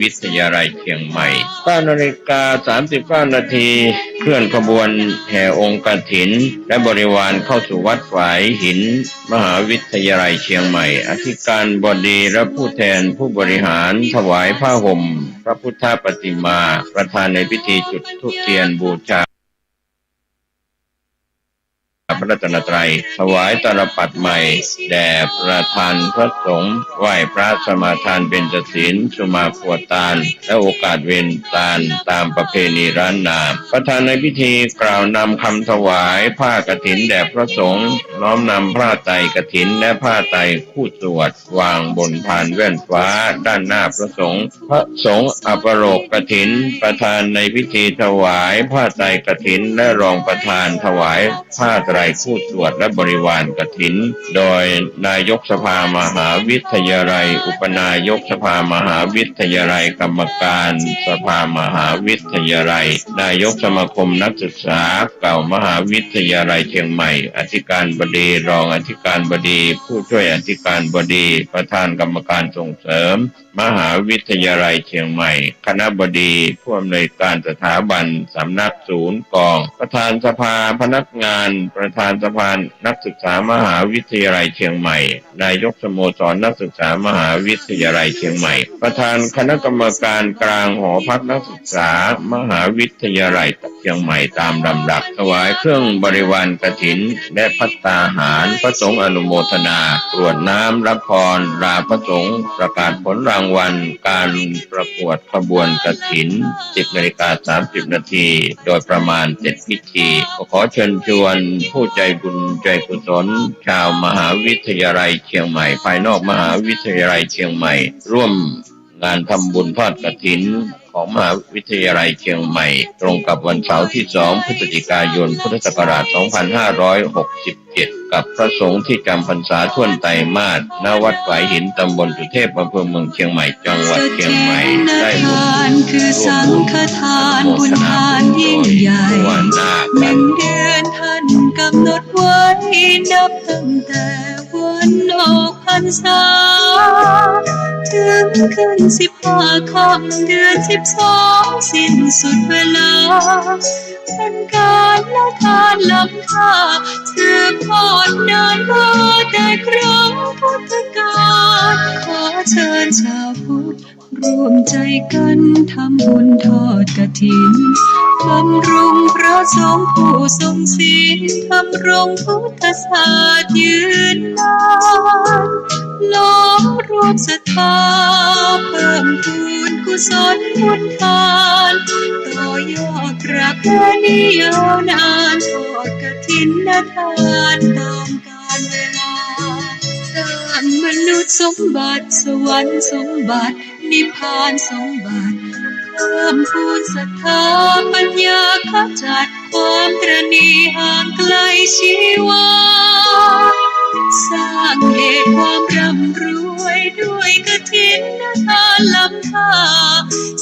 วิทยาลัยเชียงใหม่9:39 นาทีเคลื่อนขบวนแห่องค์กฐินและบริวารเข้าสู่วัดฝายหินมหาวิทยาลัยเชียงใหม่อธิการบดีและผู้แทนผู้บริหารถวายผ้าห่มพระพุทธปฏิมาประธานในพิธีจุดธูปเทียนบูชาพระรัตนตรัยถวายตาลปัตรใหม่แด่ประธานพระสงฆ์ไหว้พระสมาทานเบญจศีลสุมาพวตานและโอกาสเว้นตาลตามประเพณีร้านนาประธานในพิธีกล่าวนำคำถวายผ้ากฐินแด่พระสงฆ์น้อมนำผ้าไตรกฐินและผ้าไตรคู่สวดวางบนพานแว่นฟ้าด้านหน้าพระสงฆ์พระสงฆ์อัปโลกกฐินประธานในพิธีถวายผ้าไตรกฐินและรองประธานถวายผ้าไตรคู่สวดและบริวารกฐินโดยนายกสภามหาวิทยาลัยอุปนายกสภามหาวิทยาลัยกรรมการสภามหาวิทยาลัยนายกสมาคมนักศึกษาเก่ามหาวิทยาลัยเชียงใหม่อธิการบดีรองอธิการบดีผู้ช่วยอธิการบดีประธานกรรมการส่งเสริมมหาวิทยาลัยเชียงใหม่คณบดีผู้อำนวยการสถาบันสำนักศูนย์กองประธานสภาพนักงานประธานสภานักศึกษามหาวิทยาลัยเชียงใหม่นายกสโมสรนักศึกษามหาวิทยาลัยเชียงใหม่ประธานคณะกรรมการกลางหอพักนักศึกษามหาวิทยาลัยเชียงใหม่ตามลำดับถวายเครื่องบริวารกฐินและภัตตาหารพระสงฆ์อนุโมทนากรวดน้ำรับพรลาพระสงฆ์ประกาศผลรางวัลการประกวดขบวนกฐิน 10:30 นาทีโดยประมาณ7พิธีขอเชิญชวนผู้ใจบุญใจกุศลชาวมหาวิทยาลัยเชียงใหม่ภายนอกมหาวิทยาลัยเชียงใหม่ร่วมงานทำบุญทอดกฐินของมหาวิทยาลัยเชียงใหม่ตรงกับวันเสาร์ที่2พฤศจิกายนพุทธศักราช2567กับพระสงฆ์ที่จำพรรษาท่วนไตรมาสณวัดฝายหินตำบลสุเทพอำเภอเมืองเชียงใหม่จังหวัดเชียงใหม่ได้บุญคือสังฆทานบุญทานยิ่งใหญ่1 เดือนท่านกำหนดไว้นับตั้งแต่วันออกพรรษาถึงขึ้น15 ค่ำเดือน12สิ้นสุดเวลาเป็นการละทานล้ำค่าสืบทอดนานมาแต่ครั้งพุทธกาลขอเชิญชาวพุทธร่วมใจกันทำบุญทอดกฐินบำรุงพระสงฆ์ผู้ทรงศีลทำรงพุทธศาสตร์ยืนนานล้อมรวมศรัทธาเพิ่มพูนกุศลบุญทานต่อยอดประเพณียาวนานทอดกฐินทานตามกาลเวลาสร้างมนุษย์สมบัติสวรรค์สมบัตินิพพานสมบัติเพิ่มพูนศรัทธาปัญญาขจัดความตระหนี่ห่างไกลชีวาสร้างเหตุความร่ำรวยด้วยกฐินทานล้ำค่า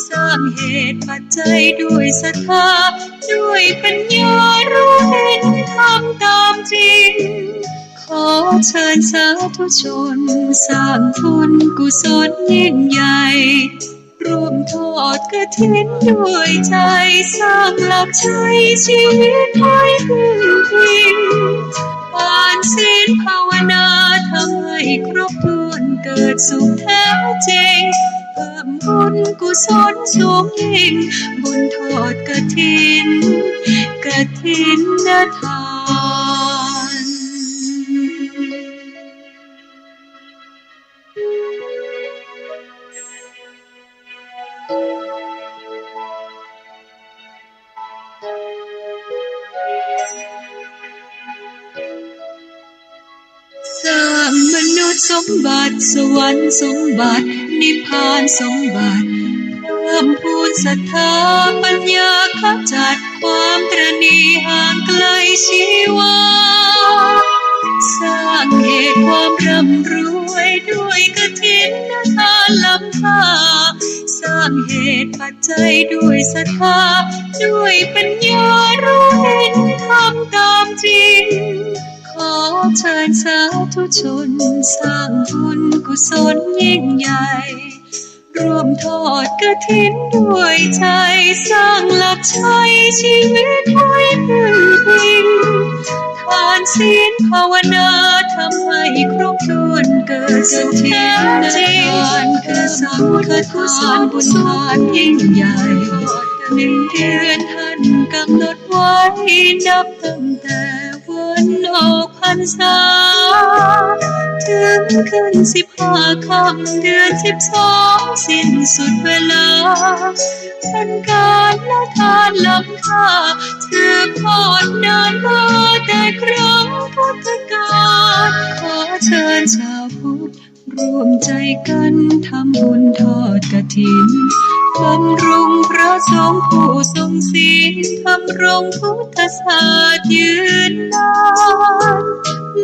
สร้างเหตุปัจจัยด้วยศรัทธาด้วยปัญญารู้เห็นทำตามจริงขอเชิญสาธุชนสร้างทุนกุศลยิ่งใหญ่ร่วมทอดกฐินด้วยใจสร้างหลักชัยชีวิตให้พึ่งพิงผ่านศีลภาวนาทำให้ครบถ้วนเกิดสุขแท้จริงเพิ่มบุญกุศลสูงยิ่งบุญทอดกฐินทานสร้างมนุษย์สมบัติสวรรค์สมบัตินิพพานสมบัติเพิ่มพูนศรัทธาปัญญาขจัดความตระหนี่ห่างไกลชีวาสร้างเหตุความร่ำรวยด้วยกฐินทานล้ำค่าสร้างเหตุปัจจัยด้วยศรัทธาด้วยปัญญารู้เห็นทำตามจริงขอเชิญสาธุชนสร้างบุญกุศลยิ่งใหญ่ ร่วมทอดกฐินด้วยใจสร้างหลักชัยชีวิตไว้พึ่งพิงทานศีลภาวนาทำให้ครบถ้วนเกิดสุขแท้จริงคือสังฆทานบุญทานยิ่งใหญ่1 เดือนท่านกำหนดไว้นับตั้งแต่วันออกพรรษาถึงขึ้น15 ค่ำเดือน 12สิ้นสุดเวลาเป็นการละทานล้ำค่าสืบทอดนานมาแต่ครั้งพุทธกาลขอเชิญชาวพุทธร่วมใจกันทำบุญทอดกฐินบำรุงพระสงฆ์ผู้ทรงศีลทำรงพุทธศาสตร์ยืนนาน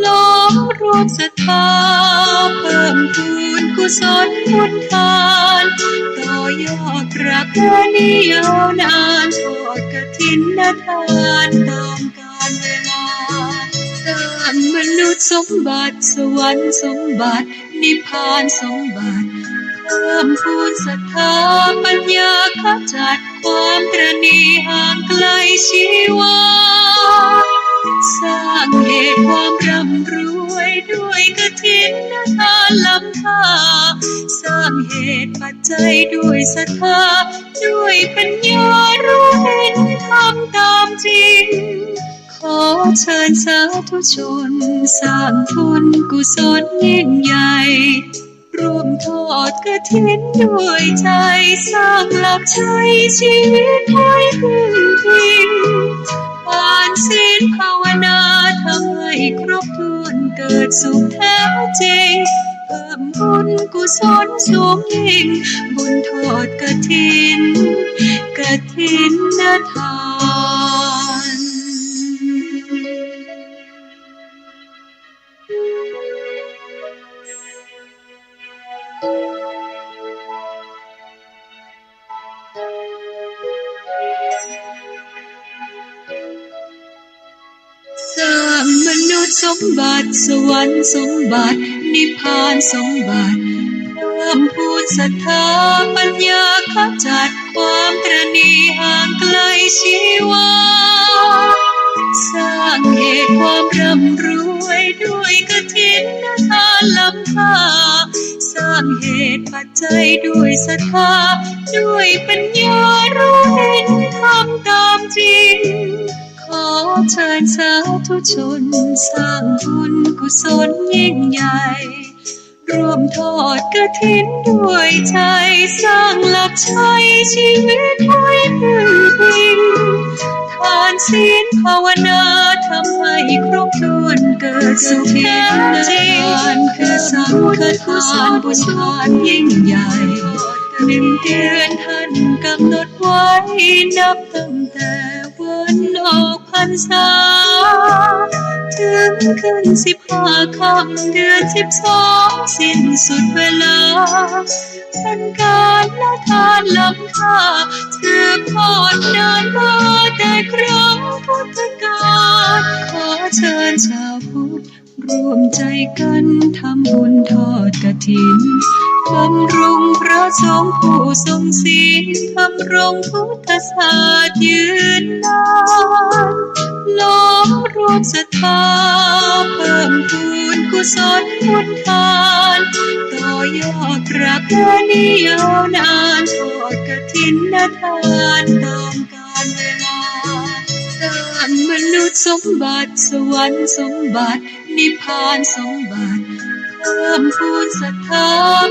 ล้อมรวมศรัทธาเพิ่มพูนกุศลบุญทานต่อยอดพระแผ่นิยาวนานทอดกฐินทานตามกาลเวลาสร้างมนุษย์สมบัติสวรรค์สมบัตินิพพานสมบัติเพิ่มพูนศรัทธาปัญญาขจัดความตระหนี่ห่างไกลชีวาสร้างเหตุความร่ำรวยด้วยกฐินทานล้ำค่าสร้างเหตุปัจจัยด้วยศรัทธาด้วยปัญญารู้เห็นทำตามจริงขอเชิญสาธุชนสร้างทุนกุศลยิ่งใหญ่ร่วมทอดกฐินด้วยใจสร้างหลักชัยชีวิตไว้พึ่งพิงทานศีลภาวนาทำให้ครบถ้วนเกิดสุขแท้จริงเพิ่มบุญกุศลสูงยิ่งบุญทอดกฐินทานสร้างมนุษย์สมบัติสวรรค์สมบัตินิพพานสมบัติเพิ่มพูนศรัทธาปัญญาขจัดความตระหนี่ห่างไกลชีวาสร้างเหตุความร่ำรวยด้วยกฐินทานล้ำค่าสร้างเหตุปัจจัยด้วยศรัทธาด้วยปัญญารู้เห็นทำตามจริงขอเชิญสาธุชนสร้างบุญกุศลยิ่งใหญ่ร่วมทอดกฐินด้วยใจสร้างหลักชัยชีวิตไว้พึ่งพิงทานศีลภาวนาทำให้ครบถ้วนเกิดสุขแท้จริงคือสังฆทานบุญทานยิ่งใหญ่1 เดือนท่านกำหนดไว้นับตั้งแต่วันออกพรรษาถึงขึ้น15 ค่ำเดือน 12สิ้นสุดเวลาเป็นการละทานล้ำค่าสืบทอดนานมาแต่ครั้งพุทธกาลขอเชิญชาวพุทธร่วมใจกันทำบุญทอดกฐินบำรุงพระสงฆ์ผู้ทรงศีลทำรงพุทธศาสตร์ยืนนานล้อมรวมศรัทธาเพิ่มพูนกุศลบุญทานต่อยอดพระแผ่นิยาวนานทอดกฐินทานตามกาลเวลาสร้างมนุษย์สมบัติสวรรค์สมบัตินิพพานสมบัติเพิ่มพูนศรัทธา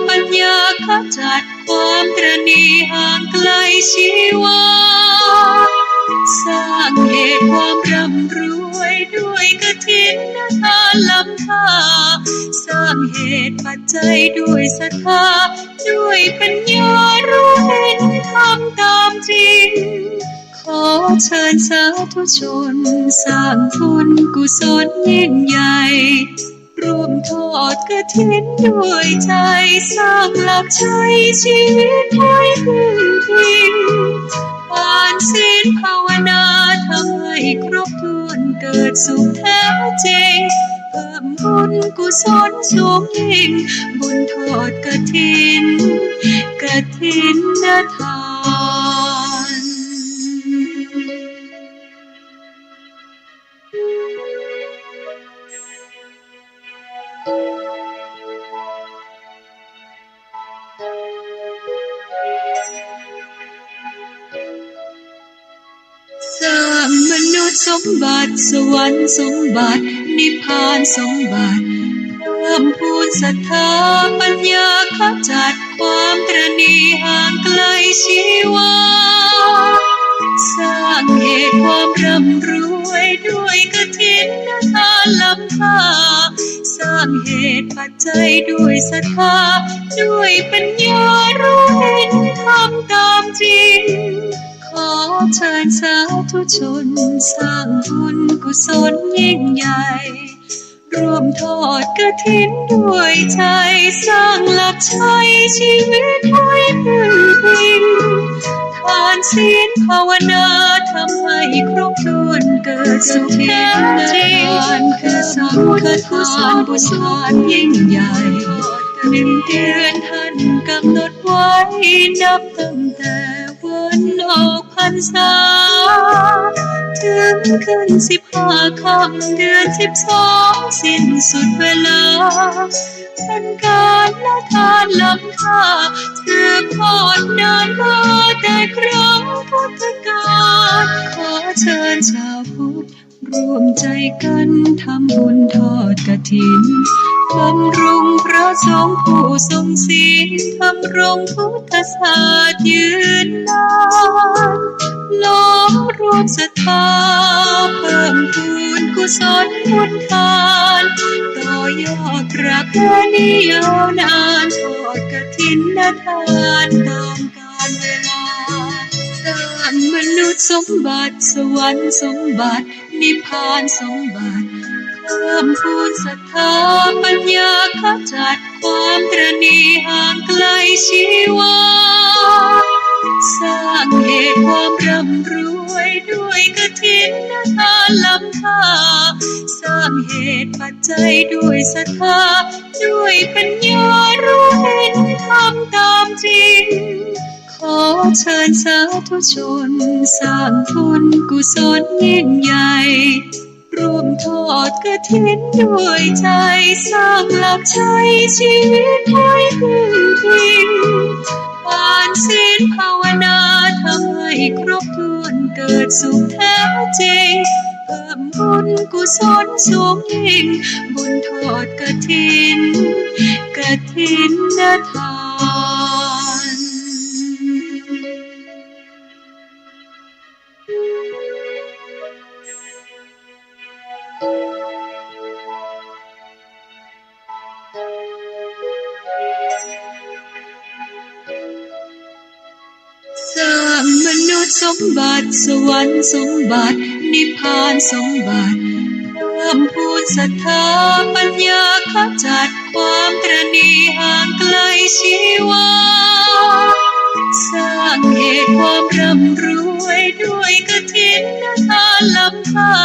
ปัญญาขจัดความตระหนี่ห่างไกลชีวาสร้างเหตุความร่ำรวยด้วยกฐินทานล้ำค่าสร้างเหตุปัจจัยด้วยศรัทธาด้วยปัญญารู้เห็นทำตามจริงขอเชิญสาธุชนสร้างทุนกุศลยิ่งใหญ่ร่วมทอดกฐินด้วยใจสร้างหลักชัยชีวิตไว้พึ่งพิงทานศีลภาวนาทำให้ครบถ้วนเกิดสุขแท้จริงเพิ่มบุญกุศลสูงยิ่งบุญทอดกฐิน ถินทานสร้างมนุษย์สมบัติสวรรค์สมบัตินิพพานสมบัติเพิ่มพูนศรัทธาปัญญาขจัดความตระหนี่ห่างไกลชีวาสร้างเหตุความร่ำรวยด้วยกฐินทานล้ำค่าสร้างเหตุปัจจัยด้วยศรัทธาด้วยปัญญารู้เห็นทำตามจริงขอเชิญสาธุชนสร้างบุญกุศลยิ่งใหญ่ร่วมทอดกฐินด้วยใจสร้างหลักชัยชีวิตไว้พึ่งพิงทานศีลภาวนาทำให้ครบถ้วนเกิดสุขแท้จริงคือสังฆทานบุญทานยิ่งใหญ่1 เดือนท่านกำหนดไว้นับตั้งแต่วันออกพรรษาถึงขึ้น15 ค่ำเดือน 12สิ้นสุดเวลาเป็นการละทานล้ำค่าสืบทอดนานมาแต่ครั้งพุทธกาลขอเชิญชาวพุทธร่วมใจกันทำบุญทอดกฐินบำรุงพระสงฆ์ผู้ทรงศีลทำรงพุทธศาสตร์ยืนนานล้อมรวมศรัทธาเพิ่มพูนกุศลบุญทานต่อยอดพระแผ่นิยาวนานทอดกฐินทานตามกาลเวลาสร้างมนุษย์สมบัติสวรรค์สมบัตินิพพานสมบัติเพิ่มพูนศรัทธาปัญญาขจัดความตระหนี่ห่างไกลชีวาสร้างเหตุความร่ำรวยด้วยกฐินทานล้ำค่าสร้างเหตุปัจจัยด้วยศรัทธาด้วยปัญญารู้เห็นทำตามจริงขอเชิญสาธุชนสร้างบุญกุศลยิ่งใหญ่ร่วมทอดกฐินด้วยใจสร้างหลักชัยชีวิตไว้พึ่งพิงทานศีลภาวนาทำให้ครบถ้วนเกิดสุขแท้จริงเพิ่มบุญกุศลสูงยิ่งบุญทอดกฐินทานสร้างมนุษย์สมบัติสวรรค์สมบัตินิพพานสมบัติเพิ่มพูนศรัทธาปัญญาขจัดความตระหนี่ห่างไกลชีวาสร้างเหตุความร่ำรวยด้วยกฐินทานล้ำค่า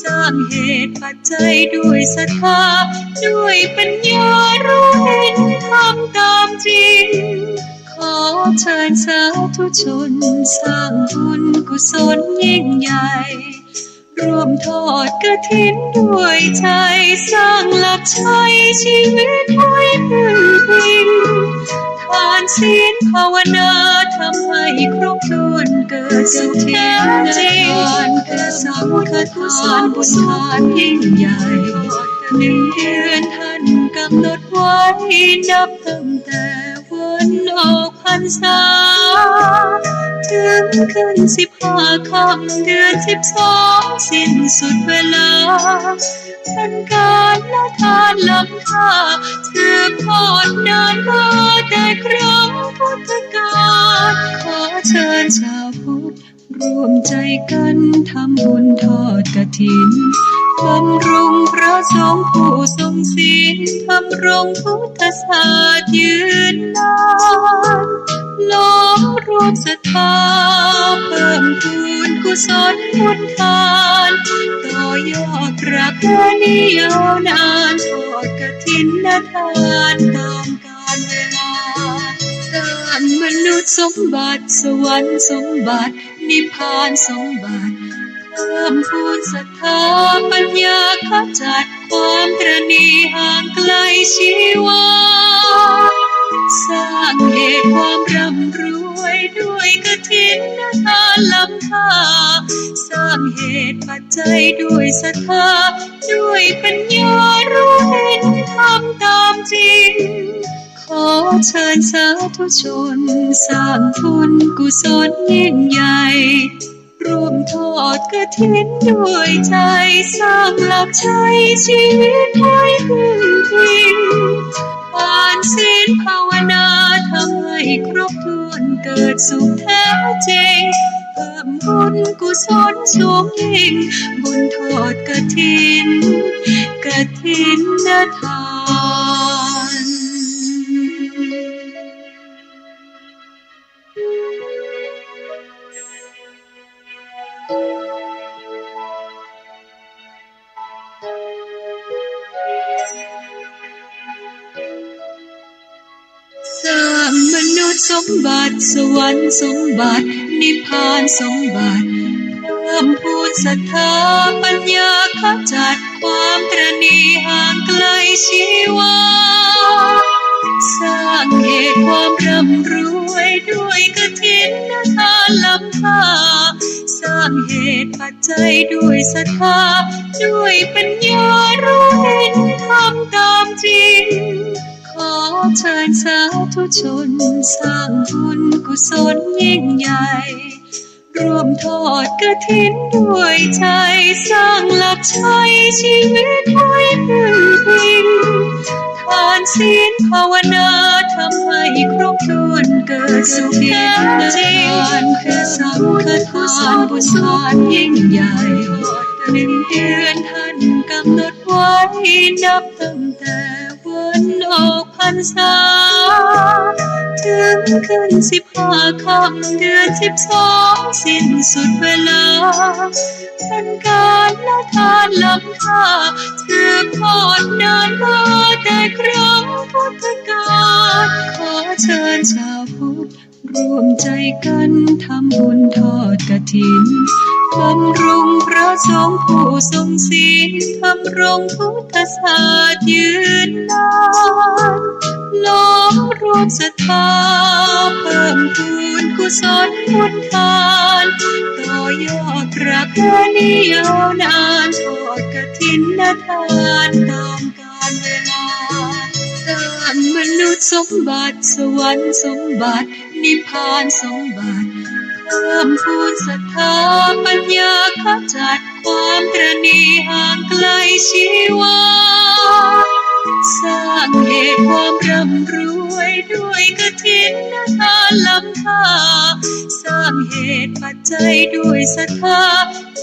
สร้างเหตุปัจจัยด้วยศรัทธาด้วยปัญญารู้เห็นทำตามจริงขอเชิญสาธุชนสร้างบุญกุศลยิ่งใหญ่ร่วมทอดกฐินด้วยใจสร้างหลักชัยชีวิตไว้พึ่งพิงทานศีลภาวนาทำให้ครบถ้วนเกิดสุขแท้จริงคือสังฆทานบุญทานยิ่งใหญ่1 เดือนท่านกำหนดไว้นับตั้งแต่วันออกพรรษาถึงขึ้น15 ค่ำเดือน 12สิ้นสุดเวลาเป็นการละทานล้ำค่าสืบทอดนานมาแต่ครั้งพุทธกาลขอเชิญชาวพุทธร่วมใจกันทำบุญทอดกฐินบำรุงพระสงฆ์ผู้ทรงศีลทำรงพุทธศาสตร์ยืนนานล้อมรวมศรัทธาเพิ่มพูนกุศลบุญทานต่อยอดพระแผ่นิยาวนานทอดกฐินทานตามกาลเวลาสร้าง มนุษย์สมบัติสวรรค์สมบัตินิพพานสมบัติเพิ่มพูนศรัทธาปัญญาขจัดความตระหนี่ห่างไกลชีวาสร้างเหตุความร่ำรวยด้วยกฐินทานล้ำค่าสร้างเหตุปัจจัยด้วยศรัทธาด้วยปัญญารู้เห็นทำตามจริงขอเชิญสาธุชนสร้างทุนกุศลยิ่งใหญ่ร่วมทอดกฐินด้วยใจสร้างหลักชัยชีวิตให้พึ่งพิงผ่านศีลภาวนาทำให้ครบถ้วนเกิดสุขแท้จริงเพิ่มบุญกุศลสูงยิ่งบุญทอดกฐินทานสร้างมนุษย์สมบัติสวรรค์สมบัตินิพพานสมบัติเพิ่มพูนศรัทธาปัญญาขจัดความตระหนี่ห่างไกลชีวาสร้างเหตุความร่ำรวยด้วยกฐินทานล้ำค่าสร้างเหตุปัจจัยด้วยศรัทธาด้วยปัญญารู้เห็นทำตามจริงขอเชิญสาธุชนสร้างบุญกุศลยิ่งใหญ่ร่วมทอดกฐินด้วยใจสร้างหลักชัยชีวิตให้พึ่งพิงทานศีลภาวนาทำให้ครบถ้วนเกิดสุขแท้จริงคือสังฆทานบุญทานยิ่งใหญ่1 เดือนท่านกำหนดไว้นับตั้งแต่วันออกพรรษาถึงขึ้น15 ค่ำเดือน12สิ้นสุดเวลาเป็นการละทานล้ำค่าสืบทอดนานมาแต่ครั้งพุทธกาลขอเชิญชาวพุทธร่วมใจกันทำบุญทอดกฐินบำรุงพระสงฆ์ผู้ทรงศีลทำรงพุทธศาสตร์ยืนนานล้อมรวมศรัทธาเพิ่มพูนกุศลบุญทานต่อยอดประเพณียาวนานทอดกฐินทานตามกาลเวลาสร้างมนุษย์สมบัติสวรรค์สมบัตินิพพานสมบัติเพิ่มพูนศรัทธาปัญญาขจัดความตระหนี่ห่างไกลชีวาสร้างเหตุความร่ำรวยด้วยกฐินทานล้ำค่าสร้างเหตุปัจจัยด้วยศรัทธา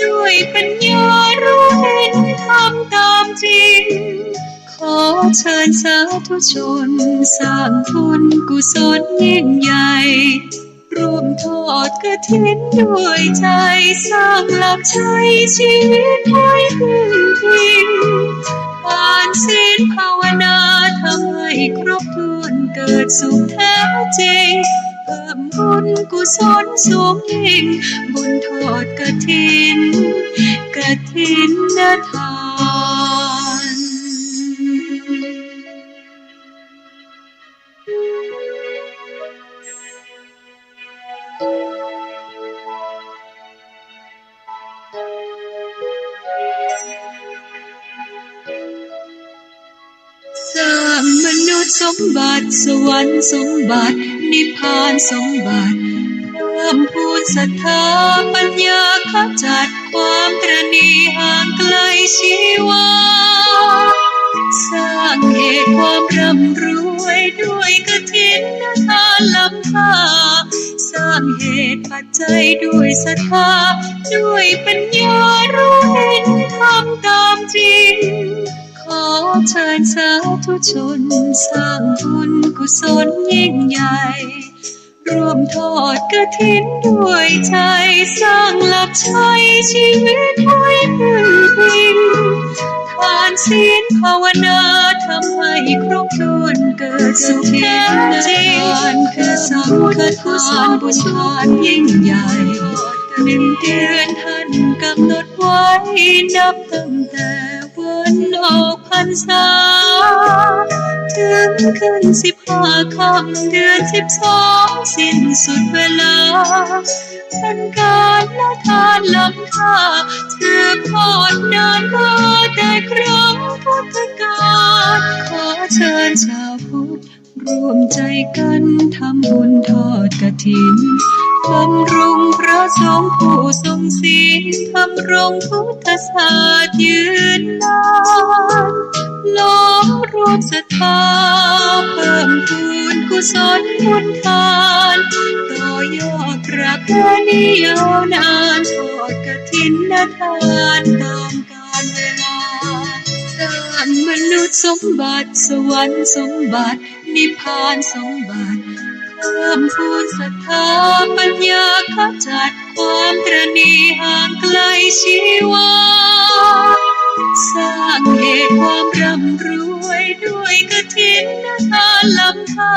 ด้วยปัญญารู้เห็นทำตามจริงขอเชิญสาธุชนสร้างทุนกุศลยิ่งใหญ่ร่วมทอดกฐินด้วยใจสร้างหลักชัยชีวิตให้พึ่งพิงผ่านศีลภาวนาทำให้ครบถ้วนเกิดสุขแท้จริงเพิ่มบุญกุศลสูงยิ่งบุญทอดกฐินทานสร้างมนุษย์สมบัติสวรรค์สมบัตินิพพานสมบัติเพิ่มพูนศรัทธาปัญญาขจัดความตระหนี่ห่างไกลชีวาสร้างเหตุความร่ำรวยด้วยกฐินทานล้ำค่าสร้างเหตุปัจจัยด้วยศรัทธาด้วยปัญญารู้เห็นทำตามจริงขอเชิญสาธุชนสร้างบุญกุศลยิ่งใหญ่ร่วมทอดกฐินด้วยใจสร้างหลักชัยชีวิตให้พึ่งพิงท านศีลภาวนาทำให้ครบถ้วนเกิดสุขแท้จริงคือสังฆทานบุญทานยิ่งใหญ่1 เดือนท่านกำหนดไว้นับตั้งแต่วันออกพรรษาถึงขึ้น15 ค่ำเดือน 12สิ้นสุดเวลาเป็นการละทานล้ำค่าสืบทอดนานมาแต่ครั้งพุทธกาลขอเชิญชาวพุทธร่วมใจกันทำบุญทอดกฐินบำรุงพระสงฆ์ผู้ทรงศีลทำรงพุทธศาสตร์ยืนนานล้อมรวมศรัทธาเพิ่มพูนกุศลบุญทานต่อยอดประเพณียาวนานทอดกฐินทานตามกาลเวลาสร้างมนุษย์สมบัติสวรรค์สมบัตินิพพานสมบัติเพิ่มพูนศรัทธาปัญญาขจัดความตระหนี่ห่างไกลชีวาสร้างเหตุความร่ำรวยด้วยกฐินทานล้ำค่า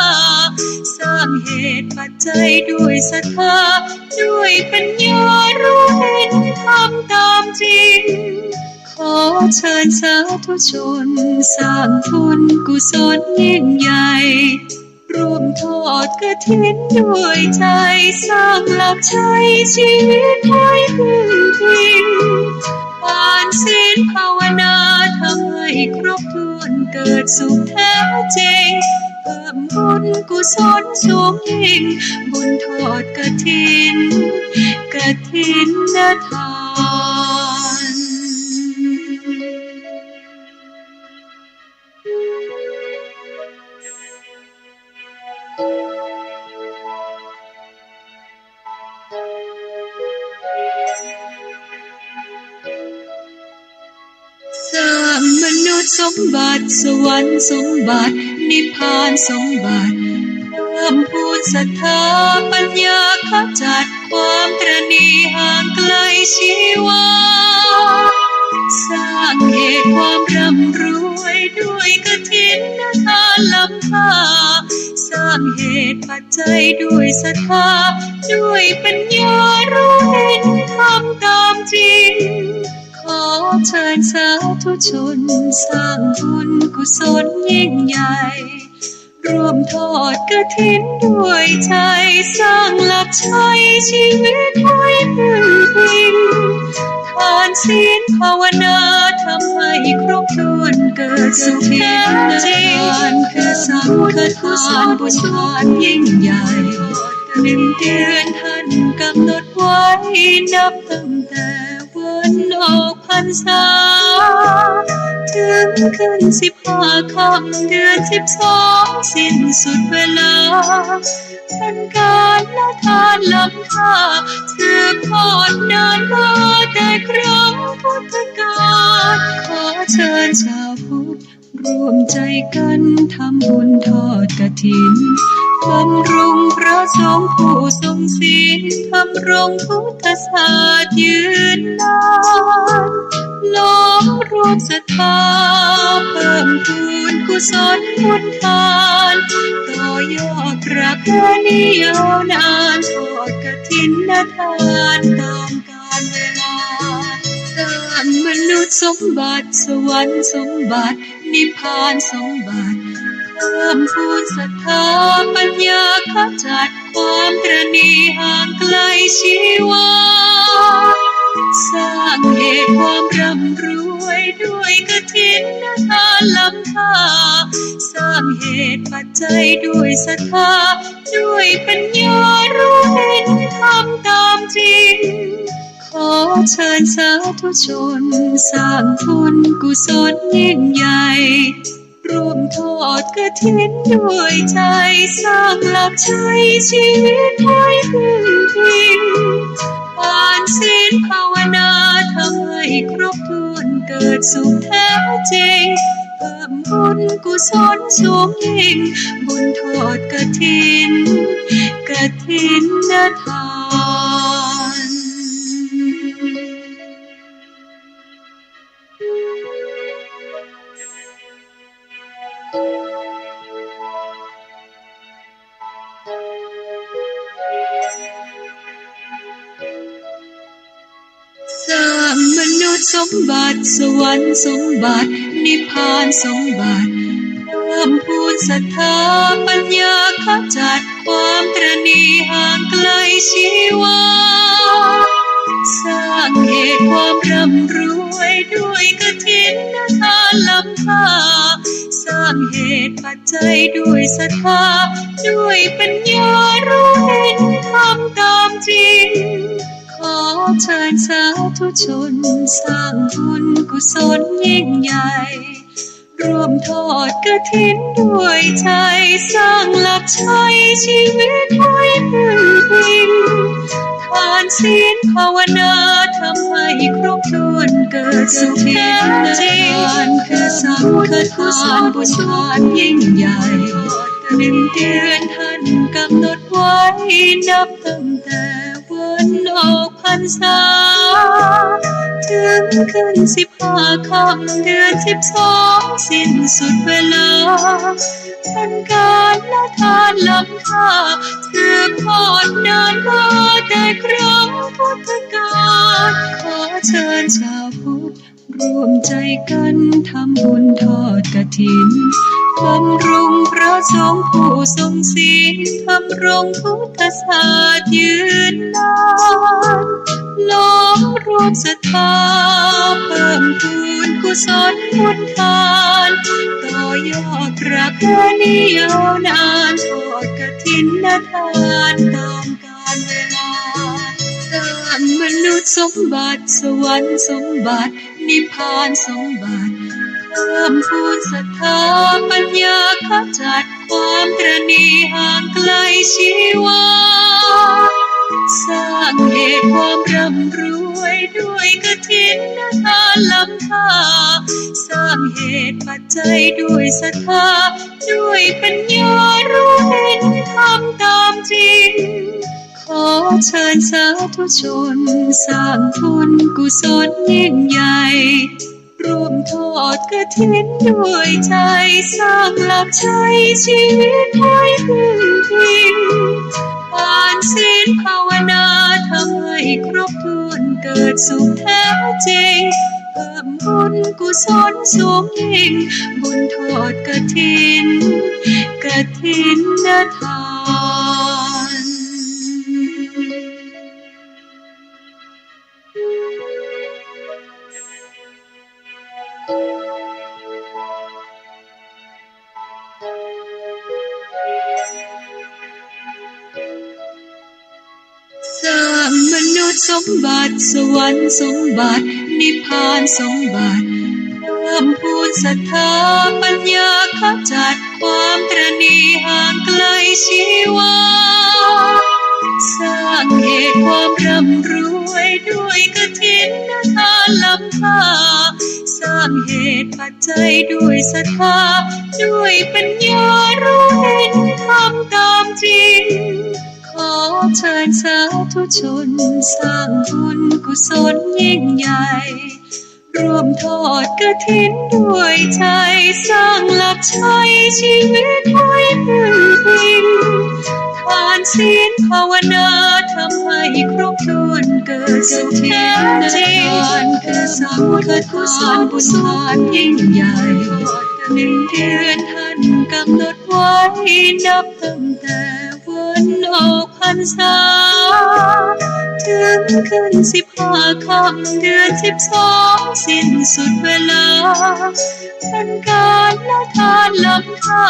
สร้างเหตุปัจจัยด้วยศรัทธาด้วยปัญญารู้เห็นทำตามจริงขอเชิญสาธุชนสร้างทุนกุศลยิ่งใหญ่ร่วมทอดกฐินด้วยใจสร้างหลักชัยชีวิตให้พึ่งพิงทานศีลภาวนาทำให้ครบถ้วนเกิดสุขแท้จริงเพิ่มบุญกุศลสูงยิ่งบุญทอดกฐินทานสร้างมนุษย์สมบัติสวรรค์สมบัตินิพพานสมบัติเพิ่มพูนศรัทธาปัญญาขจัดความตระหนี่ห่างไกลชีวาสร้างเหตุความร่ำรวยด้วยกฐินทานล้ำค่าสร้างเหตุปัจจัยด้วยศรัทธาด้วยปัญญารู้เห็นทำตามจริงขอเชิญสาธุชนสร้างบุญกุศลยิ่งใหญ่ร่วมทอดกฐินด้วยใจสร้างหลักชัยชีวิตให้พึ่งพิงทานศีลภาวนาทำให้ครบถ้วนเกิดสุขแท้จริงคือสังฆทานบุญทานยิ่งใหญ่1 เดือนท่านกำหนดไว้นับตั้งแต่วันออกพรรษาถึงขึ้น15 ค่ำเดือน 12สิ้นสุดเวลาเป็นการละทานล้ำค่าสืบทอดนานมาแต่ครั้งพุทธกาลขอเชิญชาวพุทธร่วมใจกันทำบุญทอดกฐินบำรุงพระสงฆ์ผู้ทรงศีลทำรงพุทธศาสตร์ยืนนานล้อมรวมศรัทธาเพิ่มพูนกุศลบุญทานต่อยอดประเพณียาวนานทอดกฐินทานตามกาลเวลาสร้างมนุษย์สมบัติสวรรค์สมบัตินิพพานสมบัติเพิ่มพูนศรัทธาปัญญาขจัดความตระหนี่ห่างไกลชีวาสร้างเหตุความร่ำรวยด้วยกฐินทานล้ำค่าสร้างเหตุปัจจัยด้วยศรัทธาด้วยปัญญารู้เห็นทำตามจริงขอเชิญสาธุชนสร้างทุนกุศลยิ่งใหญ่ร่วมทอดกฐินด้วยใจสร้างหลักชัยชีวิตให้พึ่งพิงทานศีลภาวนาทำให้ครบถ้วนเกิดสุขแท้จริงเพิ่มบุญกุศลสูงยิ่งบุญทอดกฐินทาน สมบัติสวรรค์สมบัตินิพพานสมบัติเพิ่มพูนศรัทธาปัญญาขจัดความตระหนี่ห่างไกลชีวาสร้างเหตุความร่ำรวยด้วยกฐินทานล้ำค่าสร้างเหตุปัจจัยด้วยศรัทธาด้วยปัญญารู้เห็นทำตามจริงขอเชิญสาธุชนสร้างบุญกุศลยิ่งใหญ่ร่วมทอดกฐินด้วยใจสร้างหลักชัยชีวิตให้พึ่งพิงทานศีลภาวนาทำให้ครบถ้วนเกิดสุขแท้จริงคือสังฆทานบุญทานยิ่งใหญ่1 เดือนท่านกำหนดไว้นับตั้งแต่วันออกพรรษาถึงขึ้น15 ค่ำเดือน 12สิ้นสุดเวลาเป็นการละทานล้ำค่าสืบทอดนานมาแต่ครั้งพุทธกาลขอเชิญชาวพุทธร่วมใจกันทำบุญทอดกฐินบำรุงพระสงฆ์ผู้ทรงศีลทำรงพุทธศาสตร์ยืนนานล้อมรวมศรัทธาเพิ่มพูนกุศลบุญทานต่อยอดประเพณียาวนานทอดกฐินทานตามกาลเวลาสร้างมนุษย์สมบัติสวรรค์สมบัตินิพพานสมบัติเพิ่มพูนศรัทธาปัญญาขจัดความตระหนี่ห่างไกลชีวาสร้างเหตุความร่ำรวยด้วยกฐินทานล้ำค่าสร้างเหตุปัจจัยด้วยศรัทธาด้วยปัญญารู้เห็นทำตามจริงขอเชิญสาธุชนสร้างบุญกุศลยิ่งใหญ่ร่วมทอดกฐินด้วยใจสร้างหลักชัยชีวิตให้พึ่งพิงทานศีลภาวนาทำให้ครบถ้วนเกิดสุขแท้จริงเพิ่มบุญกุศลสูงยิ่งบุญทอดกฐินทานสร้างมนุษย์สมบัติสวรรค์สมบัตินิพพานสมบัติเพิ่มพูนศรัทธาปัญญาขจัดความตระหนี่ห่างไกลชีวาสร้างเหตุความร่ำรวยด้วยกฐินทานล้ำค่าสร้างเหตุปัจจัยด้วยศรัทธาด้วยปัญญารู้เห็นทำตามจริงขอเชิญสาธุชนสร้างบุญกุศลยิ่งใหญ่ร่วมทอดกฐินด้วยใจสร้างหลักชัยชีวิตให้พึ่งพิงทานศีลภาวนาทำให้ครบถ้วนเกิดสุขแท้จริงคือสังฆทานบุญทานยิ่งใหญ่1 เดือนท่านกำหนดไว้นับตั้งแต่วันออกพรรษาถึงขึ้น15 ค่ำเดือน 12สิ้นสุดเวลาเป็นการละทานล้ำค่า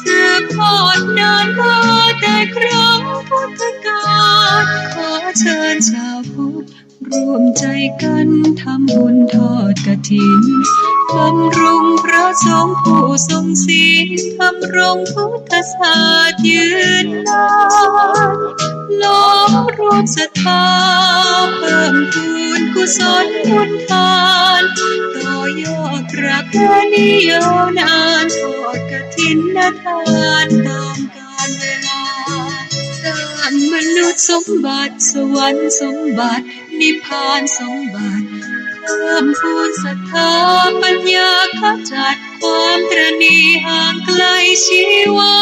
สืบทอดนานมาแต่ครั้งพุทธกาลขอเชิญชาวพุทธร่วมใจกันทำบุญทอดกฐินบำรุงพระสงฆ์ผู้ทรงศีลทำรงพุทธศาสตร์ยืนนานล้อมรวมศรัทธาเพิ่มพูนกุศลบุญทานต่อยอดประเพณียาวนานทอดกฐินทานตามกาลเวลาสร้างมนุษย์สมบัติสวรรค์สมบัตินิพพานสมบัติเพิ่มพูนศรัทธาปัญญาขจัดความตระหนี่ห่างไกลชีวา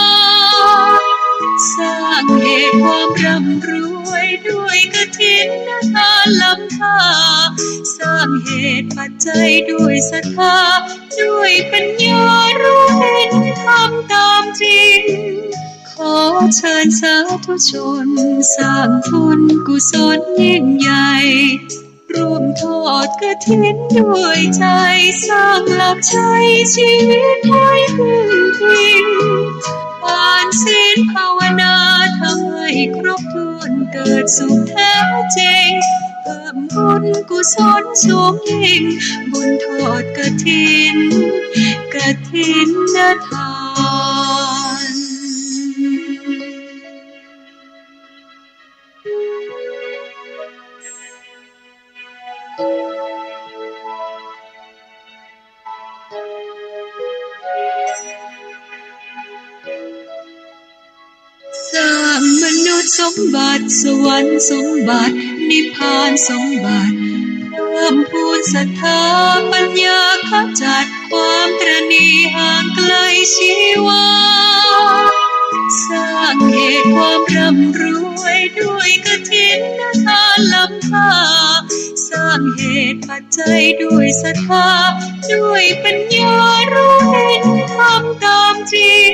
สร้างเหตุความร่ำรว วยด้วยกฐินทานล้ำค่าสร้างเหตุปัจจัยด้วยศรัทธาด้วยปัญญารู้เห็นทำตามจริงขอเชิญสาธุชนสร้างบุญกุศลยิ่งใหญ่ร่วมทอดกฐินด้วยใจสร้างหลักชัยชีวิตให้พึ่งพิงผ่านศีลภาวนาทำให้ครบถ้วนเกิดสุขแท้จริงเพิ่มบุญกุศลสูงยิ่งบุญทอดกฐินทานสร้างมนุษย์สมบัติสวรรค์สมบัตินิพพานสมบัติเพิ่มพูนศรัทธาปัญญาขจัดความตระหนี่ห่างไกลชีวาสร้างเหตุความร่ำรวยด้วยกฐินทานล้ำค่าสร้างเหตุปัจจัยด้วยศรัทธาด้วยปัญญารู้เห็นทำตามจริง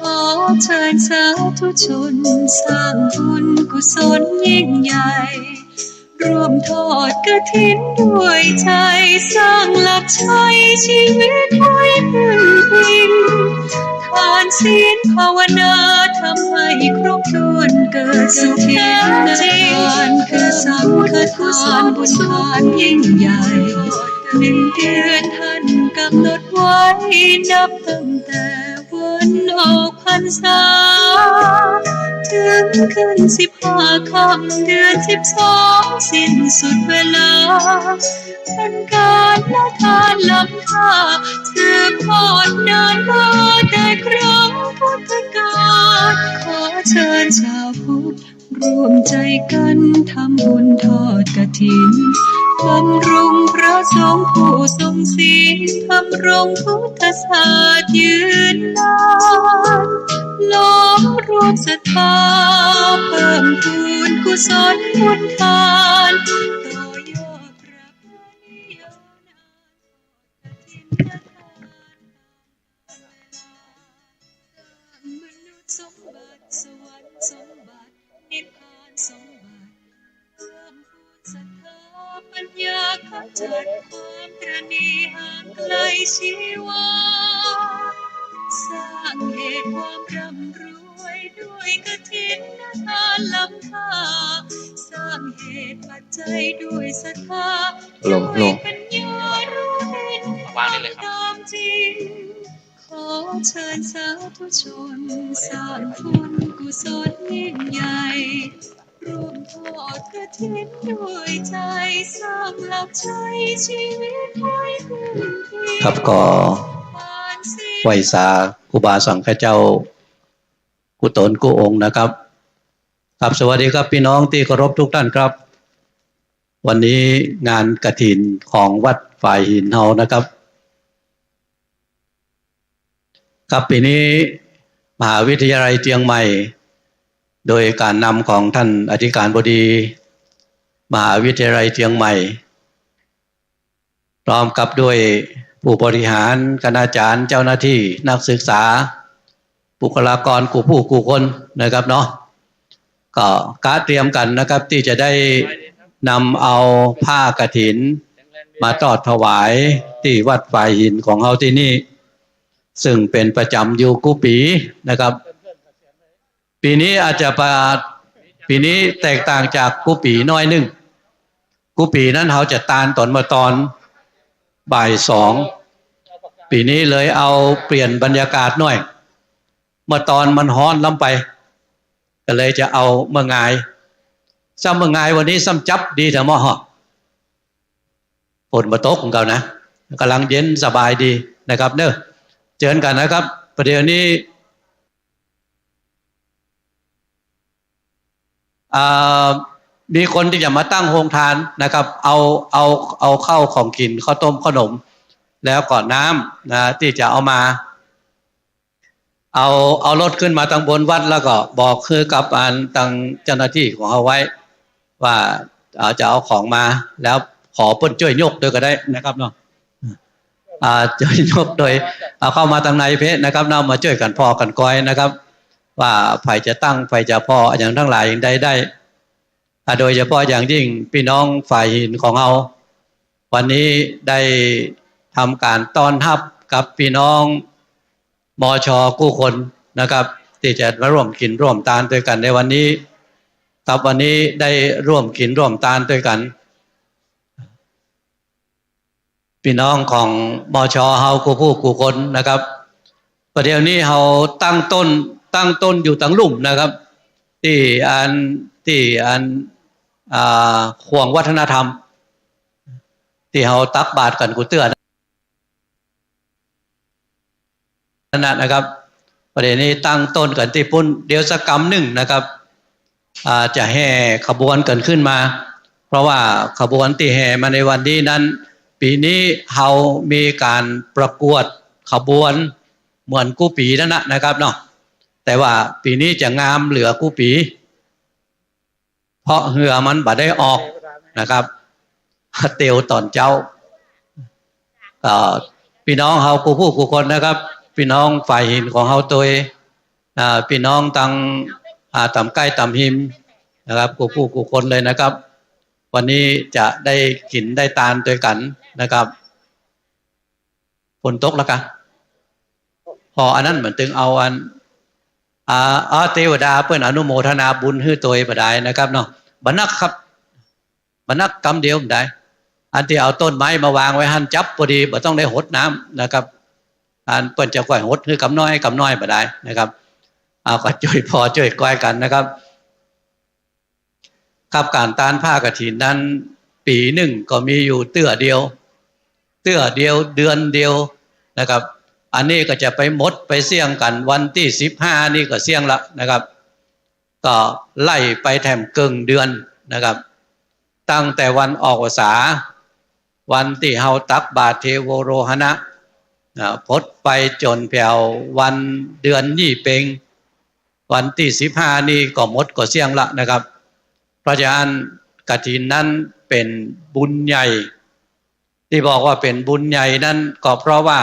ขอเชิญสาธุชนสร้างบุญกุศลยิ่งใหญ่ร่วมทอดกฐินด้วยใจสร้างหลักชัยชีวิตให้พึ่งพิงทานศีลภาวนาทำให้ครบถ้วนเกิดสุขแท้จริงคือสังฆทานบุญทานยิ่งใหญ่1 เดือนท่านกำหนดไว้นับตั้งแต่วันออกพรรษาถึงขึ้น15 ค่ำเดือน 12สิ้นสุดเวลาเป็นการละทานล้ำค่าสืบทอดนานมาแต่ครั้งพุทธกาลขอเชิญชาวพุทธร่วมใจกันทำบุญทอดกฐินบำรุงพระสงฆ์ผู้ทรงศีลทำรงพุทธศาสตร์ยืนนานล้อมรวมศรัทธาเพิ่มพูนกุศลบุญทานต่อยอดพระพนิยาวนานกฐินทานมนุษย์สมบัติสวรรค์สมบัตินิพพานสมบัติเพิ่มพูนศรัทธาปัญญาขจัดความตระหนี่ห่างไกลชีวาสร้างเหตุความร่ำรวยด้วยกฐินทานล้ำค่าสร้างเหตุปัจจัยด้วยศรัทธาด้วยปัญญารู้เห็นตามจริงขอเชิญสาธุชนสร้างบุญกุศลยิ่งใหญ่ร่วมทอดกฐินด้วยใจสร้างหลักชัยชีวิตให้พึ่งพิงครับก็ไหว้สาครูบาสังฆเจ้ากุตนกุองค์นะครับครับสวัสดีครับพี่น้องที่เคารพทุกท่านครับวันนี้งานกฐินของวัดฝ่ายหินเฮานะครับครับปีนี้มหาวิทยาลัยเชียงใหม่โดยการนำของท่านอธิการบดีมหาวิทยาลัยเชียงใหม่พร้อมกับด้วยผู้บริหารคณาจารย์เจ้าหน้าที่นักศึกษาบุคลากรผู้คนนะครับเนาะก็การเตรียมกันนะครับที่จะได้นำเอาผ้ากฐินมาทอดถวายที่วัดฝ่ายหินของเราที่นี่ซึ่งเป็นประจำอยู่กุปีนะครับปีนี้อาจจะปีนี้แตกต่างจากกุปีน้อยนึงกุปีนั้นเขาจะตานตอนมาตอนบ่าย 2ปีนี้เลยเอาเปลี่ยนบรรยากาศหน่อยเมื่อตอนมันฮ้อนล้ำไปก็เลยจะเอาเมื่อไงซ้ำเมื่อไงวันนี้ซ้ำจับดีแต่หม้อฝนมาตกของเรานะกำลังเย็นสบายดีนะครับเนอะเจอกันนะครับประเดี๋ยวนี้มีคนที่จะมาตั้งโรงทานนะครับเอาข้าวของกินข้าวต้มขนมแล้วก็น้ำนะที่จะเอามา เอารถขึ้นมาทางบนวัดแล้วก็บอกคือกับทางเจ้าหน้าที่ของเขาไว้ว่าจะเอาของมาแล้วขอเปิ้นช่วยยกด้วยก็ได้นะครับเนาะช่วยยกโดยเอาเข้ามาทางในเพจนะครับเนาะมาช่วยกันพอกันก้อยนะครับว่าไผจะตั้งไผจะพออย่างทั้งหลายอย่างใดได้โดยเฉพาะอย่างยิ่งพี่น้องฝ่ายหินของเราวันนี้ได้ทำการต้อนรับกับพี่น้องมช.กู้คนนะครับที่จะมาร่วมกินร่วมทานด้วยกันในวันนี้ครับวันนี้ได้ร่วมกินร่วมทานด้วยกันพี่น้องของมช.เฮากู้ผู้กู้คนนะครับประเดี๋ยวนี้เฮาตั้งต้นอยู่ตั้งลุ่มนะครับที่ขวงวัฒนธรรมที่เฮาตักบาตรกันกูเตือนนะครับประเด็นนี้ตั้งต้นกันที่พุ่นเดี๋ยวสักกรรมหนึ่งนะครับจะแห่ขบวนกันขึ้นมาเพราะว่าขบวนที่แห่มาในวันนี้นั้นปีนี้เฮามีการประกวดขบวนเหมือนกู้ปีนั่นนะครับเนาะแต่ว่าปีนี้จะงามเหลือกู้ปีเพราะเหือมันบ่ได้ออกนะครับเตียวตอนเจ้าพี่น้องเฮากู้ผู้กู้คนนะครับพี่น้องฝ่ายหินของเฮาตัวพี่น้องตังต่ำใกล้ต่ำหิมนะครับกู้ผู้กู้คนเลยนะครับวันนี้จะได้กินได้ทานด้วยกันนะครับฝนตกแล้วกันพออันนั้นเหมือนตึงเอาเทวดาเพื่อนอนุโมทนาบุญให้ตัวบ่ได้นะครับเนาะบรรณักครับบรรณักกรรมเดียวได้อันที่เอาต้นไม้มาวางไว้หันจับพอดีบ่ต้องได้หดน้ำนะครับเปิ้นจะก้อยหดคือกำน้อยบ่ได้นะครับก็ช่วยพอช่วยก้อยกันนะครับครับการตานผ้ากฐินนั้นปีหนึ่งก็มีอยู่เตื้อเดียวเดือนเดียวนะครับอันนี้ก็จะไปหมดไปเสี่ยงกันวันที่15นี่ก็เสี่ยงละนะครับก็ไล่ไปแถมเกิงเดือนนะครับตั้งแต่วันออกพรรษาวันที่เฮาตักบาตรเทโวโรหณะพดไปจนแผ่ววันเดือนยี่เปงวันที่15นี่ก็หมดก็เสี่ยงละนะครับเพราะฉะนั้นกฐินนั้นเป็นบุญใหญ่ที่บอกว่าเป็นบุญใหญ่นั้นก็เพราะว่า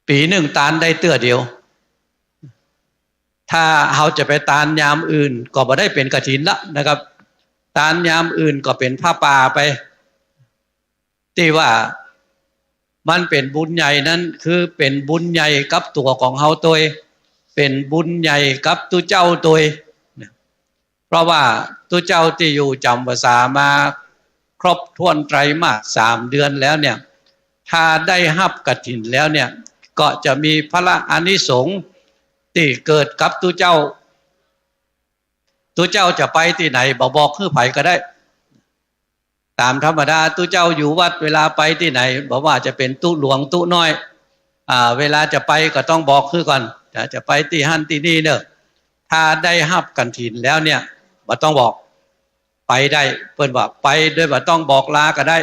ปีหนึ่งตานได้เตื้อเดียวถ้าเราจะไปตานยามอื่นก็บ่ได้เป็นกฐินละนะครับตานยามอื่นก็เป็นผ้าป่าไปที่ว่ามันเป็นบุญใหญ่นั้นคือเป็นบุญใหญ่กับตัวของเฮาตัวเป็นบุญใหญ่กับตุเจ้าตัวเพราะว่าตุเจ้าที่อยู่จำพรรษามาครบถ้วนไตรมาส3 เดือนแล้วเนี่ยถ้าได้รับกฐินแล้วเนี่ยก็จะมีพระอานิสงส์ที่เกิดกับตุเจ้าจะไปที่ไหนบอกคือไผก็ได้ตามธรรมดาตุเจ้าอยู่วัดเวลาไปที่ไหนบอกว่าจะเป็นตุหลวงตุน้อยเวลาจะไปก็ต้องบอกคือก่อนจะไปที่หั่นที่นี่เนอะถ้าได้รับกฐินแล้วเนี่ยบ่ต้องบอกไปได้เพิ่นว่าไปด้วยบ่ต้องบอกลาก็ได้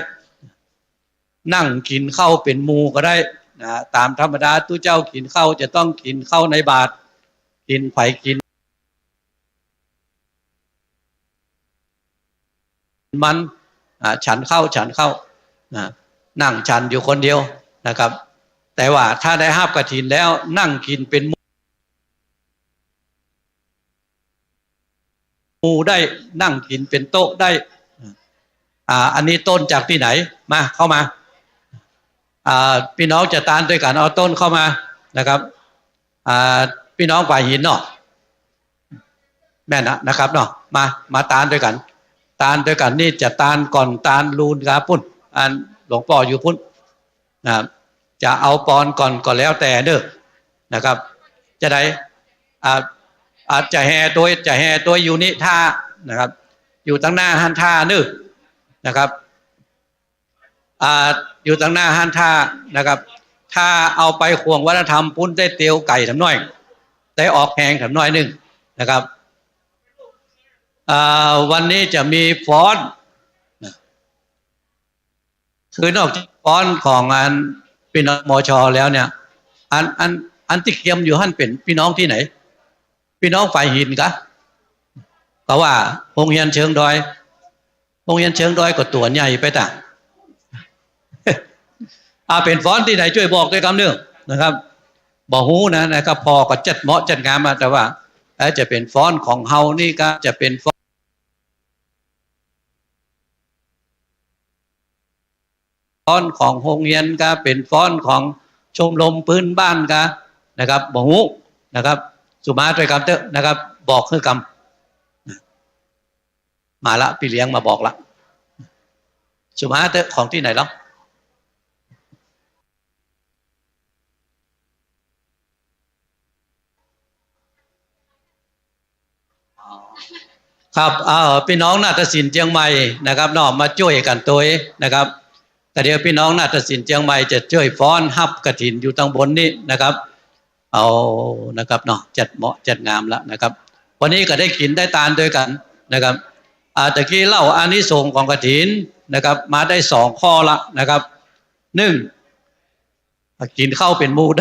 นั่งกินข้าวเป็นหมู่ก็ได้ตามธรรมดาตุเจ้ากินข้าวจะต้องกินข้าวในบาตรกินไผกินมันฉันเข้านั่งฉันอยู่คนเดียวนะครับแต่ว่าถ้าได้รับกฐินแล้วนั่งกินเป็นหมู่ได้นั่งกินเป็นโต๊ะได้อันนี้ต้นจากที่ไหนมาเข้ามาพี่น้องจะตานด้วยกันเอาต้นเข้ามานะครับพี่น้องฝ่ายหินเนาะแม่นะครับเนาะมาตานด้วยกันนี่จะตานก่อนตานลูนครับพุ่นหลวงพ่ออยู่พุ่นนะครับจะเอาปอนก่อนก็แล้วแต่เด้อนะครับจะได้อาจจะแห่ตัวอยู่นี่ท่านะครับอยู่ตั้งหน้าหันท่านึกนะครับอยู่ตั้งหน้าหันท่านะครับถ้าเอาไปขวงวัฒนธรรมปุ้นได้เตียวไก่ทำน้อยได้ออกแหงทำน้อยนึงนะครับวันนี้จะมีฟ้อนคือนอกจากฟ้อนของงานปีนมช.แล้วเนี่ย อันที่เคียมอยู่หั่นเป็นพี่น้องที่ไหนพี่น้องฝ่ายหินกะก็ว่าโรงเรียนเชิงดอยโรงเรียนเชิงดอยก็ตัวใหญ่ไปต่าง เป็นฟ้อนที่ไหนช่วยบอกด้วยคำเนื่องนะครับบอกหูนะครับพอก็จัดเหมาะจัดงามมาแต่ว่าจะเป็นฟ้อนของเฮานี่ก็จะเป็นฟ้อนของโรงเรียนก็เป็นฟ้อนของชมรมพื้นบ้านก็นะครับบอกหูนะครับสุมาด้วยคำเตอะนะครับบอกคือคำมาละพี่เลี้ยงมาบอกละสุมาเตอะของที่ไหนแล้วครับพี่น้องนาฏศิลป์เชียงใหม่นะครับน้อมมาช่วยกันตัวนะครับแต่เดี๋ยวพี่น้องนาฏศิลป์เชียงใหม่จะช่วยฟ้อนฮับกฐินอยู่ทางบนนี้นะครับเอานะครับเนาะจัดเหมาะจัดงามแล้วนะครับวันนี้ก็ได้กินได้ทานด้วยกันนะครับตะกี้เล่าอานิสงส์ของกฐินนะครับมาได้2ข้อละนะครับ1กินข้าวเป็นมูด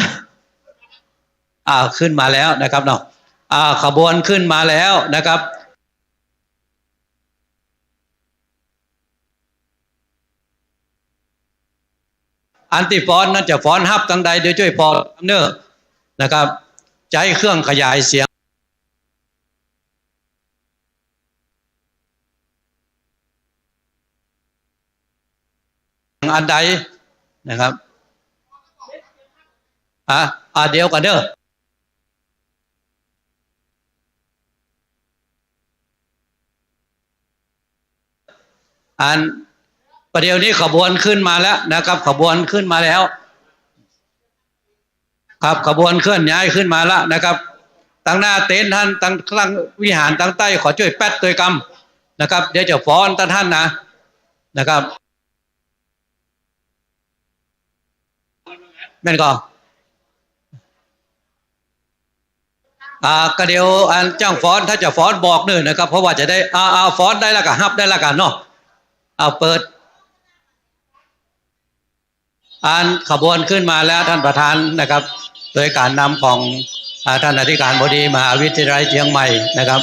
ขึ้นมาแล้วนะครับเนาะขบวนขึ้นมาแล้วนะครับอันที่ฟ้อนนั้นจะฟ้อนฮับตั้งใดโดยช่วยพอเนอร์นะครับใช้เครื่องขยายเสียงอันใดนะครับเดียวกันเนออันประเดี๋ยวนี้ขบวนขึ้นมาแล้วนะครับขบวนขึ้นมาแล้วครับขบวนเคลื่อนย้ายขึ้นมาแล้วนะครับตั้งหน้าเต็นท์ท่านตั้งข้างวิหารตั้งใต้ขอช่วยแป๊ดตัวกรรมนะครับเดี๋ยวจะฟ้อนท่านนะครับแม่นก็ก็เดี๋ยวอันจ้างฟ้อนถ้าจะฟ้อนบอกหนึ่งนะครับเพราะว่าจะได้ฟ้อนได้แล้วก็ฮับได้แล้วกันเนาะเปิดขบวนขึ้นมาแล้วท่านประธานนะครับโดยการนำของท่านอธิการบดีมหาวิทยาลัยเชียงใหม่นะครับ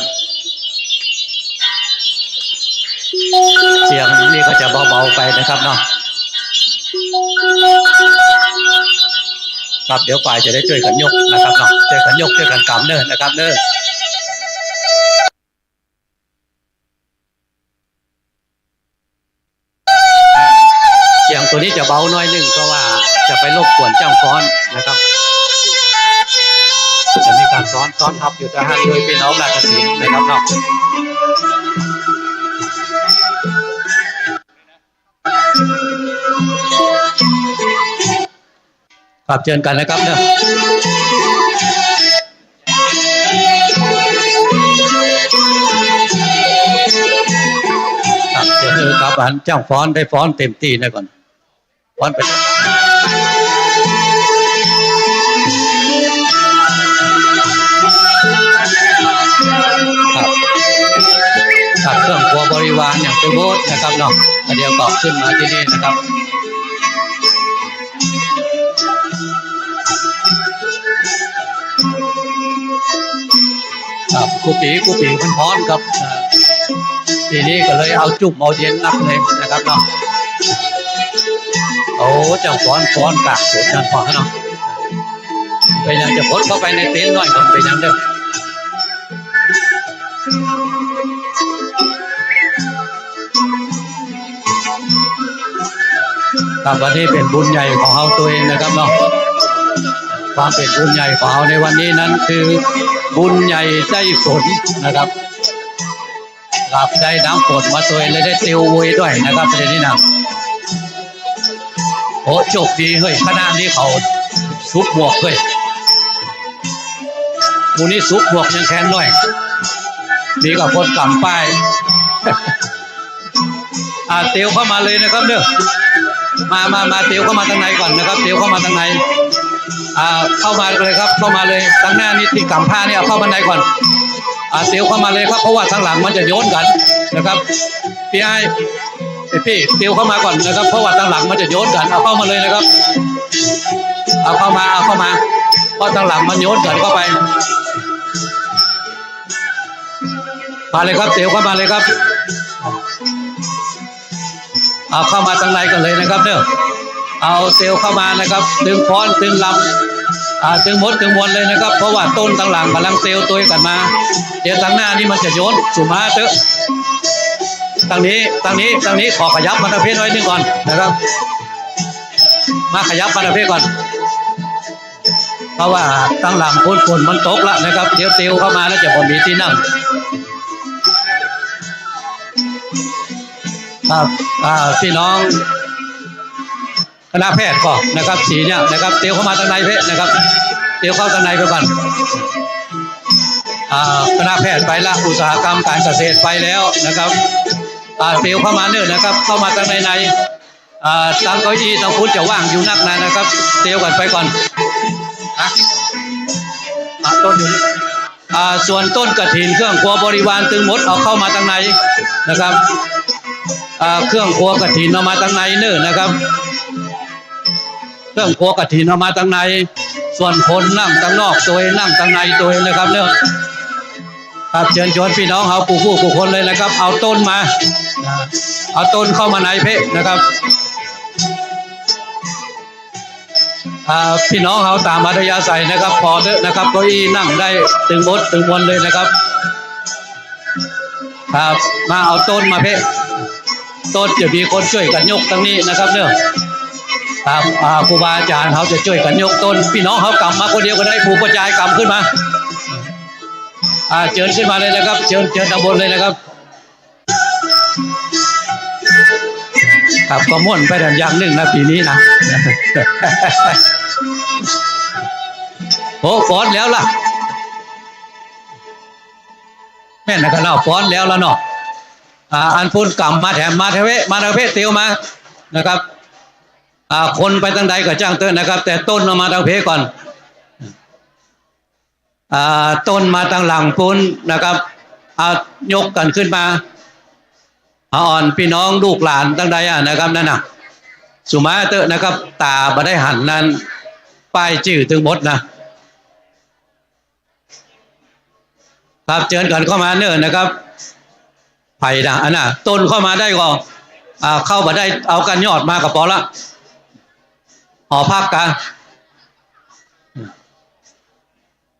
เสียงนี่ก็จะเบาๆไปนะครับเนาะครับเดี๋ยวฝ่ายจะได้ช่วยกันยกนะครับเนาะช่วยกันยกช่วยกันกำเนินนะครับเนินเสียงตัวนี้จะเบาน้อยนึงเพราะว่าจะไปรบกวนเจ้าฟ้อนนะครับจะมีการซ้อนทับอยู่ทหารโดยพี่น้องนาฏศิลป์นะครับเนาะครับเชิญกันนะครับเนาะครับเดี๋ยวครับเจ้าฟ้อนได้ฟ้อนเต็มที่นะก่อนฟ้อนไปครับเครื่องครัวบริวารอย่างเจ้าโบสนะครับเนาะเดี๋ยวก็ขึ้นมาที่นี่นะครับครับกูปีมันพร้อนครับทีนี้ก็เลยเอาจุ่มเอาเย็นนักเลยนะครับเนาะโอ้เจ้าฟ้อนกากสุดนั่นพอเนาะไปยังจะพ้นเข้าไปในเต็นท์น้อยก่อนไปยังเด้อครับวันนี้เป็นบุญใหญ่ของเราตัวเองนะครับเนาะความเป็นบุญใหญ่ของเราในวันนี้นั้นคือบุญใหญ่ได้ฝนนะครับครับได้น้ำฝนมาตัวเองเลยได้เตียววุยด้วยนะครับประเด็นนี้นะโอ้โชคดีเฮ้ยคณะนี้เขาซุปบวกเฮ้ยมูนี้ซุปบวกยังแค้นด้วยดีกว่าคนกำป้ายเตียวเข้ามาเลยนะครับเด้อมาเตียวเข้ามาทางในก่อนนะครับเตียวเข้ามาทางในเข้ามาเลยครับเข้ามาเลยทางหน้านี่ที่กำผ้านี่เอาเข้ามาในก่อนเตียวเข้ามาเลยครับเพราะว่าทางหลังมันจะโยนกันนะครับพี่เตียวเข้ามาก่อนนะครับเพราะว่าทางหลังมันจะโยนกันเอาเข้ามาเลยนะครับเอาเข้ามา เพราะทางหลังมันโยนกันเข้าไปมาเลยครับเตียวเข้ามาเลยครับเอาเข้ามาทางในกันเลยนะครับเนี่ยเอาเตียวเข้ามานะครับดึงฟ้อนดึงลำดึงมดดึงมวลเลยนะครับเพราะว่าต้นทางหลังกำลังเตียวตัวกันมาเดี๋ยวทางหน้านี่มันจะโยนสุมาเตอะทางนี้ขอขยับมาทางเพศไว้นึงก่อนนะครับมาขยับมาทางเพศก่อนเพราะว่าทางหลังฝนมันตกแล้วนะครับเดี๋ยวเตียวเข้ามาแล้วจะพอมีที่นั่งครับพี่น้องคณะแพทย์ก่อนนะครับสีเนี่ยนะครับเตียวเข้ามาทางในเพศนะครับเตียวเข้าทางในไปก่อนคณะแพทย์ไปละอุตสาหกรรมการเกษตรไปแล้วนะครับเตียวเข้ามาเนื่อนะครับเข้ามาทางในตั้งเก้าอี้ตั้งพุทธจะว่างอยู่นักนะนะครับเตียวกันไปก่อนต้นอยู่ส่วนต้นกฐินเครื่องครัวบริวารตึงมดเอาเข้ามาทางในนะครับเครื่องครัวกฐินเอามาทางในเนื่อนะครับเครื่องครัวกฐินเอามาทางในส่วนคนนั่งทางนอกตัวนั่งทางในตัวนะครับเนื่อครับเชิญชวนพี่น้องเอาผู้คนเลยนะครับเอาต้นมาเอาต้นเข้ามาในเพะนะครับพี่น้องเอาตามอัธยาศัยนะครับพอเถอะนะครับเก้าอี้นั่งได้ตึงมดตึงมวลเลยนะครับครับมาเอาต้นมาเพะต้นจะมีคนช่วยกันยกตรงนี้นะครับเนอะครับครูบาอาจารย์เขาจะช่วยกันยกต้นพี่น้องเขากำมาคนเดียวก็ได้ผู้กระจายกำขึ้นมาเชิญขึ้นมาเลยนะครับเชิญตำบลเลยนะครับครับก็ม่วนไปดันอย่างหนึ่งนะปีนี้นะโอ้ฟ้อนแล้วล่ะแม่นะครับเราฟ้อนแล้วเนาะอันพูนกำมาแถมมาเทเวมาทางเพศเตียวมานะครับคนไปทางใดก็จ้างเตือนนะครับแต่ต้นมาทางเพศก่อนต้นมาทางหลังพูนนะครับยกกันขึ้นมาอ่อนพี่น้องลูกหลานตั้งใดนะครับนั่นน่ะสุมาเตอะนะครับตาบ่ได้หันนั้นป้ายชื่อถึงหมดนะครับเชิญกันเข้ามาเนิ่นนะครับไผ่นะอันน่ะต้นเข้ามาได้ก็เข้ามาได้เอากันยอดมากับพอละหอพักกัน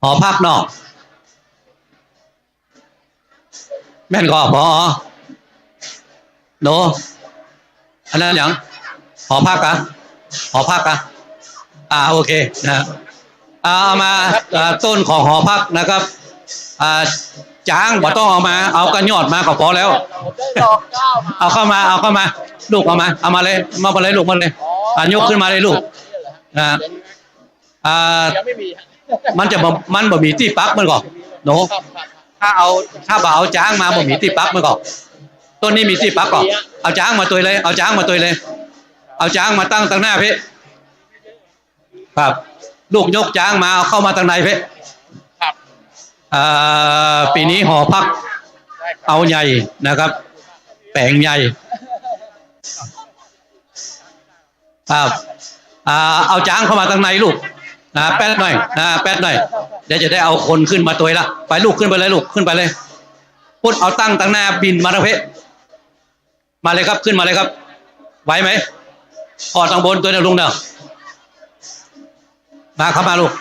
หอพักนอกแม่นก็พอโนอันนั้นอย่างหอพักกันหอพักกันโอเคนะเอามาต้นของหอพักนะครับจ้างบ่ต้องเอามาเอากันยอดมาก็พอแล้วเอาเข้ามาลูกเอามาเลยลูกมาเลยยกขึ้นมาเลยลูกมันบ่มีที่ปักมันก่อนโนถ้าบ่เอาจ้างมาบ่มีที่ปักมันก่อนต้นนี้มีที่ปักก่อนเอาจ้างมาตัวเลยเอาจ้างมาตั้งหน้าเพะครับลูกยกจ้างมาเอาเข้ามาทางในเพะปีนี้หอพักเอาใหญ่นะครับแปลงใหญ่ครับเอาจ้างเข้ามาทางในลูกแป๊ดหน่อยเดี๋ยวจะได้เอาคนขึ้นมาตัวละไปลูกขึ้นไปเลยลูกขึ้นไปเลยพุทธเอาตั้งหน้าบินมาทางเพะมาเลยครับขึ้นมาเลยครับไหวไหมพอทางบนตัวเนี่ยลุงเด้อมาเข้ามาลูก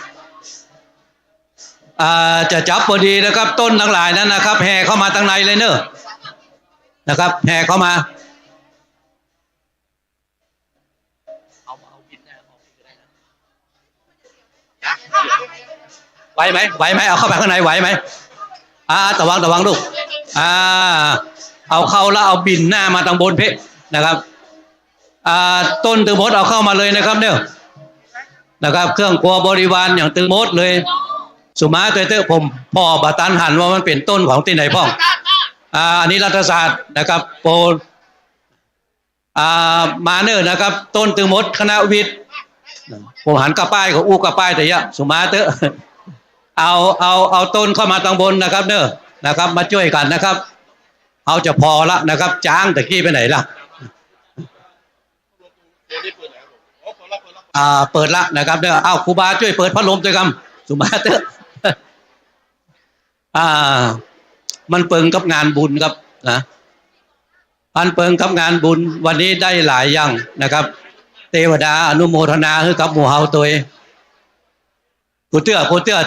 จะจับพอดีนะครับต้นทั้งหลายนั้นนะครับแห่เข้ามาทางในเลยเนอะนะครับแห่เข้ามาไหวไหมเอาเข้าไปข้างในไหวไหมระวังลูกเอาเข้าแล้วเอาบินหน้ามาทางบนเพะนะครับต้นตึงมดเอาเข้ามาเลยนะครับเนี่ยนะครับเครื่องครัวบริวารอย่างตึงมดเลยสุมาเตอผมพ่อบาตันหันว่ามันเป็นต้นของที่ไหนพ่องอันนี้รัฐศาสตร์นะครับโปรมาเนอร์นะครับต้นตึงมดคณะวิทย์ผมหันกระป้ายของกระป้ายแต่ยะสุมาเตอเอาต้นเข้ามาทางบนนะครับเนอนะครับมาช่วยกันนะครับเอาจะพอละนะครับจ้างตะกี้ไปไหนล่ะเปิดละนะครับเด้อเอาครูบาช่วยเปิดพัดลมด้วยกัน สุมาเตอร์มันเปิงกับงานบุญครับนะมันเปิงกับงานบุญวันนี้ได้หลายอย่างนะครับเทวดาอนุโมทนาให้กับหมู่เฮาตัวกูเตื้อ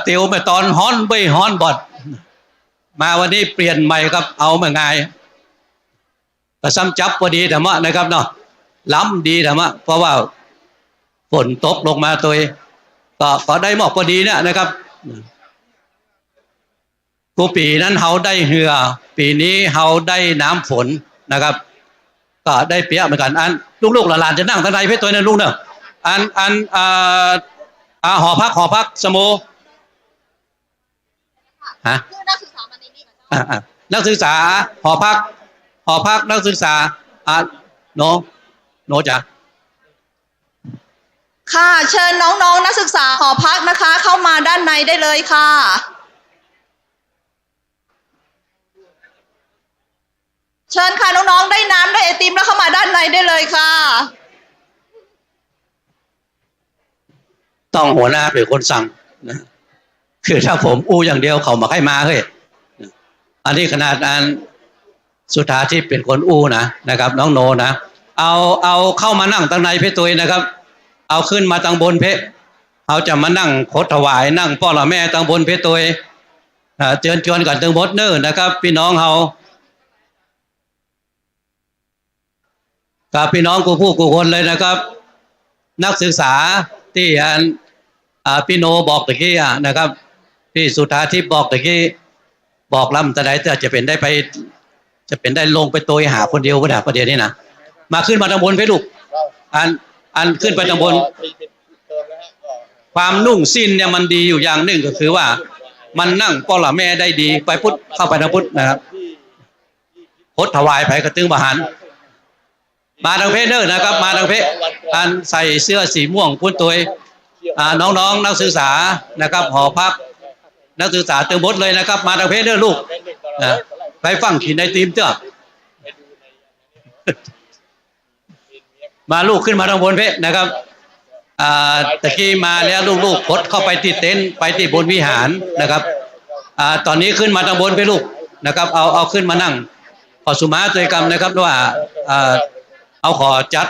เตียวไปตอนฮ้อนไม่ฮ้อนบอดมาวันนี้เปลี่ยนใหม่ครับเอามาไงก็ซ้ำจับพอดีธรรมะนะครับเนาะล้ำดีธรรมะเพราะว่าฝนตกลงมาตัวก็ได้หมอกพอดีเนี่ยนะครับกูปีนั้นเฮาได้เหือปีนี้เฮาได้น้ำฝนนะครับก็ได้เปียเหมือนกันอันลูกๆหลานๆจะนั่งทางใดเพื่อตัวนั้นลูกเนอะหอพักสโมฮะนักศึกษามาในนี้นักศึกษาหอพักนักศึกษาโนจ้ะค่ะเชิญน้องๆนักศึกษาหอพักนะคะเข้ามาด้านในได้เลยค่ะเชิญค่ะน้องๆได้น้ำได้ไอติมแล้วเข้ามาด้านในได้เลยค่ะต้องหัวหน้าเป็นคนสั่งนะคือถ้าผมอย่างเดียวเขามาให้มาเฮ้ยอันนี้ขนาดอันสุธาที่เป็นคนนะครับน้องโนนะเอาเข้ามานั่งตั้งในเพตุยนะครับเอาขึ้นมาตั้งบนเพเขาจะมานั่งโคตรถวายนั่งพ่อละแม่ตั้งบนเพตุยเชิญชวนกันตั้งบดเนอร์นะครับพี่น้องเขากับพี่น้องกูผู้กูคนเลยนะครับนักศึกษาที่พี่โนบอกตะกี้นะครับพี่สุธาทิพย์บอกตะกี้บอกลำแต่ไหนจะเป็นได้ไปจะเป็นได้ลงไปโตยหาคนเดียวก็ได้ประเดี๋ยวนี้นะมาขึ้นมาตำบลเพลูกอันขึ้นไปตำบลความนุ่งสิ้นเนี่ยมันดีอยู่อย่างหนึ่งก็คือว่ามันนั่งป้อละแม่ได้ดีไปพุทธเข้าไปทางพุทธนะครับพดถวายไผ่กระตึงบาหารมาทางเพศเนอร์นะครับมาทางเพศอันใส่เสื้อสีม่วงพุ่นตัวน้องนักศึกษานะครับหอพักนักศึกษาเติมบดเลยนะครับมาทางเพศเนอร์ลูกไปฟังขีดในทีมเจ้ามาลูกขึ้นมาทางบนเพศนะครับตะกี้มาแล้วลูกๆพดเข้าไปติดเต็นท์ไปติดบนวิหารนะครับตอนนี้ขึ้นมาทางบนเพศลูกนะครับเอาขึ้นมานั่งขอสุมาตัวกรรมนะครับว่าเอาขอจัด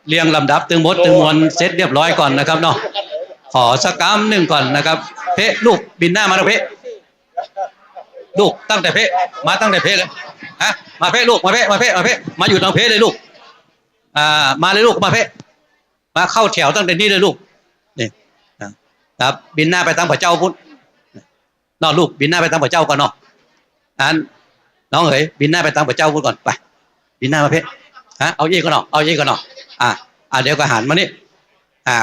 เรียงลำดับตึงมดตึงมวลเสร็จเรียบร้อยก่อนนะครับเนาะขอสักกรรมหนึ่งก่อนนะครับเพะลูกบินหน้ามาเพะลูกตั้งแต่เพะมาตั้งแต่เพะเลยฮะมาเพะลูกมาเพะมาอยู่ตรงเพะเลยลูกมาเลยลูกมาเพะมาเข้าแถวตั้งแต่นี้เลยลูกนี่ครับบินหน้าไปตั้งพระเจ้าพุทธนอกลูกบินหน้าไปตั้งพระเจ้าก่อนเนาะน้องเอ๋ยบินหน้าไปตั้งพระเจ้าพุทธก่อนไปบินหน้ามาเพะเอาเย่ก็เนาะเดี๋ยวก็หันมานี่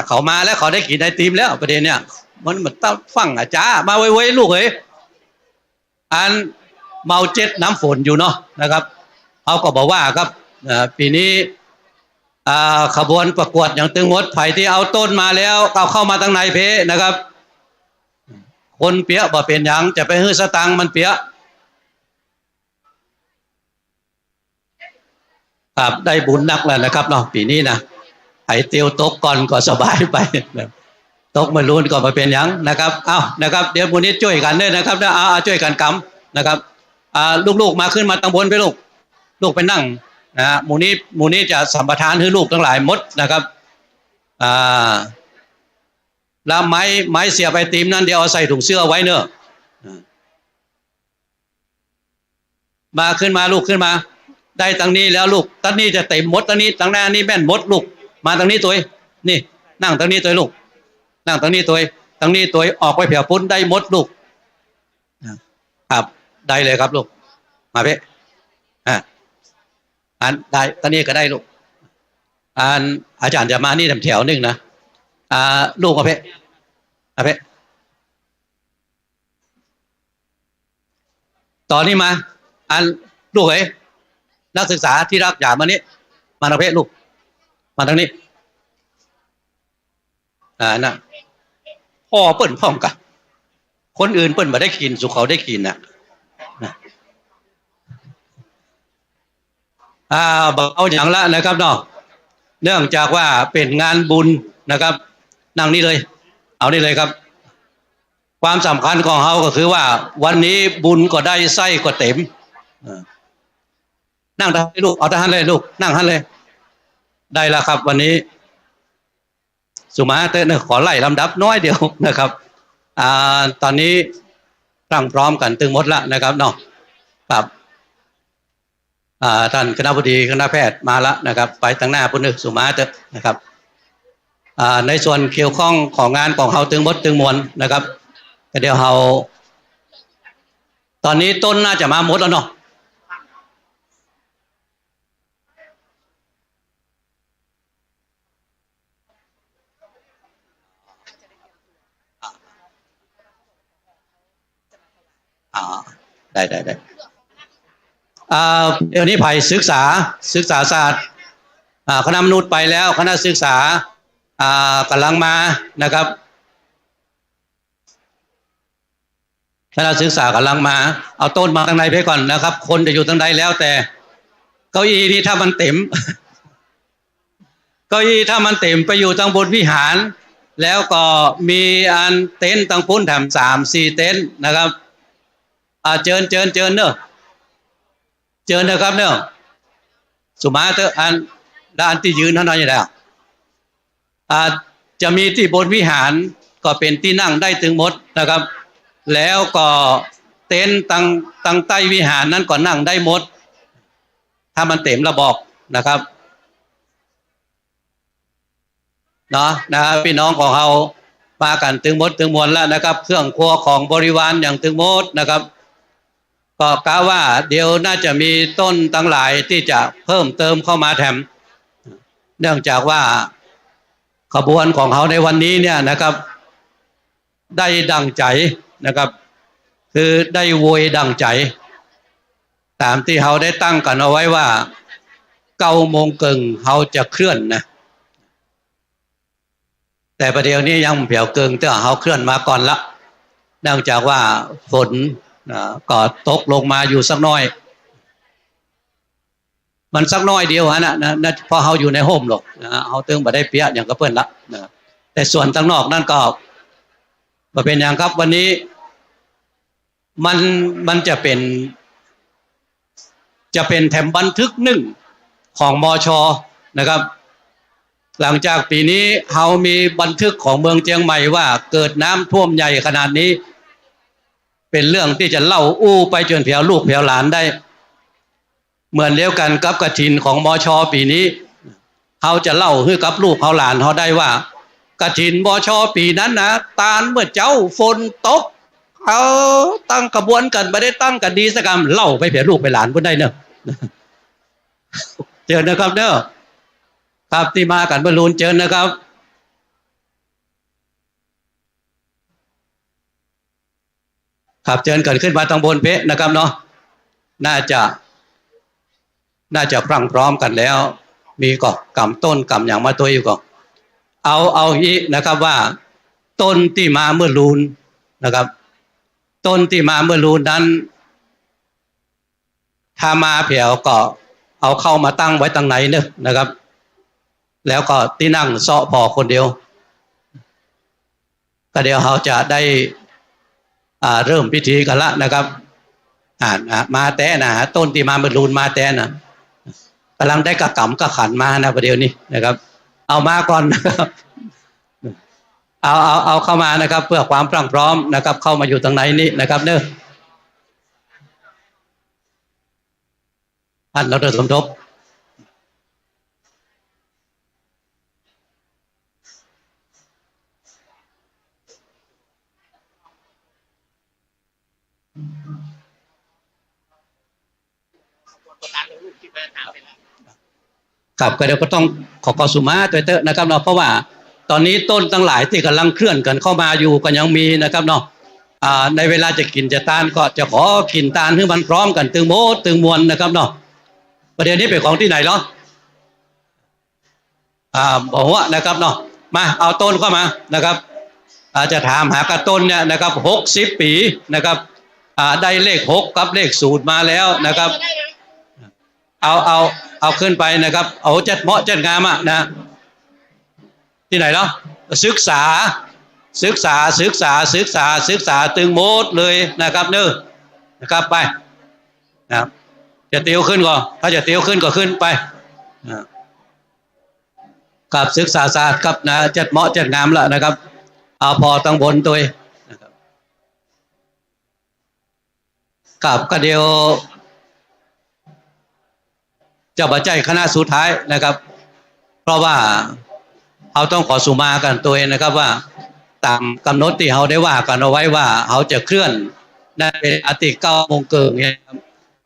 เขามาแล้วเขาได้กินไอติมแล้วประเด็นเนี่ยมันเหมือนต้องฟังจ้ามาไว้ลูกเอ้ยเมาเจ็ดน้ำฝนอยู่เนาะนะครับเขาก็บอกว่าครับปีนี้ขบวนประกวดอย่างตึงมดไผ่ที่เอาต้นมาแล้วเอาเข้ามาตั้งในเพนะครับคนเปียบ่เป็นอย่างจะไปฮื้อสตังมันเปียครับได้บุญนักแล้วนะครับเนาะปีนี้นะไอ้เตียวตกก่อนก็สบายไปตกไม่รุนก็มาเป็นอย่างนะครับนะครับเดี๋ยวมูนี้ช่วยกันด้วยนะครับช่วยกันกำนะครับลูกๆมาขึ้นมาตั้งบนไปลูกไปนั่งหมู่นี้จะสัมปทานให้ลูกทั้งหลายมดนะครับแล้วไม้เสียบไอติมนั่นเดี๋ยวเอาใส่ถุงเสื้อไว้เนอะมาขึ้นมาลูกขึ้นมาได้ตั้งนี้แล้วลูกตั้งนี้จะเต็มมดตั้งนี้ตั้งหน้านี่แม่นมดลูกมาตั้งนี้ตัวนี่นั่งตั้งนี้ตัวลูกนั่งตั้งนี้ตัวตั้งนี้ตัวออกไปเผียวปุ้นได้มดลูกครับได้เลยครับลูกมาเพ่ได้ตอนนี้ก็ได้ลูกอาจารย์จะมานี่แถวนึงนะลูกมาเพ่ตอนนี้มาลูกเอ๋ยนักศึกษาที่รักอย่ามานี้มาทางเพศลูกมาทางนี้นะพ่อเปิ้นพ่อมกันคนอื่นเปิ้นมาได้กินสุขเขาได้กินนะเอาอย่างละนะครับเนาะเนื่องจากว่าเป็นงานบุญนะครับนั่งนี่เลยเอานี่เลยครับ ความสำคัญของเขาก็คือว่าวันนี้บุญก็ได้ไส้ก็เต็มนั่งได้ลูกเอาทหารเลยลูกนั่งทันเลยได้แล้วครับวันนี้สุมาเตอร์ขอไล่ลำดับน้อยเดียวนะครับตอนนี้ตั้งพร้อมกันตึงหมดแล้วนะครับเนาะครับท่านคณะบดีคณะแพทย์มาแล้วนะครับไปตั้งหน้าพุ่นนึกสุมาเตอร์นะครับในส่วนเกี่ยวข้องของงานของเขาตึงหมดตึงมวลนะครับเดี๋ยวเราตอนนี้ต้นน่าจะมาหมดแล้วเนาะได้เดี๋ยวนี้ภัยศึกษาศาสตร์คณะมนุษย์ไปแล้วคณะศึกษากำลังมานะครับคณะศึกษากำลังมาเอาต้นมาทางในไปก่อนนะครับคนจะอยู่ทางใดแล้วแต่เก้าอี้นี่ถ้ามันเต็ม เก้าอี้ถ้ามันเต็มไปอยู่ทางบนวิหารแล้วก็มีอันเต็นท์ทางพุ่นแถม3-4เต็นท์นะครับเชิญเนอะเชิญนะครับเนอะสุมาเตอร์ด้านที่ยืนเท่านั้นอยู่แล้วจะมีที่บนวิหารก็เป็นที่นั่งได้ถึงหมดนะครับแล้วก็เต็นท์ตั้งใต้วิหารนั้นก็นั่งได้หมดถ้ามันเต็มระบอกนะครับเนาะพี่น้องของเรามากันถึงหมดถึงมวลแล้วนะครับเครื่องครัวของบริวารอย่างถึงหมดนะครับก็กล่าวว่าเดี๋ยวน่าจะมีต้นทั้งหลายที่จะเพิ่มเติมเข้ามาแถมเนื่องจากว่าขบวนของเขาในวันนี้เนี่ยนะครับได้ดังใจนะครับคือได้โวยดังใจตามที่เขาได้ตั้งกันเอาไว้ว่า9 โมงครึ่งเขาจะเคลื่อนนะแต่ประเดี๋ยวนี้ยังเผียวเกิงแต่เขาเคลื่อนมาก่อนละเนื่องจากว่าฝนก็ตกลงมาอยู่สักน้อยมันสักน้อยเดียวนะพอเขาอยู่ในห่มหรอกเขาตึงบ่ได้เปียกอย่างก็เพื่อนละนะแต่ส่วนทางนอกนั่นก็เป็นอย่างครับวันนี้มันจะเป็นแถมบันทึกของมช.นะครับหลังจากปีนี้เขามีบันทึกของเมืองเชียงใหม่ว่าเกิดน้ำท่วมใหญ่ขนาดนี้เป็นเรื่องที่จะเล่าอู้ไปจนแผ่วลูกแผ่วหลานได้เหมือนเดียวกันกับกฐินของมช.ปีนี้เขาจะเล่าให้กับลูกเขาหลานเขาได้ว่ากฐินมช.ปีนั้นนะตาลเมื่อเจ้าฝนตกเขาตั้งกระบวนกันไม่ได้ตั้งกันดีสักคำเล่าไปแผ่ลูกไปหลานก็ได้เนอะเจอนะครับเนอะครับที่มากันบรรลุเจอนะครับครับเชิญกันขึ้นมาทางบนเพะนะครับเนาะน่าจะพรั่งพร้อมกันแล้วมีก็กำต้นกำอย่างมาตัวอยู่ก็เอาอีกนะครับว่าต้นที่มาเมื่อลูนนะครับต้นที่มาเมื่อลูนนั้นถ้ามาเผียวก็เอาเข้ามาตั้งไว้ตั้งไหนเนอะนะครับแล้วก็ที่นั่งเสาะพอคนเดียวก็เดี๋ยวเขาจะได้เริ่มพิธีกันละนะครับมาแต่นะต้นที่มาเมื่อลูนมาแต่นะกำลังได้กระกำกระขันมานะประเดี๋ยวนี้นะครับเอามาก่อนนะครับเอาเข้ามานะครับเพื่อความพร้อมนะครับเข้ามาอยู่ตรงไหนนี้นะครับเนอะท่านดร.สมทบครับก็เดี๋ยวก็ต้องขอสุมาตัวเตอร์นะครับเนาะเพราะว่าตอนนี้ต้นทั้งหลายที่กำลังเคลื่อนกันเข้ามาอยู่ก็ยังมีนะครับเนาะในเวลาจะกินจะตานก็จะขอกินตานให้มันพร้อมกันตึงโมตึงมวลนะครับเนาะประเด็นนี้เป็นของที่ไหนเนาะบอกว่านะครับเนาะมาเอาต้นเข้ามานะครับจะถามหากระต้นเนี่ยนะครับ60 ปีนะครับได้เลข6กับเลข0มาแล้วนะครับเอาขึ้นไปนะครับเอาจัดเหมาะจัดงามนะที่ไหนเนาะศึกษา ศึกษาตึงโมดเลยนะครับเนอะนะครับไปนะครับจะเตียวขึ้นก็ถ้าจะเตียวขึ้นก็ขึ้นไปกับศึกษาศาสตร์กับนะจัดเหมาะจัดงามละนะครับเอาพอตั้งบนตัวนะครับกับก็เดียวจะบัจจัยคณะสุดท้ายนะครับเพราะว่าเขาต้องขอสุมากันตัวเองนะครับว่าตามกำหนดที่เขาได้ว่ากันเอาไว้ว่าเขาจะเคลื่อนในอาทิตย์9 โมงเกินเนี่ย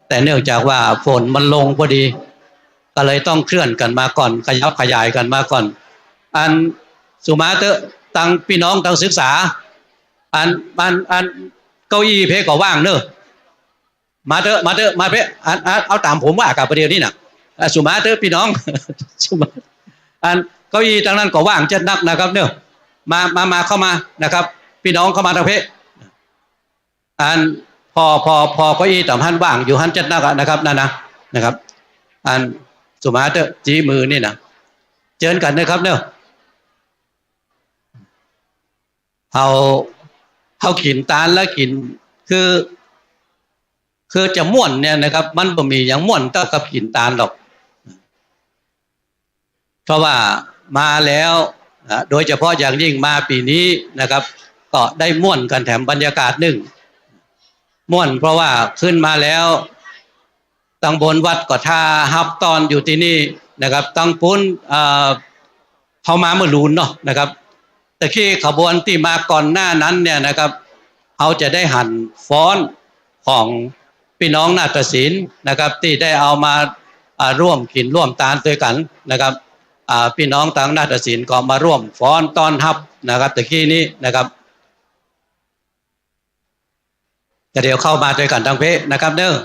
แต่เนื่องจากว่าฝนมันลงพอดีก็เลยต้องเคลื่อนกันมาก่อนขยับขยายกันมาก่อนอันสุมาเตอตั้งพี่น้องตั้งศึกษาอันเก้าอี้เพก็ว่างเนอะมาเถอะมาเพเอาตามผมว่ากับประเดี๋ยวนี้นะสุมาเตอพี่น้องสุมาอันเก้าอี้ตั้งนั้นก็ว่างจัดนักนะครับเนอะมาเข้ามานะครับพี่น้องเข้ามาทางเพอันพอเก้าอี้ต่ำหันว่างอยู่หันจัดนักนะครับนั่นนะครับอันสุมาเตอจีมือนี่นะเชิญกันนะครับเนอะเขากินตาลแล้วกินคือจะม่วนเนี่ยนะครับมันบ่มีอย่างม่วนเท่ากับกินตาลหรอกเพราะว่ามาแล้วโดยเฉพาะอย่างยิ่งมาปีนี้นะครับก็ได้ม่วนกันแถมบรรยากาศหนึ่งม่วนเพราะว่าขึ้นมาแล้วตั้งบนวัดก็ท่าฮับตอนอยู่ที่นี่นะครับตั้งปุ้นเขามาเมื่อลูนเนาะนะครับแต่ที่ขบวนที่มาก่อนหน้านั้นเนี่ยนะครับเขาจะได้หั่นฟ้อนของพี่น้องนาฏศิลป์นะครับที่ได้เอามาร่วมกินร่วมตาลด้วยกันนะครับพี่น้องทางนาฏศิลป์ก็มาร่วมฟ้อนต้อนรับนะครับแต่ที่นี้นะครับจะเดี๋ยวเข้ามาด้วยกันทางเพนะครับเด้อ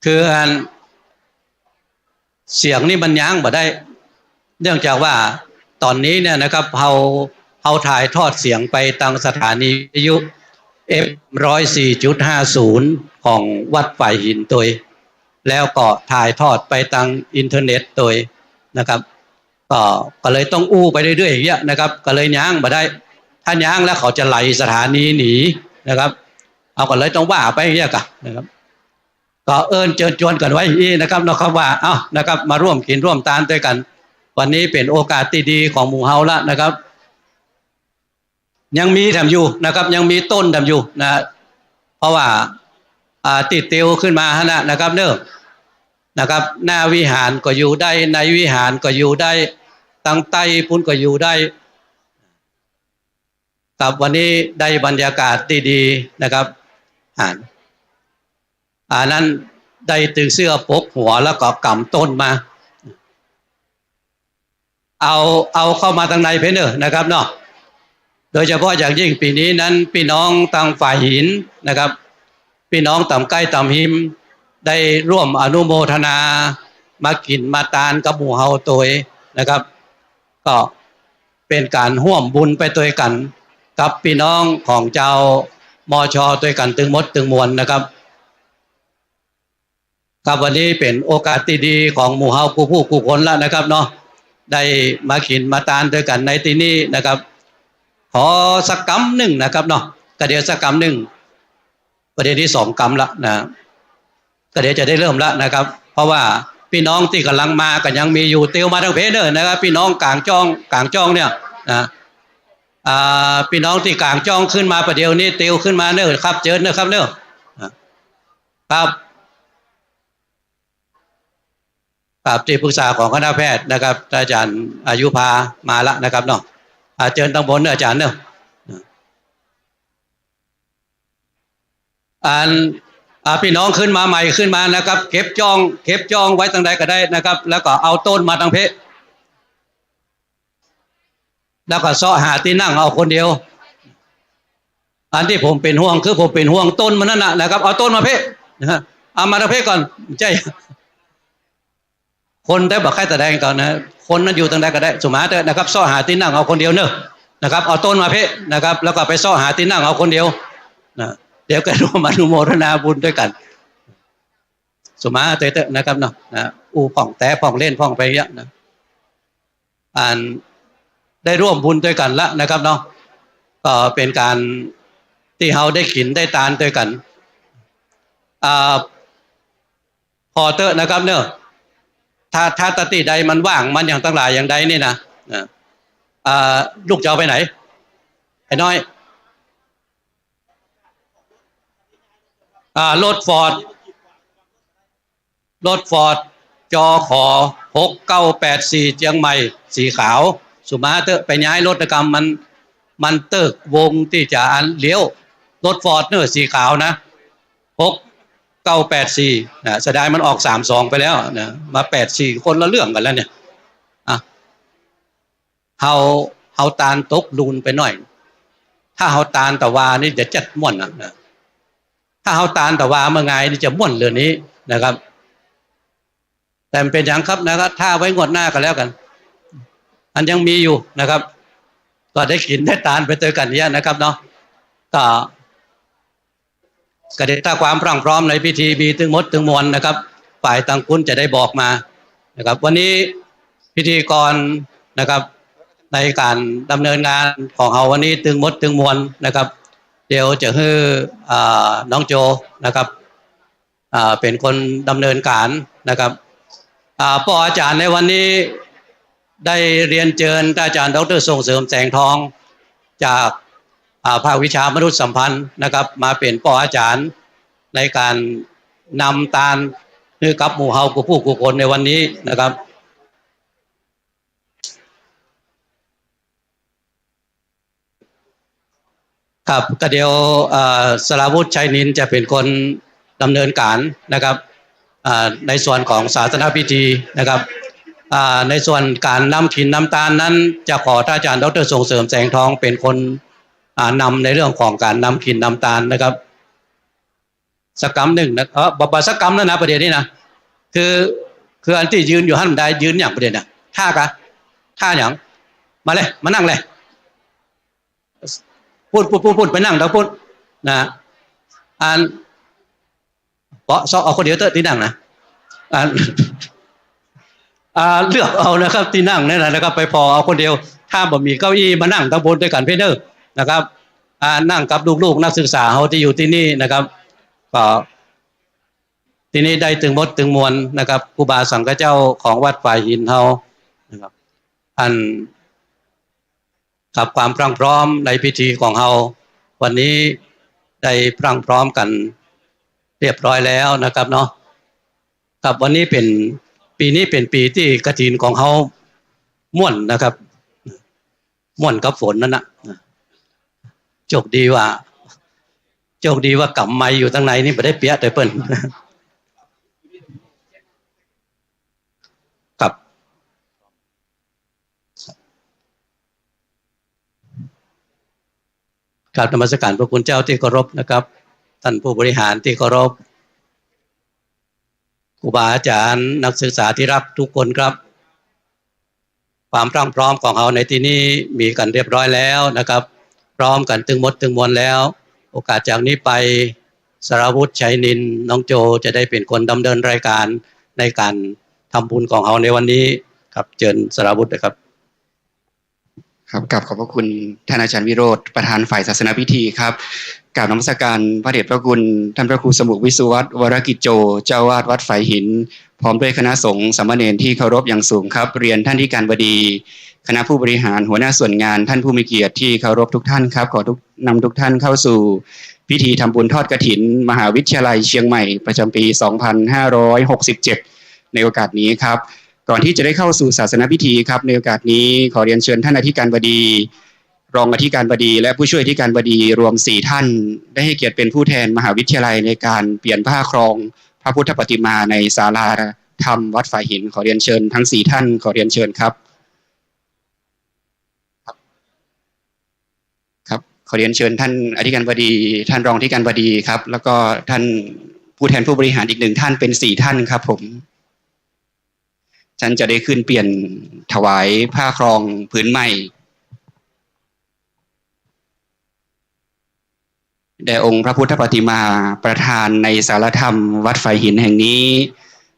คือเสียงนี่มันยั้งบ่ได้เนื่องจากว่าตอนนี้เนี่ยนะครับเขาถ่ายทอดเสียงไปทางสถานีวิทยุ F104.50 ของวัดฝ่ายหินตัวแล้วก็ถ่ายทอดไปทางอินเทอร์เน็ตตัวนะครับก็เลยต้องอู้ไปเรื่อยๆอย่างเงี้ยนะครับก็เลยยั้งบ่ได้ถ้ายั้งแล้วเขาจะไล่สถานีหนีนะครับเอาก็เลยต้องว่าไปอย่างเงี้ยกันนะครับก็เชิญชวนกันไว้นี่นะครับนะครับว่านะครับมาร่วมกินร่วมทานด้วยกันวันนี้เป็นโอกาสที่ดีของหมู่เฮาละนะครับยังมีแถมอยู่นะครับยังมีต้นแถมอยู่นะเพราะว่าติดเตียวขึ้นมานะครับเนอะนะครับหน้าวิหารก็อยู่ได้ในวิหารก็อยู่ได้ตั้งใต้พุ่นก็อยู่ได้กับวันนี้ได้บรรยากาศดีๆนะครับนั้นได้ตึงเสื้อปกหัวแล้วก็กำต้นมาเอาเข้ามาทางในเพนเนอร์นะครับเนาะโดยเฉพาะอย่างยิ่งปีนี้นั้นพี่น้องทางฝ่ายหินนะครับพี่น้องต่ำใกล้ต่ำหิมได้ร่วมอนุโมทนามากินมาตานกับหมู่เฮาตัวนะครับก็เป็นการร่วมบุญไปตัวกันกับพี่น้องของเจ้ามชตัวกันตึงมดตึงมวลนะครับครับวันนี้เป็นโอกาสที่ดีของหมู่เฮาผู้คนละนะครับเนาะได้มากินมาตานด้วยกันในที่นี้นะครับขอสักกำหนึ่งนะครับเนาะกระเดี๋ยวสักกำหนึ่งประเด็นที่2 กำละนะกระเดี๋ยวจะได้เริ่มละนะครับเพราะว่าพี่น้องที่กำลังมากันยังมีอยู่เตียวมาทางเพเนอร์นะครับพี่น้องกลางจ้องเนี่ยนะพี่น้องที่กลางจ้องขึ้นมาประเดี๋ยวนี้เตียวขึ้นมาเนอะครับเชิญนะครับเนอะครับที่ปรึกษาของคณะแพทย์นะครับอาจารย์อายุพามาละนะครับเนาะเชิญตั้งบนอาจารย์เนาะพี่น้องขึ้นมาใหม่ขึ้นมานะครับเก็บจ้องไว้ทางใดก็ได้นะครับแล้วก็เอาต้นมาทางเพแล้วก็เสาะหาที่นั่งเอาคนเดียวอันที่ผมเป็นห่วงคือผมเป็นห่วงต้นมันนั่นนะครับเอาต้นมาเพนะเอามาทางเพก่อนใช่คนได้บอกใครแสดงก่อนนะคนนั้นอยู่ทางใดก็ได้สมาเถอะนะครับซ่อหาที่นั่งเอาคนเดียวเนอะนะครับเอาต้นมาเพนะครับแล้วก็ไปซ่อหาที่นั่งเอาคนเดียวนะเดี๋ยวก็ร่วมอนุโมทนาบุญด้วยกัน สุมาเตะนะครับเนาะนะอูผ่องแต่ผ่องเล่นผ่องไปเยอะนะได้ร่วมบุญด้วยกันละนะครับเนาะก็เป็นการที่เราได้กินได้ทานด้วยกันพอเตอะนะครับเนอะถ้าตติใดมันว่างมันอย่างตั้งหลายอย่างใดนี่นะลูกจะเอาไปไหนไอ้น้อยรถฟอร์ดจอขอ6984เชียงใหม่สีขาวสุมาเตอะไปย้ายรถกรรมมันเติกวงที่จะเลี้ยวรถฟอร์ดเนอะสีขาวนะ6984นะแสดงมันออก32ไปแล้วนะมา84คนละเรื่องกันแล้วเนี่ยเฮาตาลตกลูนไปหน่อยถ้าเฮาตาลตะวานี่จะจัดม่วนนะถ้าเฮาตาลตะวาเมื่อไงนี่จะม่วนเรื่องนี้นะครับแต่เป็นอย่างครับนะครับถ้าไว้งวดหน้ากันแล้วกันอันยังมีอยู่นะครับก็ได้กินได้ทานไปเจอกันเนี้ยนะครับเนาะก็ได้ถ้าความพร้อมในพิธีมีถึงมดถึงมวลนะครับฝ่ายต่างคุณจะได้บอกมานะครับวันนี้พิธีกรนะครับในการดำเนินงานของเราวันนี้ถึงมดถึงมวลนะครับเดี๋ยวจะให้น้องโจนะครับเป็นคนดำเนินการนะครับพ่ออาจารย์ในวันนี้ได้เรียนเชิญอาจารย์ดร.ส่งเสริมแสงทองจากภาควิชามนุษยสัมพันธ์นะครับมาเป็นพ่ออาจารย์ในการนำตาลให้กับหมู่เฮาผู้ผู้คนในวันนี้นะครับครับก็เดี๋ยวสราวุฒิชัยนินจะเป็นคนดำเนินการนะครับในส่วนของศาสนพิธีนะครับในส่วนการนำขินน้ำตาลนั้นจะขอท่านอาจารย์ดร.ส่งเสริมแสงทองเป็นคนนำในเรื่องของการนำขินน้ำตาลนะครับสักกรรมหนึ่งนะบสักกรรมแล้วนะประเด็นนี้นะคืออันที่ยืนอยู่ท่านใดยืนอย่างประเด็นน่ะท่าอย่างมาเลยมานั่งเลยพูดไปนั่งแล้วพูดนะเพราะเอาคนเดียวเตอที่นั่งนะเลือกเอานะครับที่นั่งนี่นะครับไปพอเอาคนเดียวถ้าบ่มีเก้าอี้มานั่งทั้งบนด้วยกันเพื่อนนะครับนั่งกับลูกๆนักศึกษาเขาที่อยู่ที่นี่นะครับก็ที่นี่ได้ถึงมดถึงมวลนะครับครูบาสังฆเจ้าของวัดฝ่ายหินเฮานะครับกับความพร้อมในพิธีของเฮาวันนี้ได้พร้อมกันเรียบร้อยแล้วนะครับเนาะกับวันนี้เป็นปีนี้เป็นปีที่กฐินของเขาม่วนนะครับม่วนกับฝนนั่นนะโชคดีว่ากำไม้อยู่ข้างในนี่ไม่ได้เปียแต่เปิ้นกับกราบนมัสการพระคุณเจ้าที่เคารพนะครับท่านผู้บริหารที่เคารพครูบาอาจารย์นักศึกษาที่รักทุกคนครับความพร้อมของเราในที่นี้มีกันเรียบร้อยแล้วนะครับพร้อมกันถึงมดถึงมวลแล้วโอกาสจากนี้ไปสราวุฒิชัยนินน้องโจจะได้เป็นคนดำเนินรายการในการทำบุญของเราในวันนี้ครับเชิญสราวุฒินะครับครับกราบขอบพระคุณท่านอาจารย์วิโรธประธานฝ่ายศาสนพิธีครับกราบนมัสการพระเดชพระคุณท่านพระครูสมุขวิสุวัตรวรกิจโจเจ้าวาดวัดฝ่ายหินพร้อมด้วยคณะสงฆ์สามเณรที่เคารพอย่างสูงครับเรียนท่านที่การบดีคณะผู้บริหารหัวหน้าส่วนงานท่านผู้มีเกียรติที่เคารพทุกท่านครับขอนำทุกท่านเข้าสู่พิธีทำบุญทอดกฐินมหาวิทยาลัยเชียงใหม่ประจำปี 2567 ในโอกาสนี้ครับก่อนที่จะได้เข้าสู่ศาสนพิธีครับในโอกาสนี้ขอเรียนเชิญท่านอธิการบดีรองอธิการบดีและผู้ช่วยอธิการบดีรวม4ท่านได้ให้เกียรติเป็นผู้แทนมหาวิทยาลัยในการเปลี่ยนผ้าครองพระพุทธปฏิมาในศาลาธรรมวัดฝ่ายหินขอเรียนเชิญทั้ง4ท่านขอเรียนเชิญครับครับขอเรียนเชิญท่านอธิการบดีท่านรองอธิการบดีครับแล้วก็ท่านผู้แทนผู้บริหารอีก1ท่านเป็น4ท่านครับผมฉันจะได้ขึ้นเปลี่ยนถวายผ้าครองผืนใหม่ แด่องค์พระพุทธปฏิมาประธานในสารธรรมวัดไฟหินแห่งนี้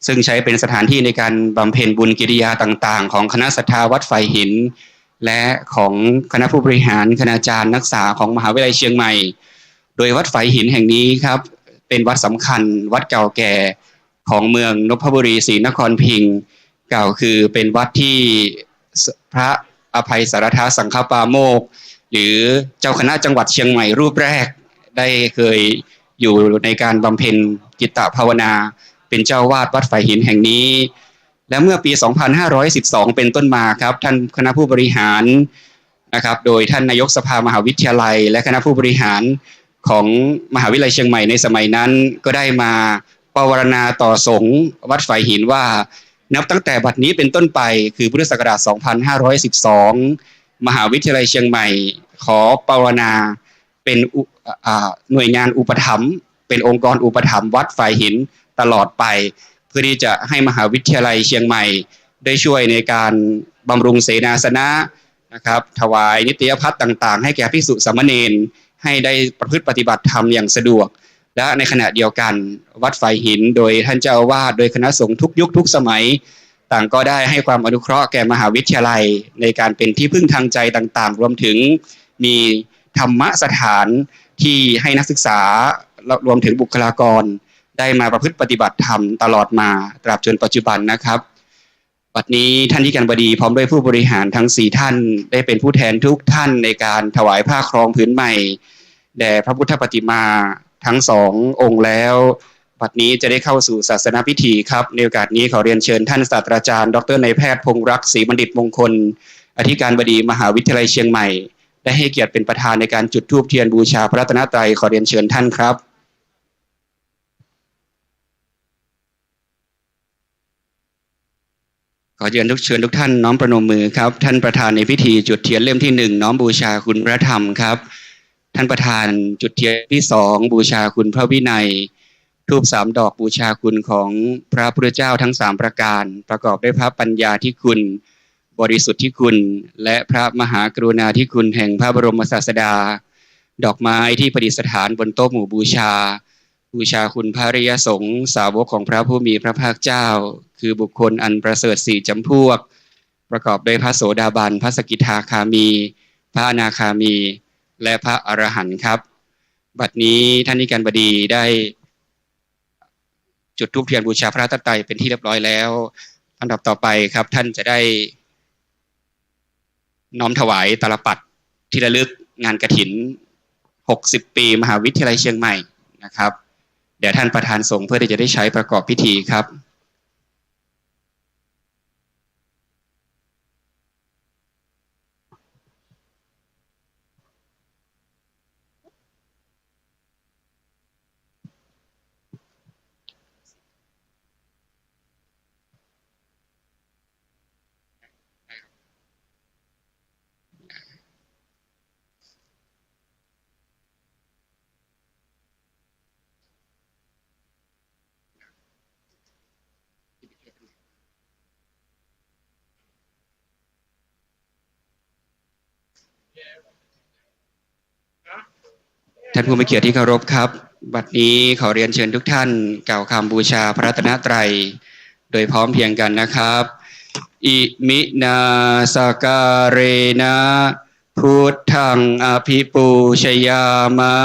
ซึ่งใช้เป็นสถานที่ในการบำเพ็ญบุญกิริยาต่างๆของคณะศรัทธาวัดไฟหินและของคณะผู้บริหารคณาจารย์นักศึกษาของมหาวิทยาลัยเชียงใหม่โดยวัดไฟหินแห่งนี้ครับเป็นวัดสำคัญวัดเก่าแก่ของเมืองนพบุรีศรีนครพิงค์กล่าวคือเป็นวัดที่พระอภัยสารทาสังฆปาโมกข์หรือเจ้าคณะจังหวัดเชียงใหม่รูปแรกได้เคยอยู่ในการบำเพ็ญจิตตภาวนาเป็นเจ้าวาดวัดไฟหินแห่งนี้และเมื่อปี 2512 เป็นต้นมาครับท่านคณะผู้บริหารนะครับโดยท่านนายกสภามหาวิทยาลัยและคณะผู้บริหารของมหาวิทยาลัยเชียงใหม่ในสมัยนั้นก็ได้มาปวารณาต่อสงฆ์วัดไฟหินว่านับตั้งแต่บัดนี้เป็นต้นไปคือพุทธศักราช 2512 มหาวิทยาลัยเชียงใหม่ขอปวารณาเป็นหน่วยงานอุปถัมภ์เป็นองค์กรอุปถัมภ์วัดไฟหินตลอดไปเพื่อที่จะให้มหาวิทยาลัยเชียงใหม่ได้ช่วยในการบำรุงเสนาสนะนะครับถวายนิตยพัฒน์ต่างๆให้แก่ภิกษุสามเณรให้ได้ประพฤติปฏิบัติธรรมอย่างสะดวกและในขณะเดียวกันวัดไฟหินโดยท่านเจ้าอาวาสโดยคณะสงฆ์ทุกยุคทุกสมัยต่างก็ได้ให้ความอนุเคราะห์แก่มหาวิทยาลัยในการเป็นที่พึ่งทางใจต่างๆรวมถึงมีธรรมสถานที่ให้นักศึกษารวมถึงบุคลากรได้มาประพฤติปฏิบัติธรรมตลอดมาตราบจนปัจจุบันนะครับวันนี้ท่านที่การบดีพร้อมด้วยผู้บริหารทั้ง4ท่านได้เป็นผู้แทนทุกท่านในการถวายผ้าครองผืนใหม่แด่พระพุทธปฏิมาทั้ง2องค์แล้วบัดนี้จะได้เข้าสู่ศาสนพิธีครับในโอกาสนี้ขอเรียนเชิญท่านศาสตราจารย์ดร.นายแพทย์พงษ์รักษ์ศรีบัณฑิตมงคลอธิการบดีมหาวิทยาลัยเชียงใหม่ได้ให้เกียรติเป็นประธานในการจุดธูปเทียนบูชาพระรัตนตรัยขอเรียนเชิญท่านครับขอเชิญทุกท่านน้อมประนมมือครับท่านประธานในพิธีจุดเทียนเล่มที่1น้อมบูชาคุณพระธรรมครับท่านประธานจุดเทียนที่2บูชาคุณพระวินัยธูป3ดอกบูชาคุณของพระพุทธเจ้าทั้ง3ประการประกอบด้วยพระปัญญาธิคุณบริสุทธิคุณและพระมหากรุณาธิคุณแห่งพระบรมศาสดาดอกไม้ที่ประดิษฐานบนโต๊ะหมู่บูชาคุณพระอริยสงฆ์สาวกของพระผู้มีพระภาคเจ้าคือบุคคลอันประเสริฐ4จำพวกประกอบด้วยพระโสดาบันพระสกิทาคามีพระอนาคามีและพระอรหันต์ครับบัดนี้ท่านนิการบดีได้จุดธูปเทียนบูชาพระรัตนตรัยเป็นที่เรียบร้อยแล้วลำดับต่อไปครับท่านจะได้น้อมถวายตาลปัตรที่ระลึกงานกฐิน60 ปีมหาวิทยาลัยเชียงใหม่นะครับเดี๋ยวท่านประธานสงฆ์เพื่อที่จะได้ใช้ประกอบพิธีครับท่านผู้มีเกียรติที่เคารพครับบัดนี้ขอเรียนเชิญทุกท่านกล่าวคำบูชาพระรัตนตรัยโดยพร้อมเพรียงกันนะครับอิมินาสการเรนะพุทธังอภิปูชยามะ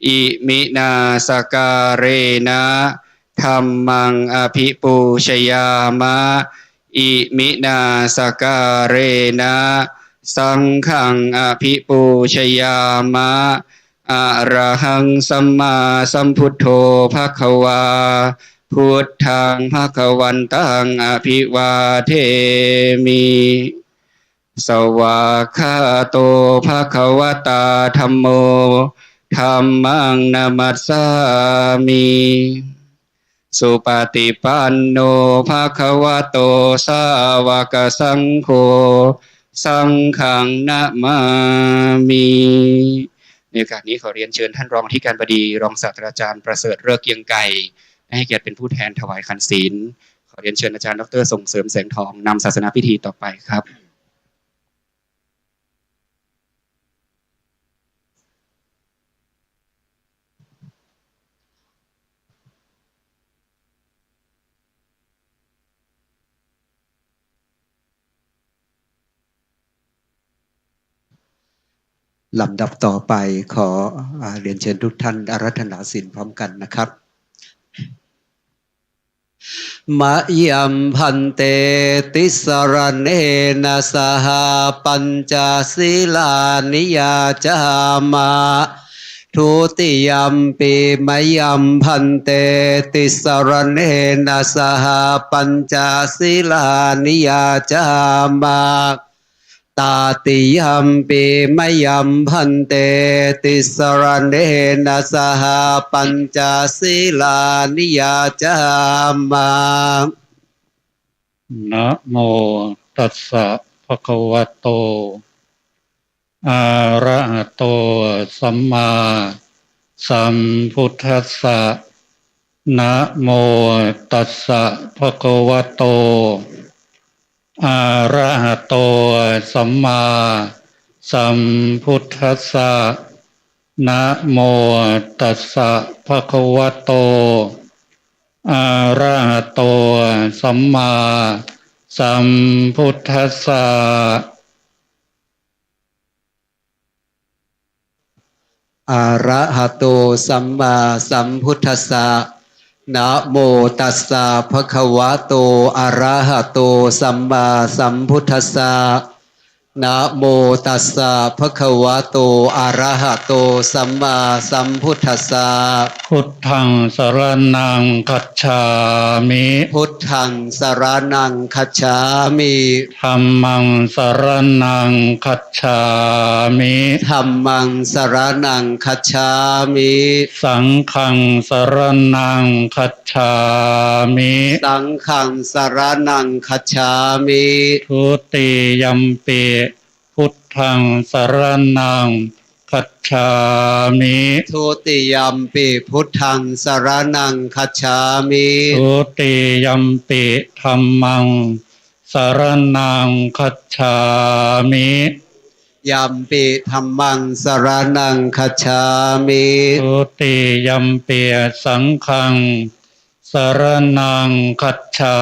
อิมินาสการเรนะธัมมังอภิปูชยามะอิมินาสการเรนะสังฆังอภิปูชยามะอะระหังสัมมาสัมพุทโธภควาพุทธังภควันตังอภิวาเทมิสวากขาโตภควตาธัมโมธัมมังนามัสสามิสุปฏิปันโนภควโตสาวกสังโฆสังฆังนะมามิในโอกาสนี้ขอเรียนเชิญท่านรองที่การบดีรองศาสตราจารย์ประเสริฐเลิกเกียงไก่ให้เกียรติเป็นผู้แทนถวายขันศีลขอเรียนเชิญอาจารย์ดร.ส่งเสริมแสงทองนำศาสนาพิธีต่อไปครับ ลำดับต่อไปขอเรียนเชิญทุกท่านอาราธนาศีลพร้อมกันนะครับมะยัมพันเตติสรณเนนะสหปัญจศีลานิยาจามะทุติยัมปิมะยัมพันเตติสรณเนนะสหปัญจศีลานิยาจามะตาติยัมปิมะยัมพันเตติสรณเนนะสหปัญจศีลานิยาจามะนะโมตัสสะภะคะวะโตอะระหะโตสัมมาสัมพุทธัสสะนะโมตัสสะภะคะวะโตอะระหะโตสัมมาสัมพุทธัสสะนะโมตัสสะภะคะวะโตอะระหะโตสัมมาสัมพุทธัสสะอะระหะโตสัมมาสัมพุทธัสสะนะโมตัสสะภะคะวะโตอะระหะโตสัมมาสัมพุทธัสสะนะโมตัสสะภะคะวะโตอะระหะโตสัมมาสัมพุทธัสสะพุทธังสรณังคัจฉามิพุทธังสรณังคัจฉามิธัมมังสรณังคัจฉามิธัมมังสรณังคัจฉามิสังฆังสรณังคัจฉามิสังฆังสรณังคัจฉามิทุติยัมปิพุทธังสรณังคัจฉามิทุติยัมปิพุทธังสรณังคัจฉามิทุติยัมปิธัมมังสรณังคัจฉามิยัมปิธัมมังสรณังคัจฉามิทุติยัมปิสังฆังสรณังคัจฉา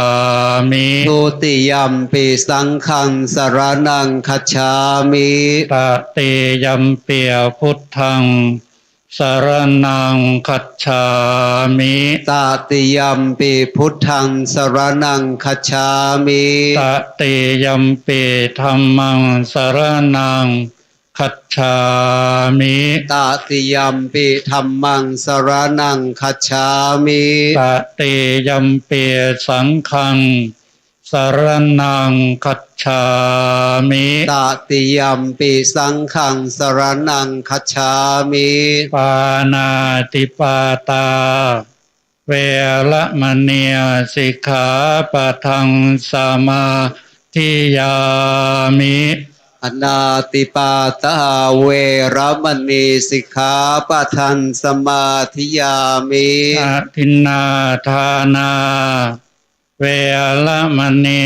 มิทุติยัมปิสังฆังสรณังคัจฉามิตติยัมปิพุทธังสรณังคัจฉามิตติยัมปิพุทธังสรณังคัจฉามิตติยัมปิธัมมังสรณังคัจฉามิตติยัมปิธัมมังสรณังคัจฉามิตติยัมปิสังฆังสรณังคัจฉามิตติยัมปิสังฆังสรณังคัจฉามิปานาติปาตาเวรมณีสิกขาปะทังสมาธิยามิอนาติปาตาเวรมณีสิกขาปะทังสมาธิยามิอทินนาทานาเวรมณี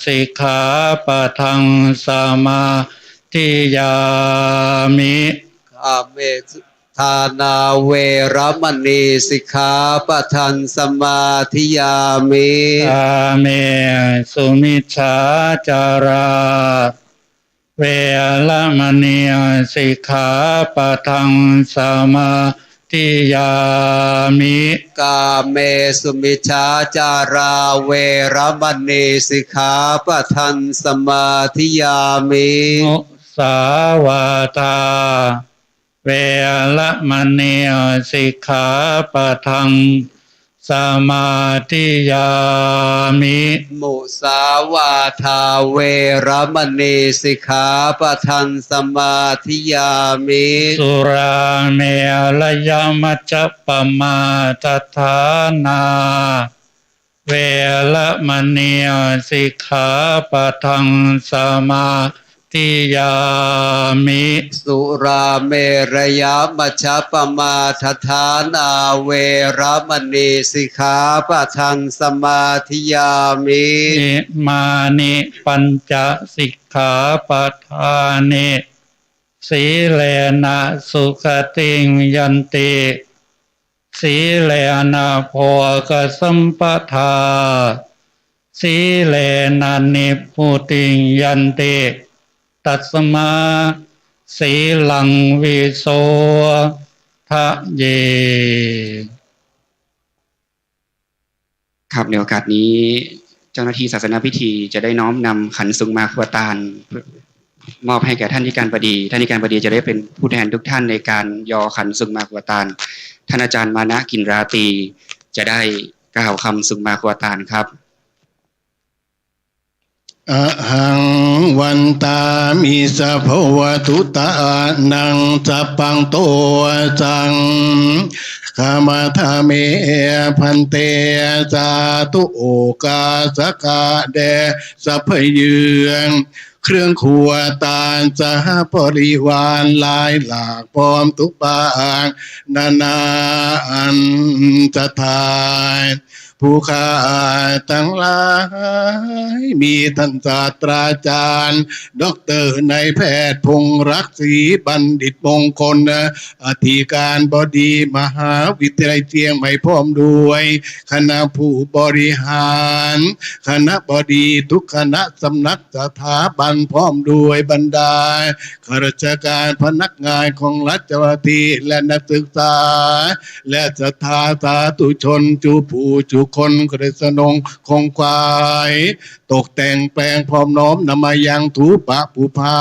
สิกขาปะทังสมาธิยามิกาเมสุทานาเวรมณีสิกขาปะทังสมาธิยามิกาเมสุมิจฉาจาราเวรมณีสิกขาปะทังสมาธิยามิกาเมสุมิจฉาจาราเวรมณีสิกขาปะทังสมาธิยามิมุสาวาทาเวรมณีสิกขาปะทังสมาธิยามิมุสาวาทาเวรมณีสิกขาปะทังสมาธิยามิสุราเมรยมัจจปมาทฐานาเวรมณีสิกขาปะทังสมาธิยามิสุราเมรยมัชฌปมาทฐานาเวรมณีสิกขาปะทังสมาธิยามิอิมานิปัญจสิกขาปะทานิสีเลนะสุขติงยันติสีเลนะโภคสัมปทาสีเลนะนิพพุติงยันติตัสมา สีลังวิโสทะเยครับในโอกาสนี้เจ้าหน้าที่ศาสนพิธีจะได้น้อมนำขันสุงมาควตารมอบให้แก่ท่านที่การบดีท่านที่การบดีจะได้เป็นผู้แทนทุกท่านในการยอขันสุงมาควตารท่านอาจารย์มานะกินราตรีจะได้กล่าวคำสุงมาควตารครับอะหังวันตามิสะภวตุตานังสัพพังโตสังขมาธาเมพันเตสาตุโอกาสกาเดสัพเยืองเครื่องครัวตาลสหบริวารหลายหลากพร้อมทุกปางนานาอันจะทายผู้ข้าทั้งหลายมีท่านศาสตราจารย์ด็อกเตอร์นายแพทย์พงษ์รักศรีบัณฑิตมงคลอธิการบดีมหาวิทยาลัยเชียงใหม่พร้อมด้วยคณะผู้บริหารคณะบดีทุกคณะสำนักสถาบันพร้อมด้วยบรรดาข้าราชการพนักงานของรัฐเจ้าหน้าที่และนักศึกษาและศรัทธาสาธุชนจูผู้จูคนกฤษณงคงควายตกแต่งแปลงพร้อมน้อมนำมายังถูปะผูพา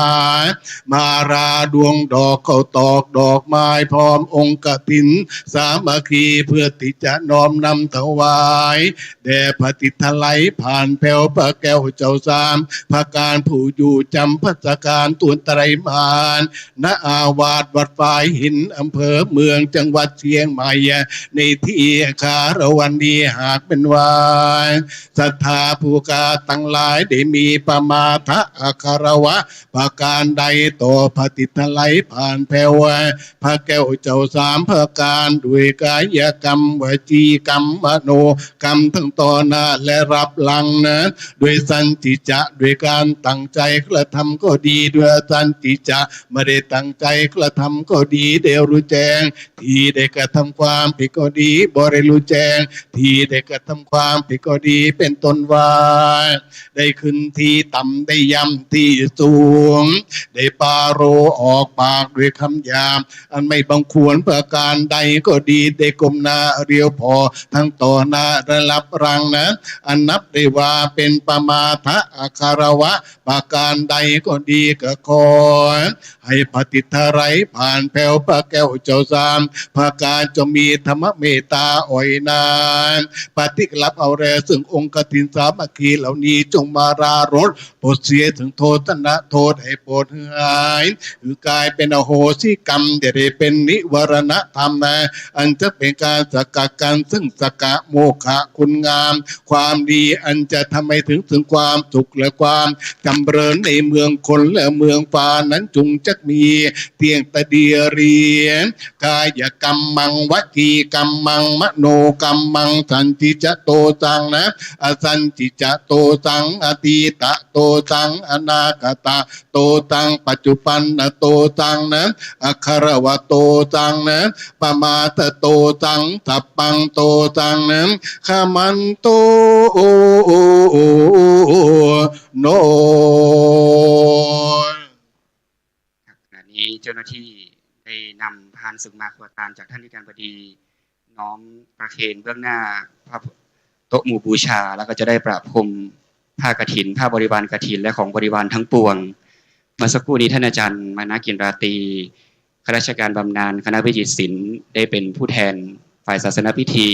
มาราดวงดอกเข้าตอกดอกไม้พร้อมองค์กฐินสามัคคีเพื่อที่จะน้อมนำถวายแด่พระติทไลผ่านแผ่วพระแก้วเจ้าสามพระการผู้อยู่จำพัฒการตุนไตรมานณอาวาสวัดฝายหินอำเภอเมืองจังหวัดเชียงใหม่ในที่คารวันดีหากเป็นวายศรัทธาผู้กาตั้งหลายได้มีประมาทะอัคารวะประการใดต่อพระติทไลผ่านแผ่วพระแก้วเจ้าสามประการด้วยกายกรรมวจีกรรมมโนกรรมทั้งต่อหน้าและรับหลังนะด้วยสันติจะด้วยการตั้งใจกระทำก็ดีด้วยสันติจะไม่ได้ตั้งใจกระทำก็ดีเดี๋ยวรู้แจ้งที่ได้กระทำความผิดก็ดีบ่ได้รู้แจ้งที่ได้กระทำความผิดก็ดีเป็นต้นว่าได้ขึ้นที่ต่ำได้ย่ำที่สูงได้ปาโรออกปากด้วยคำหยาบอันไม่บังควรประการใดก็ดีได้ก้มหน้าเรียวพอทั้งต่อหน้าระลับรังนะอันนับได้ว่าเป็นประมาทะอาคารวะประการใดก็ดีก็ขอให้ปฏิทาไรผ่านแผ่วพระแก้วเจ้าสามพระการจะมีธรรมเมตตาอ่อยนานปฏิกลับเอาแรซึ่งองค์กฐินสามัคคีเหล่านี้จงมารารถโปรดเสียถึงโทษนะโทษให้โปรดหายคือกลายเป็นอโหสิกรรมจะได้เป็นนิวรณธรรมนะอันจะเป็นการสกัดกันซึ่งสกะโมฆะคุณงามความดีอันจะทำให้ถึงความสุขและความจำเริญในเมืองคนและเมืองฟ้านั้นจงจักมีเตียงตะเดียเรียนกายกรรมมังวจีกรรมมังมโนกรรมมังสันติจะโตจังนะอสันติจะโตจังอตีตะโตจังอนาคตะโตจังปัจจุบันนะโตจังนะอัครวะโตจังนะปมาตโตจังสัพปังโตจังนะขมันโตโอโนขณะนี้เจ้าหน้าที่ได้นำพานสุงมาควตารจากท่านที่การบดีน้อมประเคนเบื้องหน้าพระโต๊ะหมู่บูชาแล้วก็จะได้ประพรมผ้ากฐินผ้าบริวารกฐินและของบริวารทั้งปวงเมื่อสักครู่นี้ท่านอาจารย์มานะกินราตรีข้าราชการบำนาญคณะวิจิตรศิลป์ได้เป็นผู้แทนฝ่ายศาสนพิธี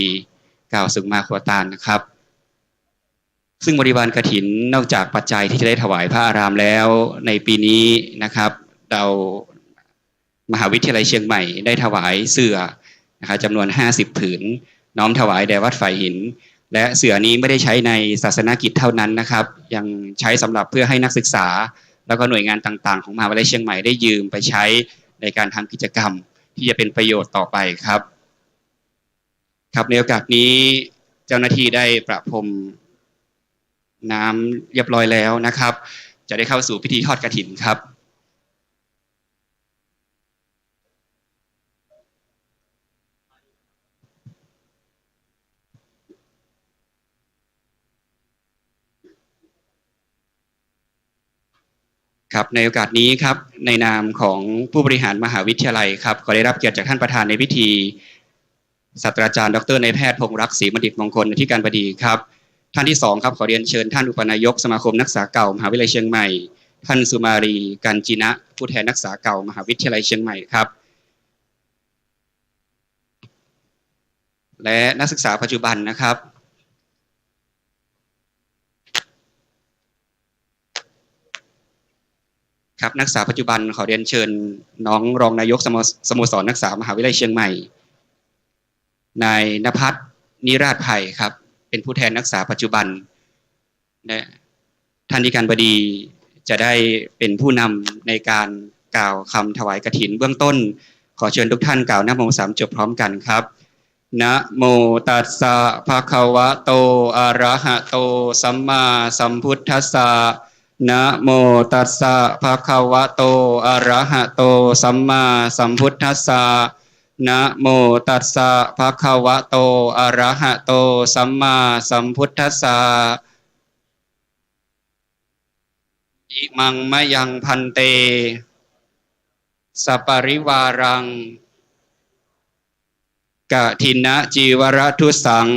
กล่าวสุงมาควตารนะครับซึ่งบริวารกฐินนอกจากปัจจัยที่จะได้ถวายพระอารามแล้วในปีนี้นะครับเรามหาวิทยาลัยเชียงใหม่ได้ถวายเสื่อนะครับจำนวน50ผืนน้อมถวายแด่วัดฝ่ายหินและเสื่อนี้ไม่ได้ใช้ในศาสนกิจเท่านั้นนะครับยังใช้สำหรับเพื่อให้นักศึกษาแล้วก็หน่วยงานต่างๆของมหาวิทยาลัยเชียงใหม่ได้ยืมไปใช้ในการทำกิจกรรมที่จะเป็นประโยชน์ต่อไปครับครับในโอกาสนี้เจ้าหน้าที่ได้ประพรมน้ำเรียบร้อยแล้วนะครับจะได้เข้าสู่พิธีทอดกฐินครับ ครับในโอกาสนี้ครับในนามของผู้บริหารมหาวิทยาลัยครับขอได้รับเกียรติจากท่านประธานในพิธีศาสตราจารย์ดร.นายแพทย์พงษ์รักษ์ศรีบัณฑิตมงคลอธิการบดีครับท่านที่2ครับขอเรียนเชิญท่านอุปนายกสมาคมนักศึกษาเก่ามหาวิทยาลัยเชียงใหม่ท่านสุมารีกัญจินะผู้แทนนักศึกษาเก่ามหาวิทยาลัยเชียงใหม่ครับและนักศึกษาปัจจุบันนะครับครับนักศึกษาปัจจุบันขอเรียนเชิญน้องรองนายกสโมสรนักศึกษามหาวิทยาลัยเชียงใหม่นายณภัทรนิราชไผ่ครับเป็นผู้แทนนักศึกษาปัจจุบันและท่านอธิการบดีจะได้เป็นผู้นำในการกล่าวคำถวายกฐินเบื้องต้นขอเชิญทุกท่านกล่าวนะโม3จบพร้อมกันครับนะโมตัสสะภะคะวะโตอะระหะโตสัมมาสัมพุทธัสสะนะโมตัสสะภะคะวะโตอะระหะโตสัมมาสัมพุทธัสสะนะโมตัสสะภะคะวะโตอะระหะโตสัมมาสัมพุทธัสสะอิมังมะยังพันเตสัปริวารังกฐินจีวรทุสัง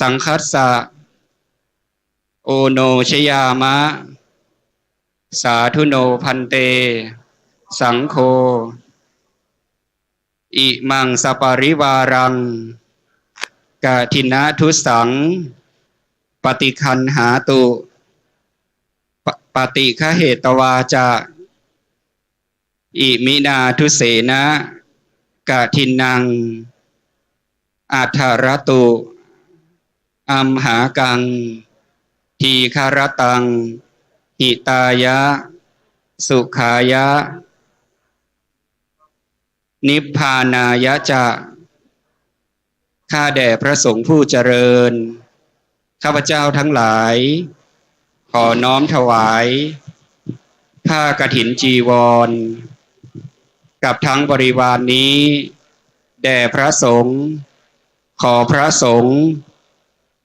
สังคัสสะโอโนชยามะสาธุโนพันเตสังโฆอิมังสัปริวารังกฐินทุสังปฏิคันหาตุปฏิฆเหตวาจาอิมินาทุเสนะกฐินังอัฏฐรตุอัมหากังทีคารตังหิตายะสุขายะนิพพานายะจะข้าแด่พระสงฆ์ผู้เจริญข้าพเจ้าทั้งหลายขอน้อมถวายผ้ากฐินจีวรกับทั้งบริวารนี้แด่พระสงฆ์ขอพระสงฆ์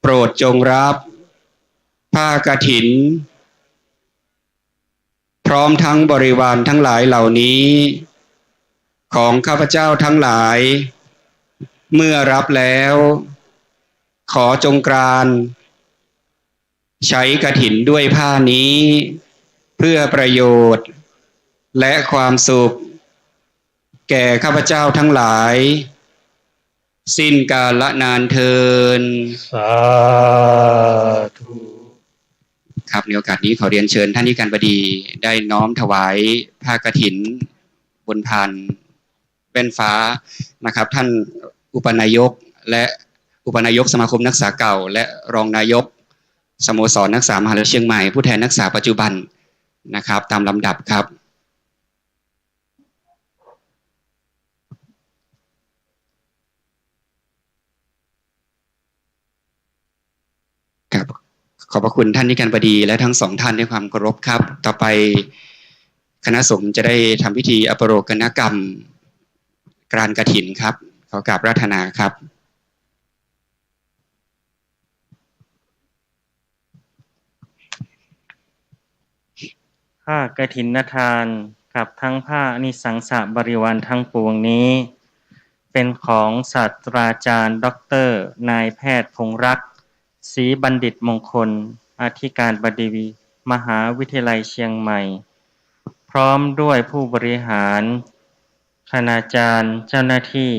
โปรดจงรับผ้ากฐินพร้อมทั้งบริวารทั้งหลายเหล่านี้ของข้าพเจ้าทั้งหลายเมื่อรับแล้วขอจงกรานใช้กฐินด้วยผ้านี้เพื่อประโยชน์และความสุขแก่ข้าพเจ้าทั้งหลายสิ้นกาลนานเทินสาธุครับในโอกาสนี้ขอเรียนเชิญท่านอธิการบดีได้น้อมถวายผ้ากฐินบนพานแว่นฟ้านะครับท่านอุปนายกและอุปนายกสมาคมนักศึกษาเก่าและรองนายกสโมสรนักศึกษามหาวิทยาลัยเชียงใหม่ผู้แทนนักศึกษาปัจจุบันนะครับตามลำดับครับขอบพระคุณท่านอธิการบดีและทั้งสองท่านด้วยความเคารพครับต่อไปคณะสงฆ์จะได้ทำพิธีอปโรกนกรรมกรานกฐินครับขอกราบราธนาครับผ้ากฐินทานกับทั้งผ้าอนิสังสะบริวารทั้งปวงนี้เป็นของศาสตราจารย์ด็อกเตอร์นายแพทย์พงษ์รักษ์ศรีบัณฑิตมงคลอธิการบดีมหาวิทยาลัยเชียงใหม่พร้อมด้วยผู้บริหารคณาจารย์เจ้าหน้าที่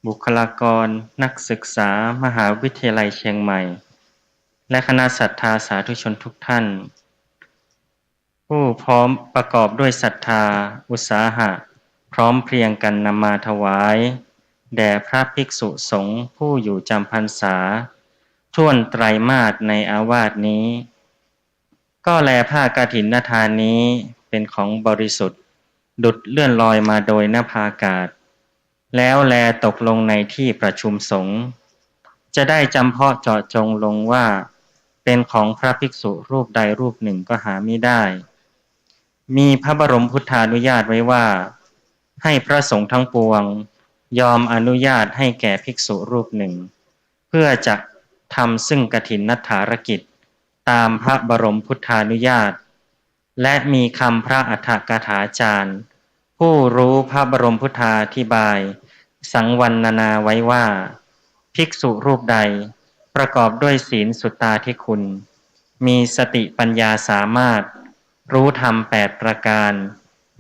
บุคลากรนักศึกษามหาวิทยาลัยเชียงใหม่และคณะศรัทธาสาธุชนทุกท่านผู้พร้อมประกอบด้วยศรัทธาอุตสาหะพร้อมเพรียงกันนำมาถวายแด่พระภิกษุสงฆ์ผู้อยู่จำพรรษาท่วนไตรมาสในอาวาสนี้ก็แลผ้ากฐินทานนี้เป็นของบริสุทธิ์ดุจเลื่อนลอยมาโดยนภาอากาศแล้วแลตกลงในที่ประชุมสงฆ์จะได้จำเพาะเจาะจงลงว่าเป็นของพระภิกษุรูปใดรูปหนึ่งก็หามิได้มีพระบรมพุทธานุญาตไว้ว่าให้พระสงฆ์ทั้งปวงยอมอนุญาตให้แก่ภิกษุรูปหนึ่งเพื่อจะทำซึ่งกฐินนัฏฐารกิจตามพระบรมพุทธานุญาต และมีคำพระอัฏฐกถาจารย์ผู้รู้พระบรมพุทธาธิบายสังวรณนาไว้ว่าภิกษุรูปใดประกอบด้วยศีลสุตตาธิคุณมีสติปัญญาสามารถรู้ธรรม8ประการ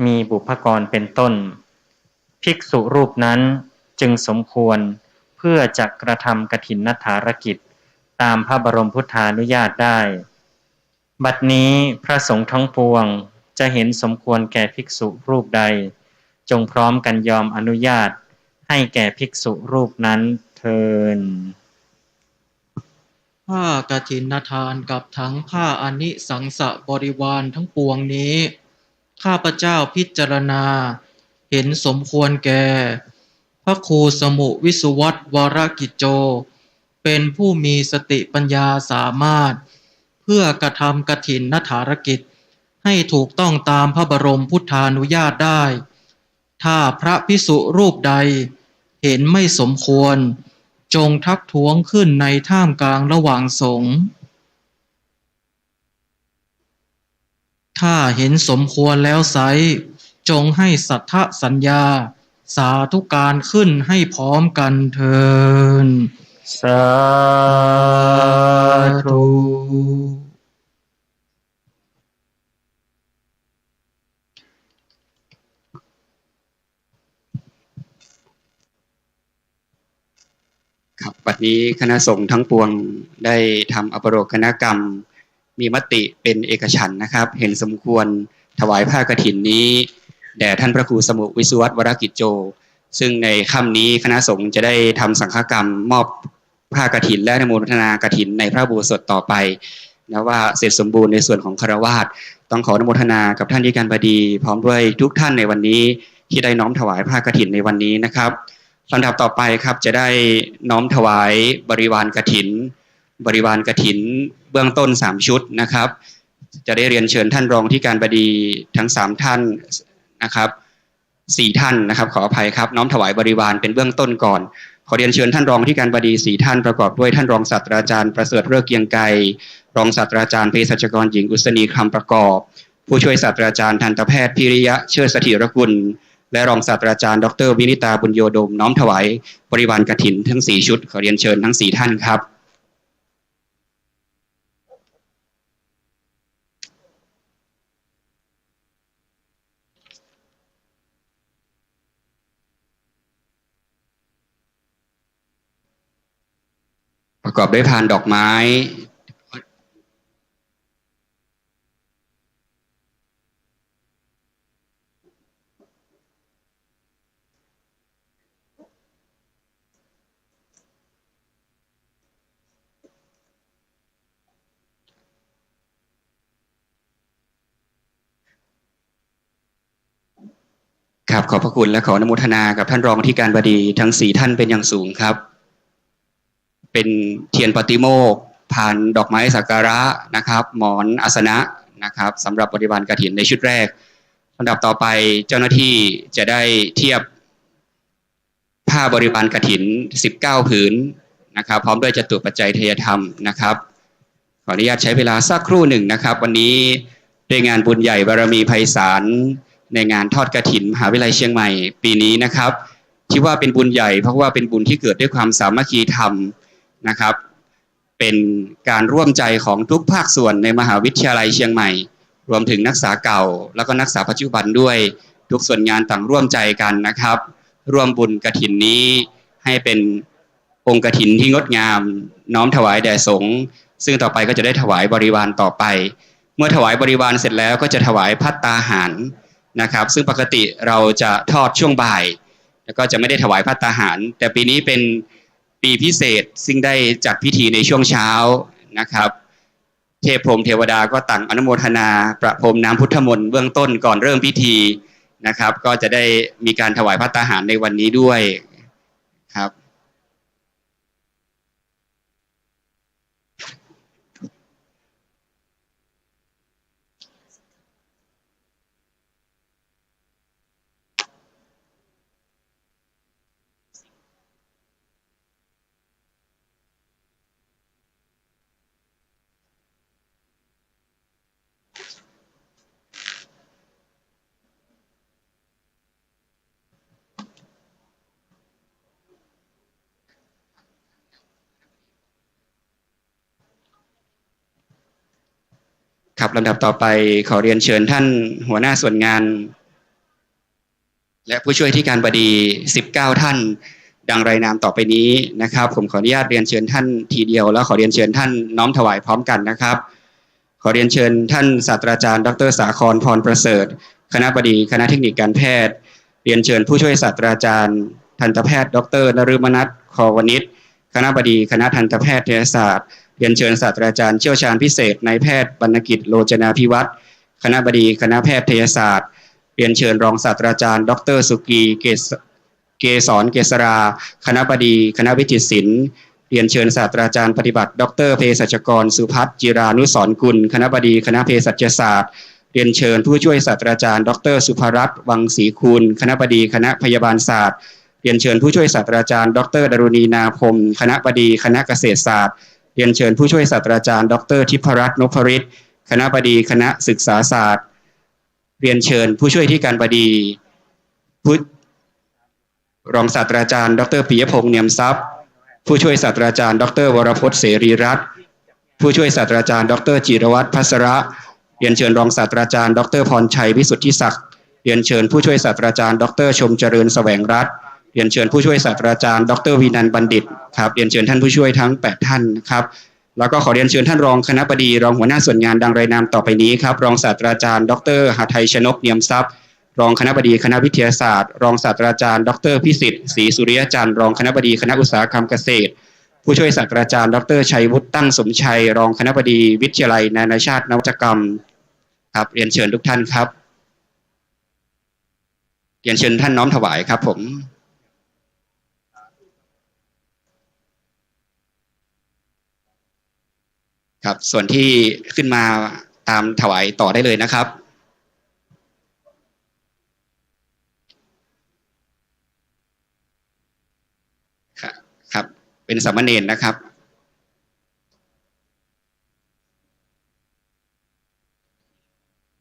มีบุพกรเป็นต้นภิกษุรูปนั้นจึงสมควรเพื่อจะกระทำกฐินนฐารกิจตามพระบรมพุทธานุญาตได้บัดนี้พระสงฆ์ทั้งปวงจะเห็นสมควรแก่ภิกษุรูปใดจงพร้อมกันยอมอนุญาตให้แก่ภิกษุรูปนั้นเทินผ้ากฐินทานกับทั้งผ้าอานิสังสะบริวารทั้งปวงนี้ข้าพเจ้าพิจารณาเห็นสมควรแก่พระครูสมุวิสุวัตวรกิจโจเป็นผู้มีสติปัญญาสามารถเพื่อกระทำกฐินนฐารกิจให้ถูกต้องตามพระบรมพุทธานุญาตได้ถ้าพระภิกษุรูปใดเห็นไม่สมควรจงทักท้วงขึ้นในท่ามกลางระหว่างสงฆ์ถ้าเห็นสมควรแล้วไซร้จงให้สัทธสัญญาสาธุการขึ้นให้พร้อมกันเถิดสาธุครับบัดนี้คณะสงฆ์ทั้งปวงได้ทำอภโรคณกรรมมีมติเป็นเอกฉันท์นะครับเห็นสมควรถวายผ้ากฐินนี้แด่ท่านพระครูสมุวิสุวัตวรกิจโจซึ่งในค่ำนี้คณะสงฆ์จะได้ทำสังฆกรรมมอบผ้ากฐินและอนุโมทนากฐินในพระอุโบสถต่อไปนะว่าเสร็จสมบูรณ์ในส่วนของฆราวาสต้องขออนุโมทนากับท่านที่การบดีพร้อมด้วยทุกท่านในวันนี้ที่ได้น้อมถวายผ้ากฐินในวันนี้นะครับลำดับต่อไปครับจะได้น้อมถวายบริวารกฐินเบื้องต้น3ชุดนะครับจะได้เรียนเชิญท่านรองที่การบดีทั้ง3ท่านนะครับ4ท่านนะครับขออภัยครับน้อมถวายบริวารเป็นเบื้องต้นก่อนขอเรียนเชิญท่านรองที่การบดี4ท่านประกอบด้วยท่านรองศาสตราจารย์ประเสริฐเลิกเกียงไกรรองศาสตราจารย์เภสัชกรหญิงอุษณีคำประกอบผู้ช่วยศาสตราจารย์ทันตแพทย์พิริยะเชิดเสถียรกุลและรองศาสตราจารย์ดร.วินิตาบุญโยดมน้อมถวายบริวารกฐินทั้ง4ชุดขอเรียนเชิญทั้ง4ท่านครับประกอบด้วยพานดอกไม้ครับขอบพระคุณและขออนุโมทนากับท่านรองที่การบดีทั้ง4ท่านเป็นอย่างสูงครับเป็นเทียนปฏิโมกข์พานดอกไม้สักการะนะครับหมอนอาสนะนะครับสำหรับบริวารกฐินในชุดแรกลำดับต่อไปเจ้าหน้าที่จะได้เทียบผ้าบริวารกฐิน19ผืนนะครับพร้อมด้วยจตุปัจจัยทายธรรมนะครับขออนุญาตใช้เวลาสักครู่หนึ่งนะครับวันนี้ด้วยงานบุญใหญ่บารมีไพศาลในงานทอดกฐินมหาวิทยาลัยเชียงใหม่ปีนี้นะครับที่ว่าเป็นบุญใหญ่เพราะว่าเป็นบุญที่เกิดด้วยความสามัคคีธรรมนะครับเป็นการร่วมใจของทุกภาคส่วนในมหาวิทยาลัยเชียงใหม่รวมถึงนักศึกษาเก่าแล้วก็นักศึกษาปัจจุบันด้วยทุกส่วนงานต่างร่วมใจกันนะครับร่วมบุญกฐินนี้ให้เป็นองค์กฐินที่งดงามน้อมถวายแด่สงฆ์ซึ่งต่อไปก็จะได้ถวายบริวารต่อไปเมื่อถวายบริวารเสร็จแล้วก็จะถวายภัตตาหารนะครับซึ่งปกติเราจะทอดช่วงบ่ายแล้วก็จะไม่ได้ถวายภัตตาหารแต่ปีนี้เป็นปีพิเศษซึ่งได้จัดพิธีในช่วงเช้านะครับเทพพรหมเทวดาก็ต่างอนุโมทนาประพรมน้ำพุทธมนต์เบื้องต้นก่อนเริ่มพิธีนะครับก็จะได้มีการถวายภัตตาหารในวันนี้ด้วยครับ ค ครับลำดับต่อไปขอเรียนเชิญท่านหัวหน้าส่วนงานและผู้ช่วยที่การบดี19ท่านดังรายนามต่อไปนี้นะครับผมขออนุญาตเรียนเชิญท่านทีเดียวแล้วขอเรียนเชิญท่านน้อมถวายพร้อมกันนะครับขอเรียนเชิญท่านศาสตราจารย์ดร.สาครพรประเสริฐคณบดีคณะเทคนิคการแพทย์เรียนเชิญผู้ช่วยศาสตราจารย์ทันตแพทย์ดร.นฤมนัส คอวนิชคณบดีคณะทันตแพทยศาสตร์เรียนเชิญศาสตราจารย์เชี่ยวชาญพิเศษนายแพทย์บรรณกิจโลจนาภิวัตรคณบดีคณะแพทยศาสตร์เรียนเชิญรองศาสตราจารย์ดร.สุกีเกษรเกษราคณบดีคณะวิจิตรศิลป์เรียนเชิญศาสตราจารย์ปฏิบัติดร.เภสัชกรสุพัฒน์จิรานุสรณ์กุลคณบดีคณะเภสัชศาสตร์เรียนเชิญผู้ช่วยศาสตราจารย์ดร.สุภรัตน์วังศรีคูลคณบดีคณะพยาบาลศาสตร์เรียนเชิญผู้ช่วยศาสตราจารย์ดร.ดรุณีนาพรมคณบดีคณะเกษตรศาสตร์เรียนเชิญผู้ช่วยศาสตราจารย์ดร.ทิพรัตน์นพฤทธิ์คณบดีคณะศึกษาศาสตร์เรียนเชิญผู้ช่วยที่การบดีรองศาสตราจารย์ดร.ปิยพงษ์เนียมทรัพย์ผู้ช่วยศาสตราจารย์ดร.วรพจน์เสรีรัตน์ผู้ช่วยศาสตราจารย์ดร.จิรวัตรภัสระเรียนเชิญรองศาสตราจารย์ดร.พรชัยวิสุทธิศักดิ์เรียนเชิญผู้ช่วยศาสตราจารย์ดร.ชมเจริญแสวงรัตน์เรียนเชิญผู้ช่วยศาสตราจารย์ดร.วีนันท์บัณฑิตครับเรียนเชิญท่านผู้ช่วยทั้ง8ท่านครับแล้วก็ขอเรียนเชิญท่านรองคณบดีรองหัวหน้าส่วนงานดังรายนามต่อไปนี้ครับรองศาสตราจารย์ดร.หทัยชนกเนียมทรัพย์รองคณบดีคณะวิทยาศาสตร์รองศาสตราจารย์ดร.พิสิทธิ์ศรีสุริยจันทร์รองคณบดีคณะอุตสาหกรรมเกษตรผู้ช่วยศาสตราจารย์ดร.ชัยวุฒิตั้งสมชัยรองคณบดีวิทยาลัยนานาชาตินวัตกรรมครับเรียนเชิญทุกท่านครับเรียนเชิญท่านน้อมถวายครับผมครับส่วนที่ขึ้นมาตามถวายต่อได้เลยนะครับครับเป็นสามเณรนะครับ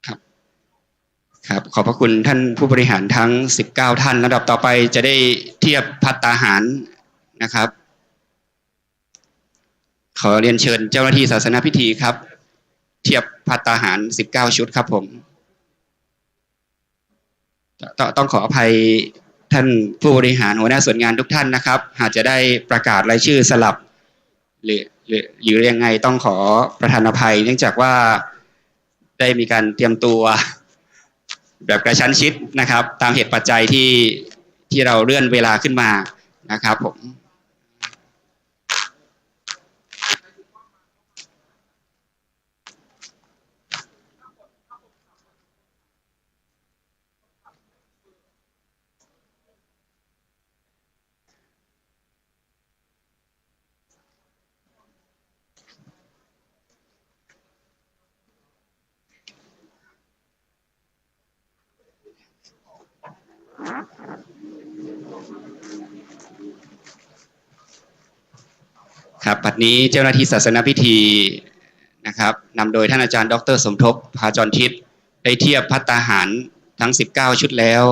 ครับขอบพระคุณท่านผู้บริหารทั้ง19ท่านลำดับต่อไปจะได้เทียบภัตตาหารนะครับขอเรียนเชิญเจ้าหน้าที่ศาสนพิธีครับเทียบภัตตาหาร19ชุดครับผมต้องขออภัยท่านผู้บริหารหัวหน้าส่วนงานทุกท่านนะครับหากจะได้ประกาศรายชื่อสลับหรือยังไงต้องขอประทานอภัยเนื่องจากว่าได้มีการเตรียมตัวแบบกระชั้นชิดนะครับตามเหตุปัจจัยที่เราเลื่อนเวลาขึ้นมานะครับผมครับปัจจุบันนี้เจ้าหน้าที่ศาสนพิธีนะครับนำโดยท่านอาจารย์ดร.สมทบภาจรทิพย์ได้เทียบภัตตาหารทั้ง19ชุดแล้ว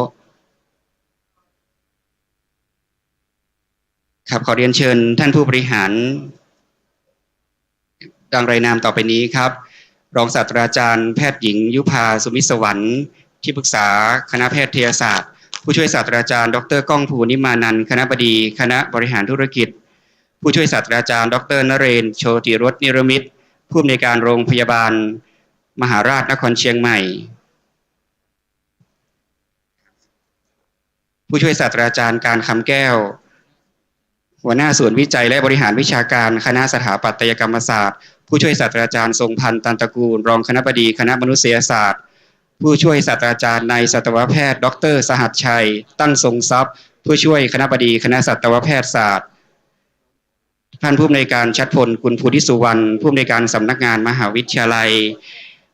ครับขอเรียนเชิญท่านผู้บริหารดังรายนามต่อไปนี้ครับรองศาสตราจารย์แพทย์หญิงยุพาสุมิสวรรค์ที่ปรึกษาคณะแพทยศาสตร์ผู้ช่วยศาสตราจารย์ดร.ก้องภูนิมานันท์คณบดีคณะบริหารธุรกิจผู้ช่วยศาสตราจารย์ดร.นเรนทร์โชติรสนิรมิตรผู้อำนวยการโรงพยาบาลมหาราชนครเชียงใหม่ผู้ช่วยศาสตราจารย์การคำแก้วหัวหน้าส่วนวิจัยและบริหารวิชาการคณะสถาปัตยกรรมศาสตร์ผู้ช่วยศาสตราจารย์ทรงพันธ์ตันตระกูลรองคณบดีคณะมนุษยศาสตร์ผู้ช่วยศาสตราจารย์นายสัตวแพทย์ดร.สหัสชัยตั้งทรงทรัพย์ผู้ช่วยคณบดีคณะสัตวแพทยศาสตร์ท่านผู้อำนวยการชัดพลกุลภูธิสุวรรณผู้อำนวยการสำนักงานมหาวิทยาลัย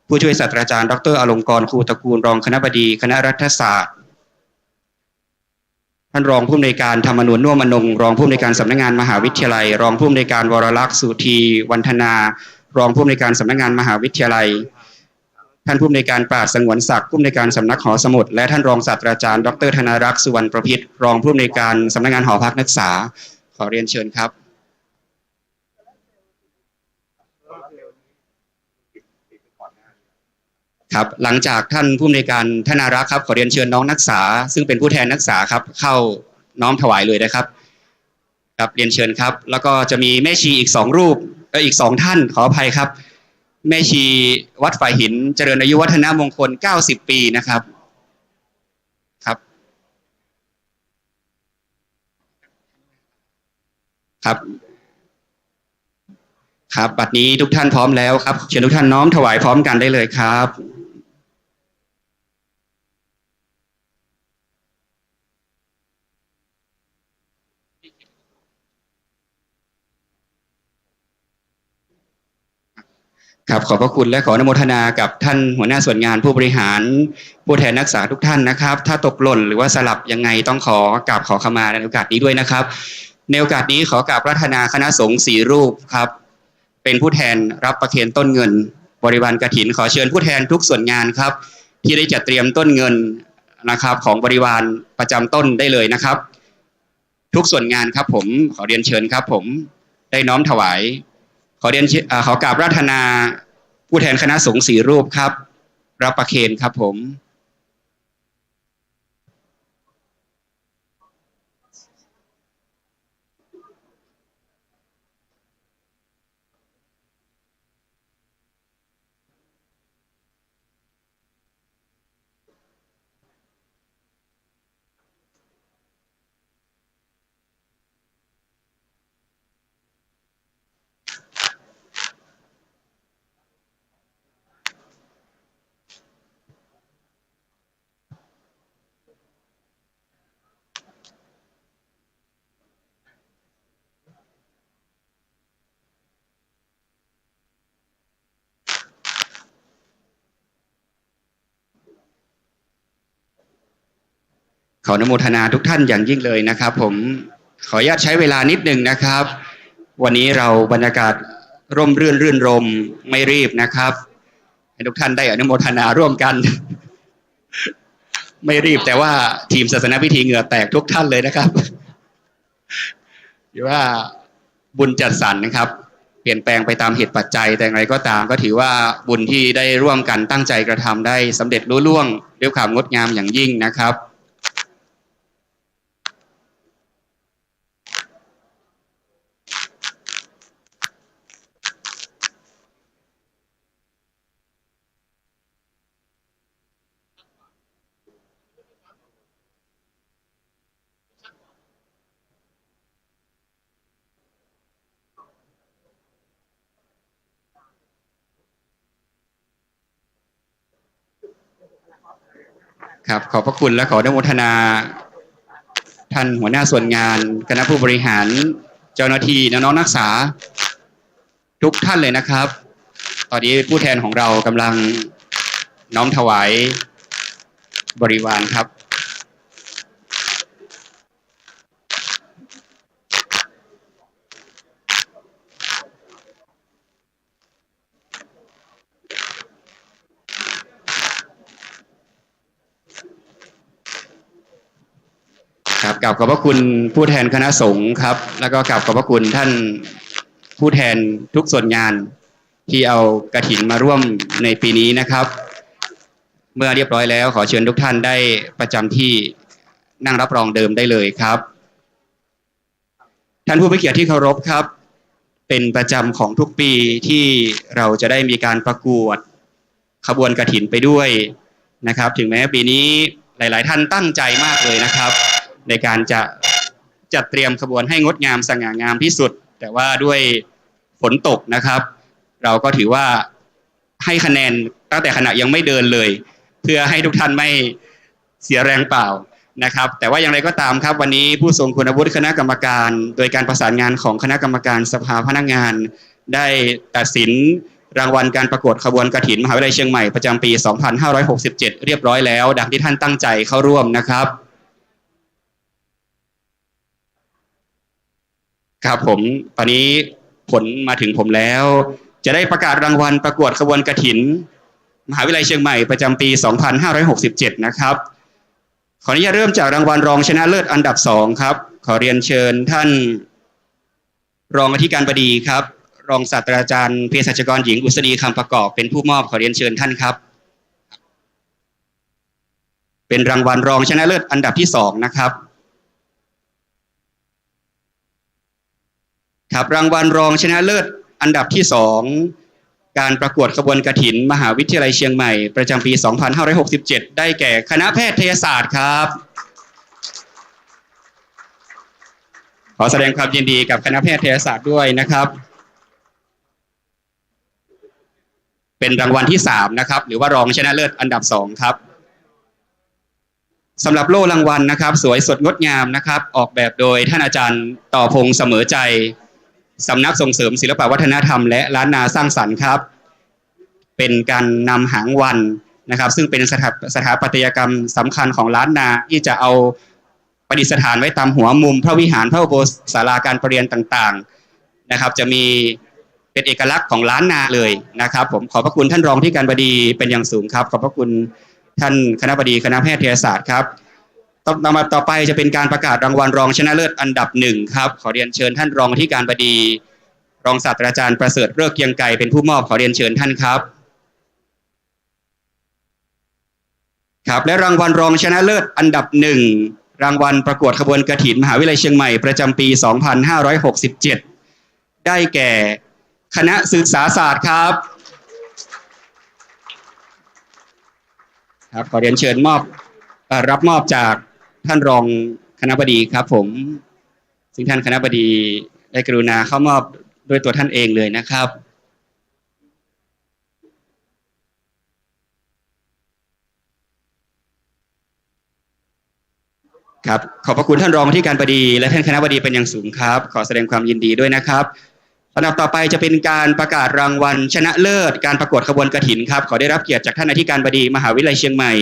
ผู้ช่วยศาสตราจารย์ดร.อลงกรณ์คูตระกูลรองคณบดีคณะรัฐศาสตร์ท่านรองผู้อำนวยการธรรมนูญน่วมอนงรองผู้อำนวยการสำนักงานมหาวิทยาลัยรองผู้อำนวยการวรลักษณ์สุธีวันธนารองผู้อำนวยการสำนักงานมหาวิทยาลัยท่านผู้อำนวยการปราดสงวนศักดิ์ผู้อำนวยการสำนักหอสมุดและท่านรองศาสตราจารย์ดร.ธนารักษ์สุวรรณประพิตรรองผู้อำนวยการสำนักงานหอพักนักศึกษาขอเรียนเชิญครับ ครับหลังจากท่านผู้อำนวยการธนารักษ์ครับขอเรียนเชิญน้องนักศึกษาซึ่งเป็นผู้แทนนักศึกษาครับเข้าน้อมถวายเลยนะครับครับเรียนเชิญครับแล้วก็จะมีแม่ชีอีก2รูปอีก2ท่านขออภัยครับแม่ชีวัดฝ่ายหินเจริญอายุวัฒนมงคล90 ปีนะครับครับบัดนี้ทุกท่านพร้อมแล้วครับเชิญทุกท่านน้อมถวายพร้อมกันได้เลยครับครับขอบพระคุณและขออนุโมทนากับท่านหัวหน้าส่วนงานผู้บริหารผู้แทนนักศึกษาทุกท่านนะครับถ้าตกหล่นหรือว่าสลับยังไงต้องขอขมาในโอกาสนี้ด้วยนะครับในโอกาสนี้ขอกราบพระธนาคณะสงฆ์4 รูปครับเป็นผู้แทนรับประเคนต้นเงินบริวารกฐินขอเชิญผู้แทนทุกส่วนงานครับที่ได้จัดเตรียมต้นเงินนะครับของบริวารประจำต้นได้เลยนะครับทุกส่วนงานครับผมขอเรียนเชิญครับผมได้น้อมถวายขอกราบพระธนาผู้แทนคณะสงฆ์4 รูปครับรับประเคนครับผมขออนุโมทนาทุกท่านอย่างยิ่งเลยนะครับผมขออนุญาตใช้เวลานิดหนึ่งนะครับวันนี้เราบรรยากาศร่มรื่นรมไม่รีบนะครับให้ทุกท่านได้อนุโมทนาร่วมกันไม่รีบแต่ว่าทีมศาสนพิธีเหงื่อแตกทุกท่านเลยนะครับหรือว่าบุญจัดสรรนะครับเปลี่ยนแปลงไปตามเหตุปัจจัยแต่อย่างไรก็ตามก็ถือว่าบุญที่ได้ร่วมกันตั้งใจกระทำได้สำเร็จลุล่วงด้วยความงดงามอย่างยิ่งนะครับครับขอบพระคุณและขออนุโมทนาท่านหัวหน้าส่วนงานคณะผู้บริหารเจ้าหน้าที่น้องนักศึกษาทุกท่านเลยนะครับตอนนี้ผู้แทนของเรากำลังน้อมถวายบริวารครับกราบขอบพระคุณผู้แทนคณะสงฆ์ครับแล้วก็กราบขอบพระคุณท่านผู้แทนทุกส่วนงานที่เอากฐินมาร่วมในปีนี้นะครับเมื่อเรียบร้อยแล้วขอเชิญทุกท่านได้ประจำที่นั่งรับรองเดิมได้เลยครับท่านผู้มีเกียรติที่เคารพครับเป็นประจำของทุกปีที่เราจะได้มีการประกวดขบวนกฐินไปด้วยนะครับถึงแม้ปีนี้หลายๆท่านตั้งใจมากเลยนะครับในการจะจัดเตรียมขบวนให้งดงามสง่างามที่สุดแต่ว่าด้วยฝนตกนะครับเราก็ถือว่าให้คะแนนตั้งแต่ขณะยังไม่เดินเลยเพื่อให้ทุกท่านไม่เสียแรงเปล่านะครับแต่ว่าอย่างไรก็ตามครับวันนี้ผู้ทรงคุณวุฒิคณะกรรมการโดยการประสานงานของคณะกรรมการสภาพนักงานได้ตัดสินรางวัลการประกวดขบวนกฐินมหาวิทยาลัยเชียงใหม่ประจำปี 2567 เรียบร้อยแล้วดังที่ท่านตั้งใจเข้าร่วมนะครับครับผมตอนนี้ผลมาถึงผมแล้วจะได้ประกาศรางวัลประกวดขบวนกฐินมหาวิทยาลัยเชียงใหม่ประจำปี 2567 นะครับขออนุญาตเริ่มจากรางวัลรองชนะเลิศอันดับ2ครับขอเรียนเชิญท่านรองอธิการบดีครับรองศาสตราจารย์เภสัชกรหญิงอุษฎีคำประกอบเป็นผู้มอบขอเรียนเชิญท่านครับ เป็นรางวัลรองชนะเลิศอันดับที่2นะครับครับรางวัลรองชนะเลิศอันดับที่2การประกวดขบวนกฐินมหาวิทยาลัยเชียงใหม่ประจำปี 2567 ได้แก่คณะแพทยศาสตร์ครับขอแสดงความยินดีกับคณะแพทยศาสตร์ด้วยนะครับเป็นรางวัลที่3นะครับหรือว่ารองชนะเลิศอันดับ2ครับสำหรับโล่รางวัลนะครับสวยสดงดงามนะครับออกแบบโดยท่านอาจารย์ต่อพงษ์เสมอใจสำนักส่งเสริมศิลปวัฒนธรรมและล้านนาสร้างสรรค์ครับเป็นการนำหางวันนะครับซึ่งเป็นสถาปัตยกรรมสำคัญของล้านนาที่จะเอาประดิษฐานไว้ตามหัวมุมพระวิหารพระอุโบสถศาลาการประเรียนต่างๆนะครับจะมีเป็นเอกลักษณ์ของล้านนาเลยนะครับผมขอบพระคุณท่านรองที่การบดีเป็นอย่างสูงครับขอบพระคุณท่านคณบดีคณะแพทยศาสตร์ครับต่อไปจะเป็นการประกาศรางวัลรองชนะเลิศอันดับ1ครับขอเรียนเชิญท่านรองที่การบดีรองศาสตราจารย์ประเสริฐเลิศเกียงไกรเป็นผู้มอบขอเรียนเชิญท่านครับครับและรางวัลรองชนะเลิศอันดับ1รางวัลประกวดขบวนกฐินมหาวิทยาลัยเชียงใหม่ประจำปี 2567 ได้แก่คณะศึกษาศาสตร์ครับครับขอเรียนเชิญรับมอบจากท่านรองคณบดีครับผมซึ่งท่านคณบดีได้กรุณาเข้ามอบด้วยตัวท่านเองเลยนะครับครับขอบพระคุณท่านรองที่การบดีและท่านคณบดีเป็นอย่างสูงครับขอแสดงความยินดีด้วยนะครับลำดับต่อไปจะเป็นการประกาศรางวัลชนะเลิศการประกวดขบวนกฐินครับขอได้รับเกียรติจากท่านอธิการบดีมหาวิทยาลัยเชียงใหม่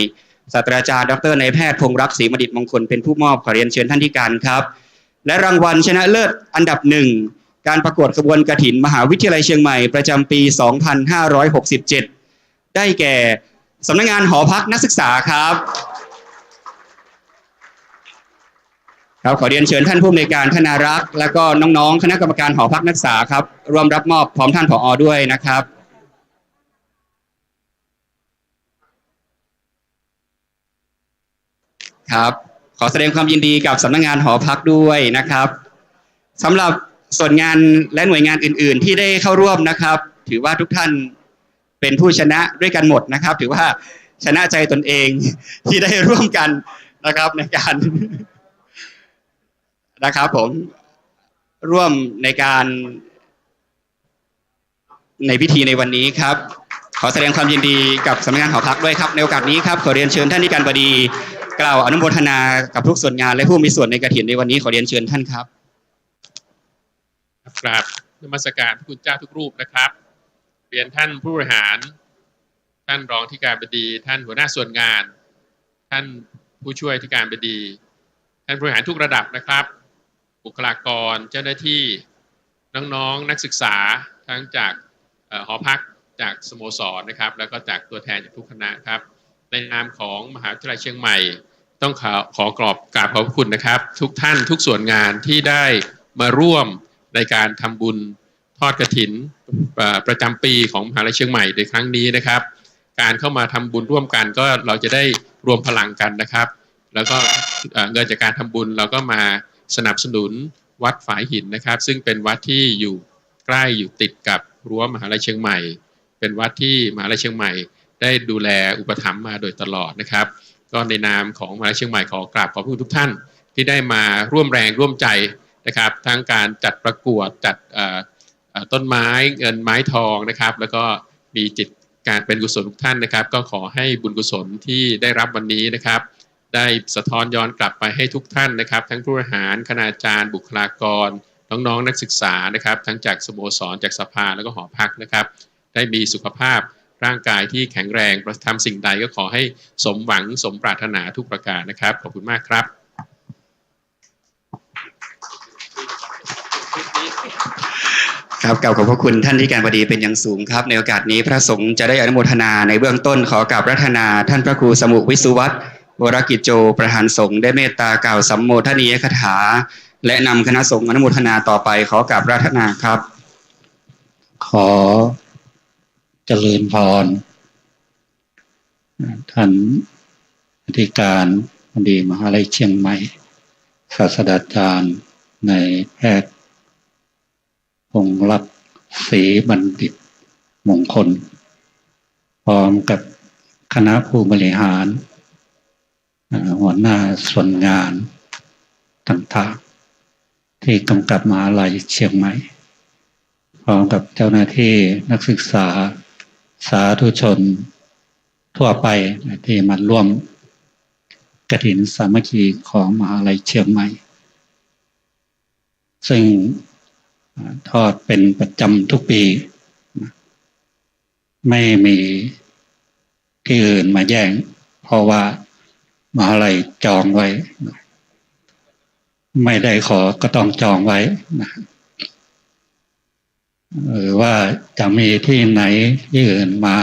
ศาสตราจารย์ดร.นายแพทย์พงษ์รักศรีมดิษฐ์มงคลเป็นผู้มอบขอเรียนเชิญท่านที่การครับและรางวัลชนะเลิศอันดับ1การประกวดขบวนกฐินมหาวิทยาลัยเชียงใหม่ประจำปี 2567 ได้แก่สำนักงานหอพักนักศึกษาครับครับขอเรียนเชิญท่านผู้อำนวยการธนารักษ์และก็น้องๆคณะกรรมการหอพักนักศึกษาครับร่วมรับมอบพร้อมท่านผอ.ด้วยนะครับครับขอแสดงความยินดีกับสำนักงานหอพักด้วยนะครับสำหรับส่วนงานและหน่วยงานอื่นๆที่ได้เข้าร่วมนะครับถือว่าทุกท่านเป็นผู้ชนะด้วยกันหมดนะครับถือว่าชนะใจตนเองที่ได้ร่วมกันนะครับในการนะครับผมร่วมในพิธีในวันนี้ครับขอแสดงความยินดีกับสำนักงานหอพักด้วยครับในโอกาสนี้ครับขอเรียนเชิญท่านที่การบดีกล่าวอนุโมทนากับทุกส่วนงานและผู้มีส่วนในกฐินในวันนี้ขอเรียนเชิญท่านครับกราบนมัสการพระคุณเจ้าทุกรูปนะครับเรียนท่านผู้บริหารท่านรองที่การบดีท่านหัวหน้าส่วนงานท่านผู้ช่วยที่การบดีท่านผู้บริหารทุกระดับนะครับบุคลากรเจ้าหน้าที่น้องๆนักศึกษาทั้งจากหอพักจากสโมสรนะครับแล้วก็จากตัวแทนจากทุกคณะครับในนามของมหาวิทยาลัยเชียงใหม่ต้องขอกราบขอบพระคุณนะครับทุกท่านทุกส่วนงานที่ได้มาร่วมในการทำบุญทอดกฐินประจำปีของมหาวิทยาลัยเชียงใหม่ในครั้งนี้นะครับการเข้ามาทำบุญร่วมกันก็เราจะได้รวมพลังกันนะครับแล้วก็เงินจากการทำบุญเราก็มาสนับสนุนวัดฝายหินนะครับซึ่งเป็นวัดที่อยู่ใกล้อยู่ติดกับรั้วมหาวิทยาลัยเชียงใหม่เป็นวัดที่มหาวิทยาลัยเชียงใหม่ได้ดูแลอุปถัมภ์มาโดยตลอดนะครับก็ในนามของมหาวิทยาลัยเชียงใหม่ขอกราบขอบคุณทุกท่านที่ได้มาร่วมแรงร่วมใจนะครับทั้งการจัดประกวดจัดต้นไม้เงินไม้ทองนะครับแล้วก็มีจิตการเป็นกุศลทุกท่านนะครับก็ขอให้บุญกุศลที่ได้รับวันนี้นะครับได้สะท้อนย้อนกลับไปให้ทุกท่านนะครับทั้งผู้บริหารคณาจารย์บุคลากรน้องๆนักศึกษานะครับทั้งจากสโมสรจากสภาแล้วก็หอพักนะครับได้มีสุขภาพร่างกายที่แข็งแรงทำสิ่งใดก็ขอให้สมหวังสมปรารถนาทุกประการนะครับขอบคุณมากครับครับกล่าวขอบพระคุณท่านที่การบดีเป็นอย่างสูงครับในโอกาสนี้พระสงฆ์จะได้อนุโมทนาในเบื้องต้นขอกราบรัตนาท่านพระครูสมุวิสุวัฒน์วรกิจโจประธานสงฆ์ได้เมตตากล่าวสัมโมทนียคถาและนำคณะสงฆ์อนุโมทนาต่อไปขอกราบรัตนาครับขอเจริญพรท่าน อธิการบดีมหาวิทยาลัยเชียงใหม่ศาสตราจารย์ในายแพทย์พงษ์รัตน์ศรีบัณฑิตมงคลพร้อมกับคณะผู้บริหารหัวหน้าส่วนงานต่างๆที่กำกับมหาวิทยาลัยเชียงใหม่พร้อมกับเจ้าหน้าที่นักศึกษาสาธุชนทั่วไปที่มาร่วมกฐินสามัคคีของมหาวิทยาลัยเชียงใหม่ซึ่งทอดเป็นประจำทุกปีไม่มีที่อื่นมาแย่งเพราะว่ามหาวิทยาลัยจองไว้ไม่ได้ขอก็ต้องจองไว้นะหรือว่าจะมีที่ไหนที่อื่นมา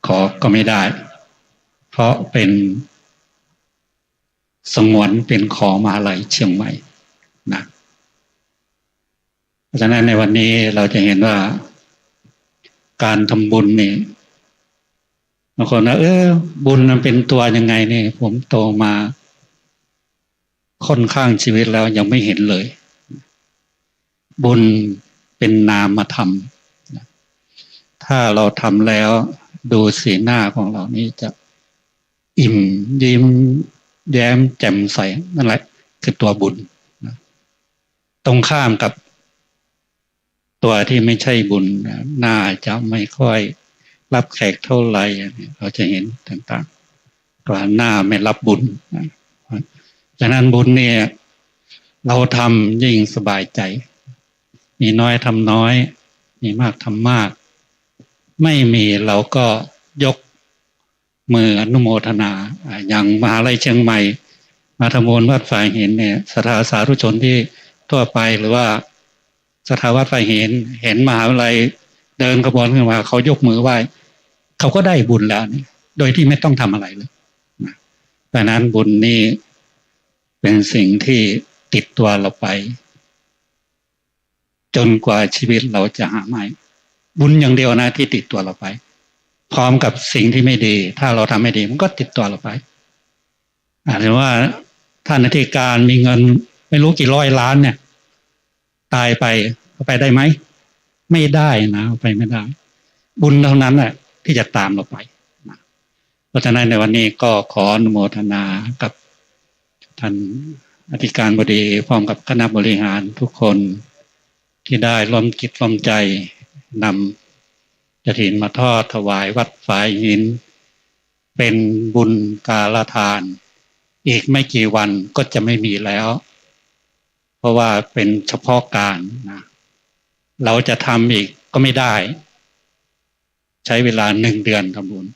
ขอก็ไม่ได้เพราะเป็นสงวนเป็นของมหาวิทยาลัยเชียงใหม่นะเพราะฉะนั้นในวันนี้เราจะเห็นว่าการทำบุญนี่บางคนนะบุญมันเป็นตัวยังไงนี่ผมโตมาค่อนข้างชีวิตแล้วยังไม่เห็นเลยบุญเป็นนามธรรมถ้าเราทำแล้วดูสีหน้าของเรานี่จะอิ่มยิ้มแย้มแจ่มใสนั่นแหละคือตัวบุญตรงข้ามกับตัวที่ไม่ใช่บุญน่าจะไม่ค่อยรับแขกเท่าไหร่เราจะเห็นต่างๆกว่าหน้าไม่รับบุญฉะนั้นบุญเนี่ยเราทำยิ่งสบายใจมีน้อยทำน้อยมีมากทำมากไม่มีเราก็ยกมืออนุโมทนาอย่างมหาวิทยาลัยเชียงใหม่มาทำบุญวัดฝ่ายหินเนี่ยศรัทธาสาธุชนที่ทั่วไปหรือว่าศรัทธาวัดฝ่ายหินเห็นมหาวิทยาลัยเดินขบวนขึ้นมาเขายกมือไหว้เขาก็ได้บุญแล้วนี่โดยที่ไม่ต้องทำอะไรเลยนะดังนั้นบุญนี่เป็นสิ่งที่ติดตัวเราไปจนกว่าชีวิตเราจะหาไม่บุญอย่างเดียวนะที่ติดตัวเราไปพร้อมกับสิ่งที่ไม่ดีถ้าเราทำไม่ดีมันก็ติดตัวเราไปหรือว่าท่านอธิการมีเงินไม่รู้กี่ร้อยล้านเนี่ยตายไปเอาไปได้ไหมไม่ได้นะเอาไปไม่ได้บุญเท่านั้นแหละที่จะตามเราไปนะเพราะฉะนั้นในวันนี้ก็ขออนุโมทนากับท่านอธิการบดีพร้อมกับคณะบริหารทุกคนที่ได้ร่วมจิตร่วมใจนำกฐินมาทอดถวายวัดฝายหินเป็นบุญกาลทานอีกไม่กี่วันก็จะไม่มีแล้วเพราะว่าเป็นเฉพาะการนะเราจะทำอีกก็ไม่ได้ใช้เวลา1 เดือนทำบุญ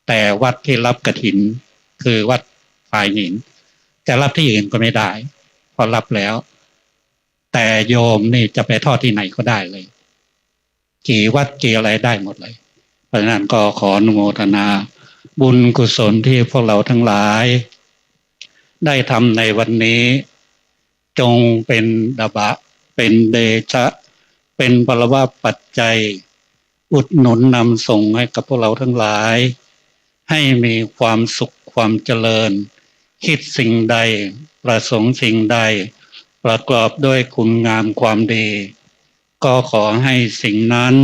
แต่วัดที่รับกฐินคือวัดฝายหินจะรับที่อื่นก็ไม่ได้พอรับแล้วแต่โยมนี่จะไปทอดที่ไหนก็ได้เลยกี่วัดกี่อะไรได้หมดเลยเพราะฉะนั้นก็ขออนุโมทนาบุญกุศลที่พวกเราทั้งหลายได้ทำในวันนี้จงเป็นดาบะเป็นเดชะเป็นปรวปัจจัยอุดหนุนนำส่งให้กับพวกเราทั้งหลายให้มีความสุขความเจริญคิดสิ่งใดประสงค์สิ่งใดประกอบด้วยคุณงามความดีก็ขอให้สิ่งนั้น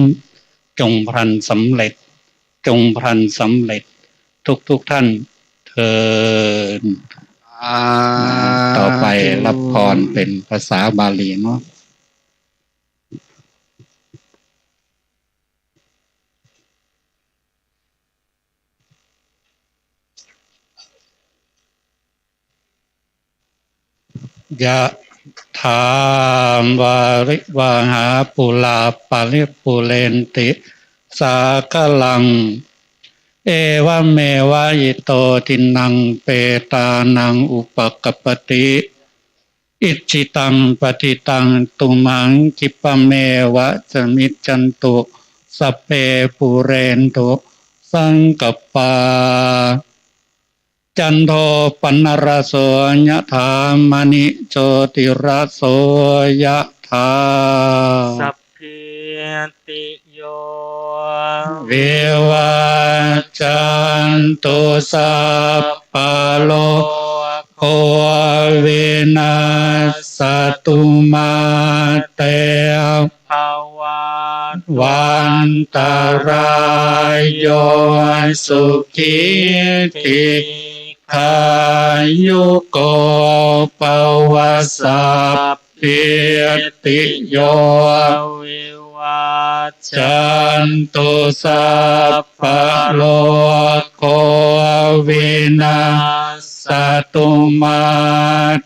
จงพลันสำเร็จจงพลันสำเร็จทุกท่านเถิดต่อไปรับพรเป็นภาษาบาลีเนาะยะถามวาริวาหาปุลาปาริปุเรนติสากลังเอวะเมวะอิโตทินังเปตานังอุปกปปติอิจิตังปฏิตังตุมังคิปะเมวะสมิจจันตุสัพเพปุเรนตุสังกปาจันโทปนรโสยะถามณิโชติรโสยะถาสัพพิติโยวิวัจจันตุสัพ ปะโลโควินาสตุมาเตภวันตรายโยสุขิติขายุโกปวัสสัพพิติโยวิวัชจันตุสัพพะโลกโควินาสตุมา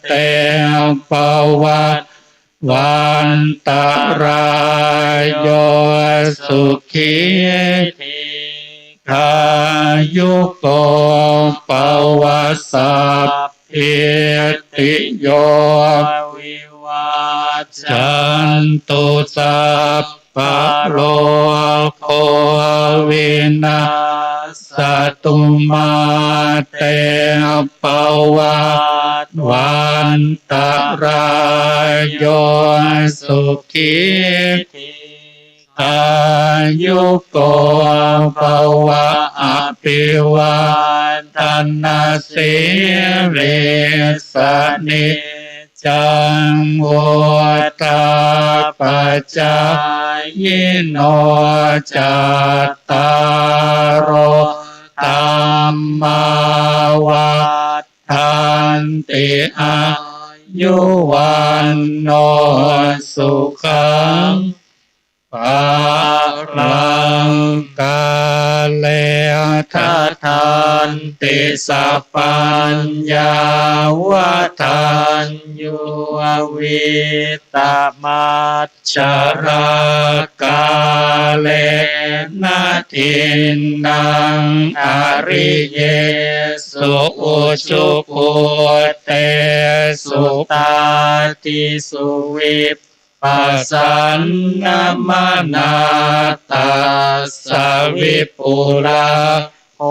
เตปวัตวันตรายโยสุขิขายุโกปวัสสัพพิติโยวิวัชจันตุสัพพะโลกโควินาสตุมาเตปวัตวันตรายโยสุขิอายุโกภวะอภิวันทนาสิเรสนิจังวุตาปัจจายโนจัตตารโอธัมมาวัฏฐันติอายุวันโนสุขังปารังกาเลทัทธันติสัพพัญญาวัฏัญญูวิตามัจฉรากาเลนะทินนังอริเยสุอุชุปุเตสุตาติสุวิปปัสสันนมนาตาสวิปุราโห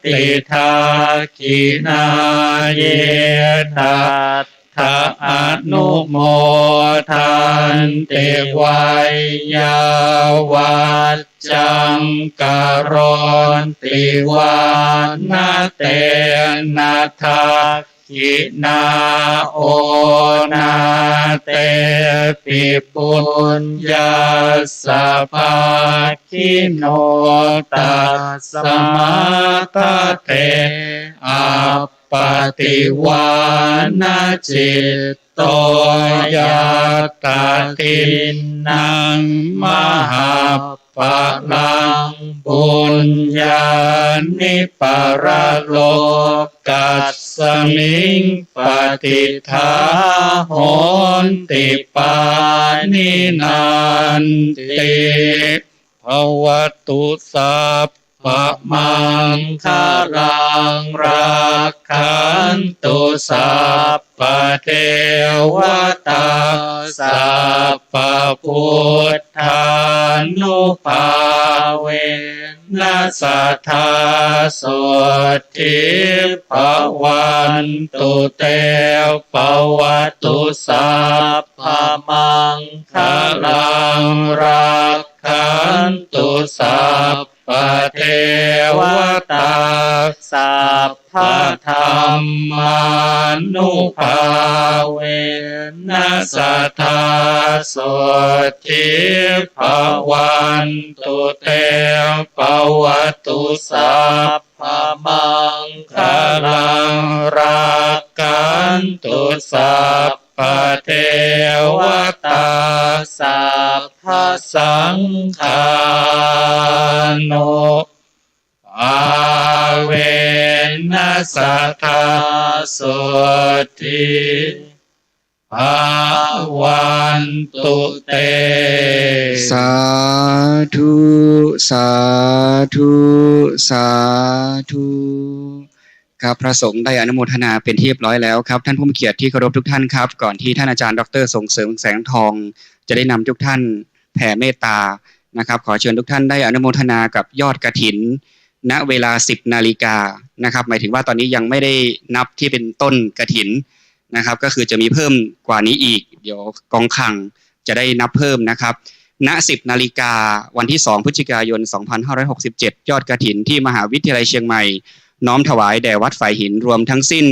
ติทาคินาเยตัตถะอนุโมทันเตวัยยาวัจจังกรณติวานาเตนะทากินาโอนาเตปิปุญญาสภาคิโนตัสสมาตเตอัปปติวานาจิตโตยัตตตินังมหาปะลังบุญญาณิปรโลกัสสมิงปฏิทาโหนติปานินันติภวตุสัพพมังคารังรักขันตุสัพพเทวตาสัพพพุทธานุภาเวนัสสัทธาโสทิภวันตุเตภวตุสัพพมังคารังรักขันตุสัพพเทวตาสัพพธรรมานุภาเวนัสสัทธาโสทิภวันตุเตภวตุสัพพมังคารังรักขันตุสัพพเทวตาสัพพสังฆานุอาเวนัสสัทธาโสทิภวันตุเตสาธุสาธุสาธุครับพระสงฆ์ได้อนุโมทนาเป็นที่เรียบร้อยแล้วครับท่านผู้มีเกียรติที่เคารพทุกท่านครับก่อนที่ท่านอาจารย์ดร.ส่งเสริมแสงทองจะได้นำทุกท่านแผ่เมตตานะครับขอเชิญทุกท่านได้อนุโมทนากับยอดกฐินณเวลา 10 นาฬิกานะครับหมายถึงว่าตอนนี้ยังไม่ได้นับที่เป็นต้นกฐินนะครับก็คือจะมีเพิ่มกว่านี้อีกเดี๋ยวกองคลังจะได้นับเพิ่มนะครับณ 10 นาฬิกาวันที่ 2 พฤศจิกายน 2567 ยอดกฐินที่มหาวิทยาลัยเชียงใหม่ น้อมถวายแด่วัดฝ่ายหินรวมทั้งสิ้น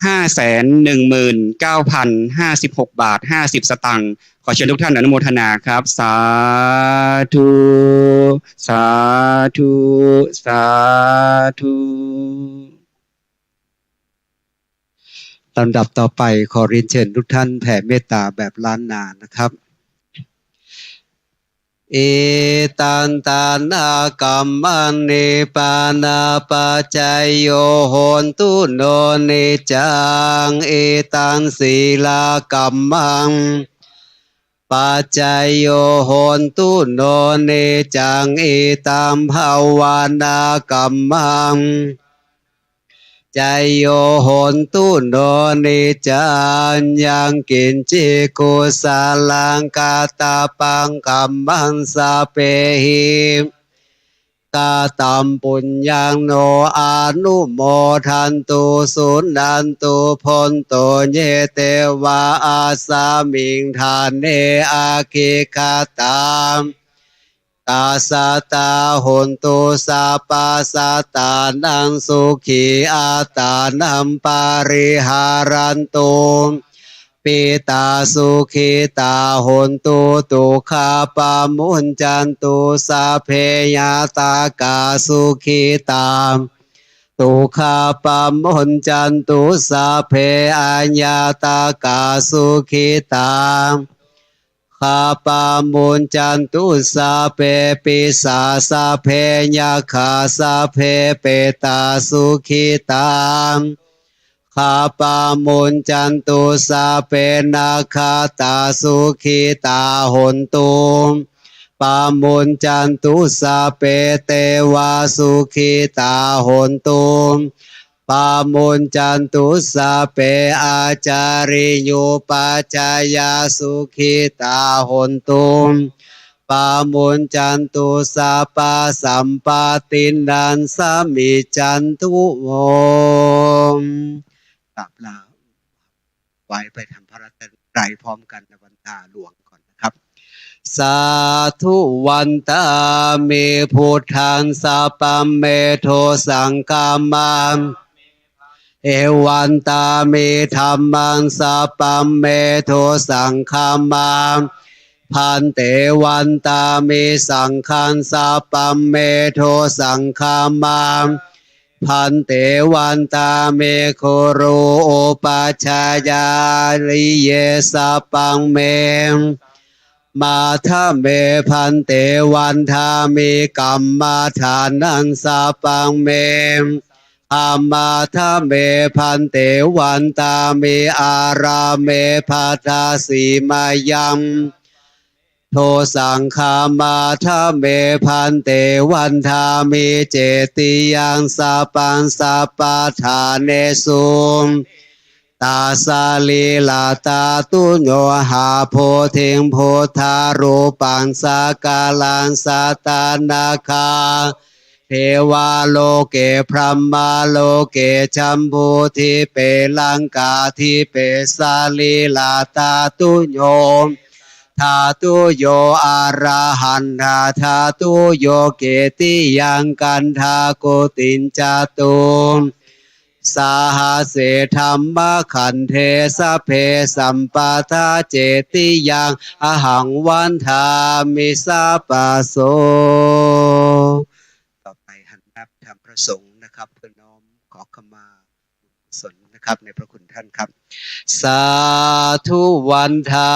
519,056 บาท 50 สตางค์ขอเชิญทุกท่านอนุโมทนาครับสาธุสาธุสาธุลำดับต่อไปขอเรียนเชิญทุกท่านแผ่เมตตาแบบล้านนานะครับเอตันตานากัมมันเนปานาปัจจยโยโหนตุโนเนจังเอตันศีลากัมมังปัจจยโยโหนตุโนเนจังเอตัมภาวนากัมมังใจโยโหนตุโนเนจังยังกินจิกุสาลังกาตาปังกัมมังสาเปหิกาตัมปุญญังโนอนุโมทันตุสุนันตุพนโตเยเตวะอาสามิงทานเนอาคิคาตามกาสตาโหนตุสาปาสตานังสุขีอาตานัมปาริหารันตุปิตาสุขีตาโหนตุตุขาปามุญจันตุสาเพยาตากาสุขีตาตุขาปามุญจันตุสาเพอัญญาตากาสุขีตาข้าปามุญจันตุสาเพปิสาสาเพญาคาสาเพเปตาสุขิตาข้าปามุญจันตุสาเพนาคาตาสุขิตาหนตุปามุญจันตุสาเพเตวาสุขิตาหนตุปามุญจันตุสาเปอาจาริโยปัจจายาสุขิตาหนตุปามุญจันตุสาปาสัมปตินันสามิจันตุโอมกลับลาไว้ไปทำพระรัตนตรัยพร้อมกันในวันตาหลวงก่อนนะครับสาธุวันตาเมพุทธังสาปัมเมโทสังกามามเอวันตาเมธัมมังสาปัมเมโทสังฆามาพันเตวันตาเมสังฆังสาปัมเมโทสังฆามาพันเตวันตาเมโคโรโอปัชฌายาลิเยสาปังเมมาทะเมพันเตวันทามิกัมมาฐานังสาปังเมอามาทะเมพันเตวันตามิอาราเมพัทาสีมายังโทสังฆามาทะเมพันเตวันทามิเจติยังสาปังสาปาทาเนสุตาสาลีลาตาตุโยหาโพธิงโพธารูปังสากาลังสาตานาคาเทวาโลเกพรหมาโลเกชัมพูทิเปลังกาทิเปสาลีลาตาตุโยธาตุโยอาราหันธาธาตุโยเกติยังกันธาโกตินจตุสาหาเสธรรมขันเทสะเพสัมปทาเจติยังอหังวันธามิสาปะโสต่อไปหันรับธรรมประสงค์นะครับเพื่อน้อมขอขมากุศลนะครับในพระคุณท่านครับสาธุวันธา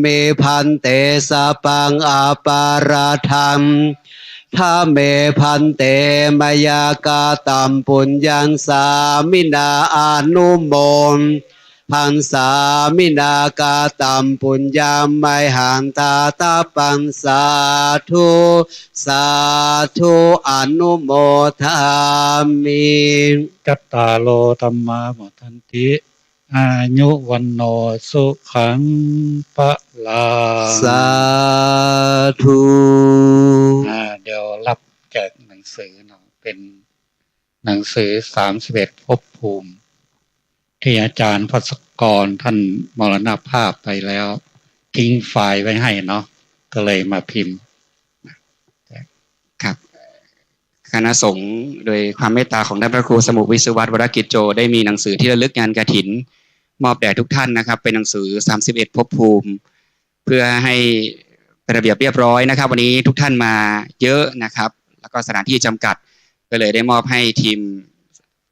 มิพันเตสะปังอาปาราธัมทาเมพันเตมยากาตัมปุญญังสามินาอนุโมมพันสามินากาตัมปุญญามไมหันตาตาปังสาธุสาธุอนุโมทามิจัตตาโลธัมมาหมทันติอายุวันโนสุขังปะลาสาธุเดี๋ยวรับแจกหนังสือเนาะเป็นหนังสือ31ภพภูมิที่อาจารย์ภัสกรท่านมรณภาพไปแล้วทิ้งไฟล์ไว้ให้เนาะก็เลยมาพิมพ์ครับ คณะสงฆ์โดยความเมตตาของท่านพระครูสมุวิศวัตรวรกิจโจได้มีหนังสือที่ระลึกงานกฐินมอบแด่ทุกท่านนะครับเป็นหนังสือ31ภพภูมิเพื่อให้เป็นระเบียบเรียบร้อยนะครับวันนี้ทุกท่านมาเยอะนะครับแล้วก็สถานที่จำกัดก็เลยได้มอบให้ทีม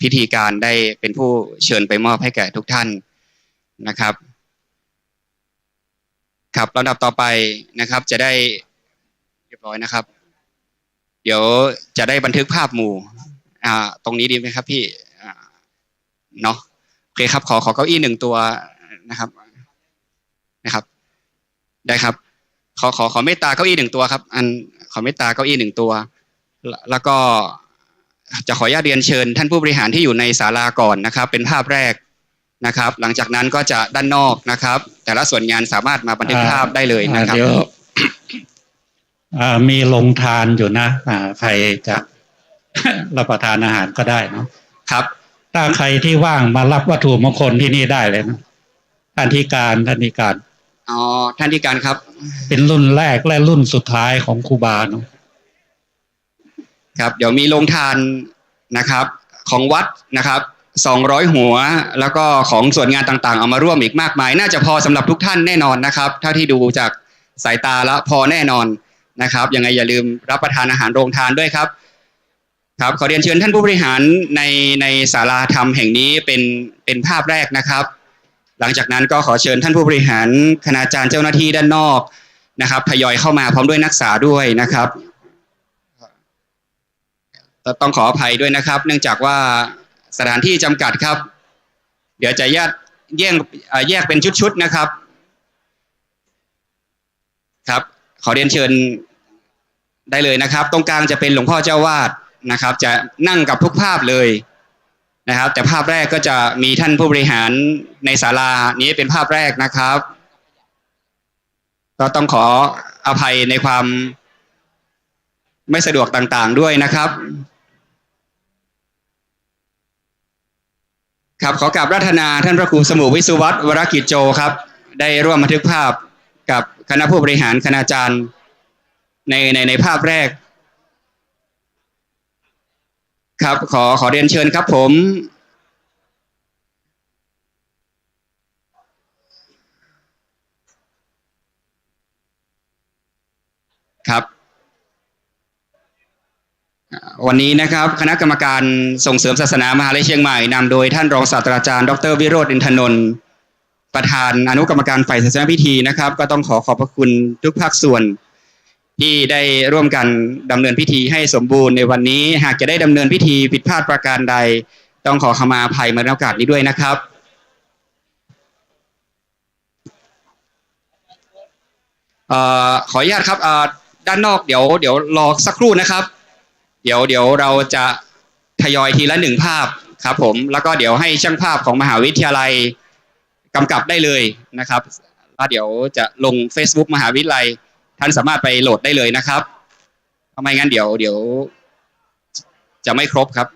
พิธีการได้เป็นผู้เชิญไปมอบให้แก่ทุกท่านนะครับครับลำดับต่อไปนะครับจะได้เรียบร้อยนะครับเดี๋ยวจะได้บันทึกภาพหมู่ตรงนี้ดีไหมครับพี่เนาะโอเคครับขอเก้าอี้1ตัวนะครับได้ครับขอเมตตาเก้าอี้1ตัวครับขอเมตตาเก้าอี้1ตัวแล้วก็จะขออนุญาตเรียนเชิญท่านผู้บริหารที่อยู่ในศาลาก่อนนะครับเป็นภาพแรกนะครับหลังจากนั้นก็จะด้านนอกนะครับแต่ละส่วนงานสามารถมาบันทึกภาพได้เลยนะครับเดี๋ยวมีโรงทานอยู่นะใครจะรับประทานอาหารก็ได้เนาะครับถ้าใครที่ว่างมารับวัตถุมงคลที่นี่ได้เลยนะท่านที่การอ๋อท่านที่การครับเป็นรุ่นแรกและรุ่นสุดท้ายของครูบาเนาะครับเดี๋ยวมีโรงทานนะครับของวัดนะครับ200หัวแล้วก็ของส่วนงานต่างๆเอามาร่วมอีกมากมายน่าจะพอสำหรับทุกท่านแน่นอนนะครับเท่าที่ดูจากสายตาแล้วพอแน่นอนนะครับยังไงอย่าลืมรับประทานอาหารโรงทานด้วยครับครับขอเรียนเชิญท่านผู้บริหารในศาลาธรรมแห่งนี้เป็นภาพแรกนะครับหลังจากนั้นก็ขอเชิญท่านผู้บริหารคณาจารย์เจ้าหน้าที่ด้านนอกนะครับทยอยเข้ามาพร้อมด้วยนักศึกษาด้วยนะครับต้องขออภัยด้วยนะครับเนื่องจากว่าสถานที่จำกัดครับเดี๋ยวจะแยกเป็นชุดๆนะครับครับขอเรียนเชิญได้เลยนะครับตรงกลางจะเป็นหลวงพ่อเจ้าวาดนะครับจะนั่งกับทุกภาพเลยนะครับแต่ภาพแรกก็จะมีท่านผู้บริหารในศาลานี้เป็นภาพแรกนะครับก็ต้องขออภัยในความไม่สะดวกต่างๆด้วยนะครับครับขอกราบราธนาท่านพระครูสมุวิศวัตรวรกิจโจครับได้ร่วมบันทึกภาพกับคณะผู้บริหารคณาจารย์ในภาพแรกครับขอเรียนเชิญครับผมครับวันนี้นะครับคณะกรรมการส่งเสริมศาสนามหาวิทยาลัยเชียงใหม่นำโดยท่านรองศาสตราจารย์ดร.วิโรจน์ อินทนนท์ประธานอนุกรรมการฝ่ายศาสนพิธีนะครับก็ต้องขอบพระคุณทุกภาคส่วนที่ได้ร่วมกันดำเนินพิธีให้สมบูรณ์ในวันนี้หากจะได้ดำเนินพิธีผิดพลาดประการใดต้องขอขมาอภัยมาในโอกาสนี้ด้วยนะครับขออนุญาตครับด้านนอกเดี๋ยวรอสักครู่นะครับเดี๋ยวเราจะทยอยทีละ1ภาพครับผมแล้วก็เดี๋ยวให้ช่างภาพของมหาวิทยาลัยกำกับได้เลยนะครับแล้วเดี๋ยวจะลง Facebook มหาวิทยาลัยท่านสามารถไปโหลดได้เลยนะครับทำไมงั้นเดี๋ยวจะไม่ครบครับ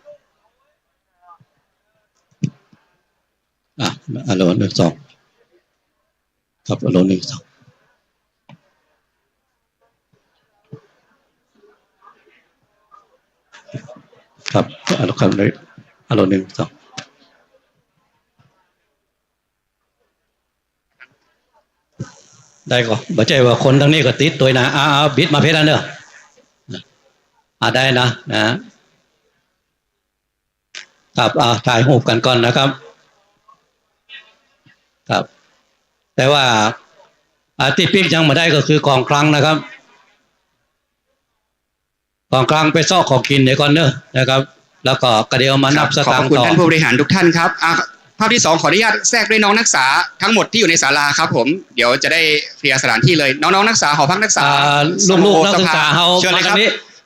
อโล1 2ครับอโล1 2ครับอโลครับอโล1 2ได้ก็บ่ใจว่าคนทั้งนี้ก็ติดตัวนะบิดมาเพชรแล้วเนอะได้นะครับถ่ายรูปกันก่อนนะครับครับแต่ว่าที่ปิ๊กยังมาได้ก็คือกองคลังนะครับกองคลังไปซอกของกินเดี๋ยวก่อนเนอะนะครับแล้วก็กระเดียวมานับสตางค์ต่อขอบคุณท่านผู้บริหารทุกท่านครับภาพที่2ขออนุญาตแทรกด้วยน้องนักศึกษาทั้งหมดที่อยู่ในศาลาครับผมเดี๋ยวจะได้เคลียร์สถานที่เลยน้องนักศึกษาหอพักนักศึกษาลูกๆนักศึกษาเฮาเชิญเลยครับ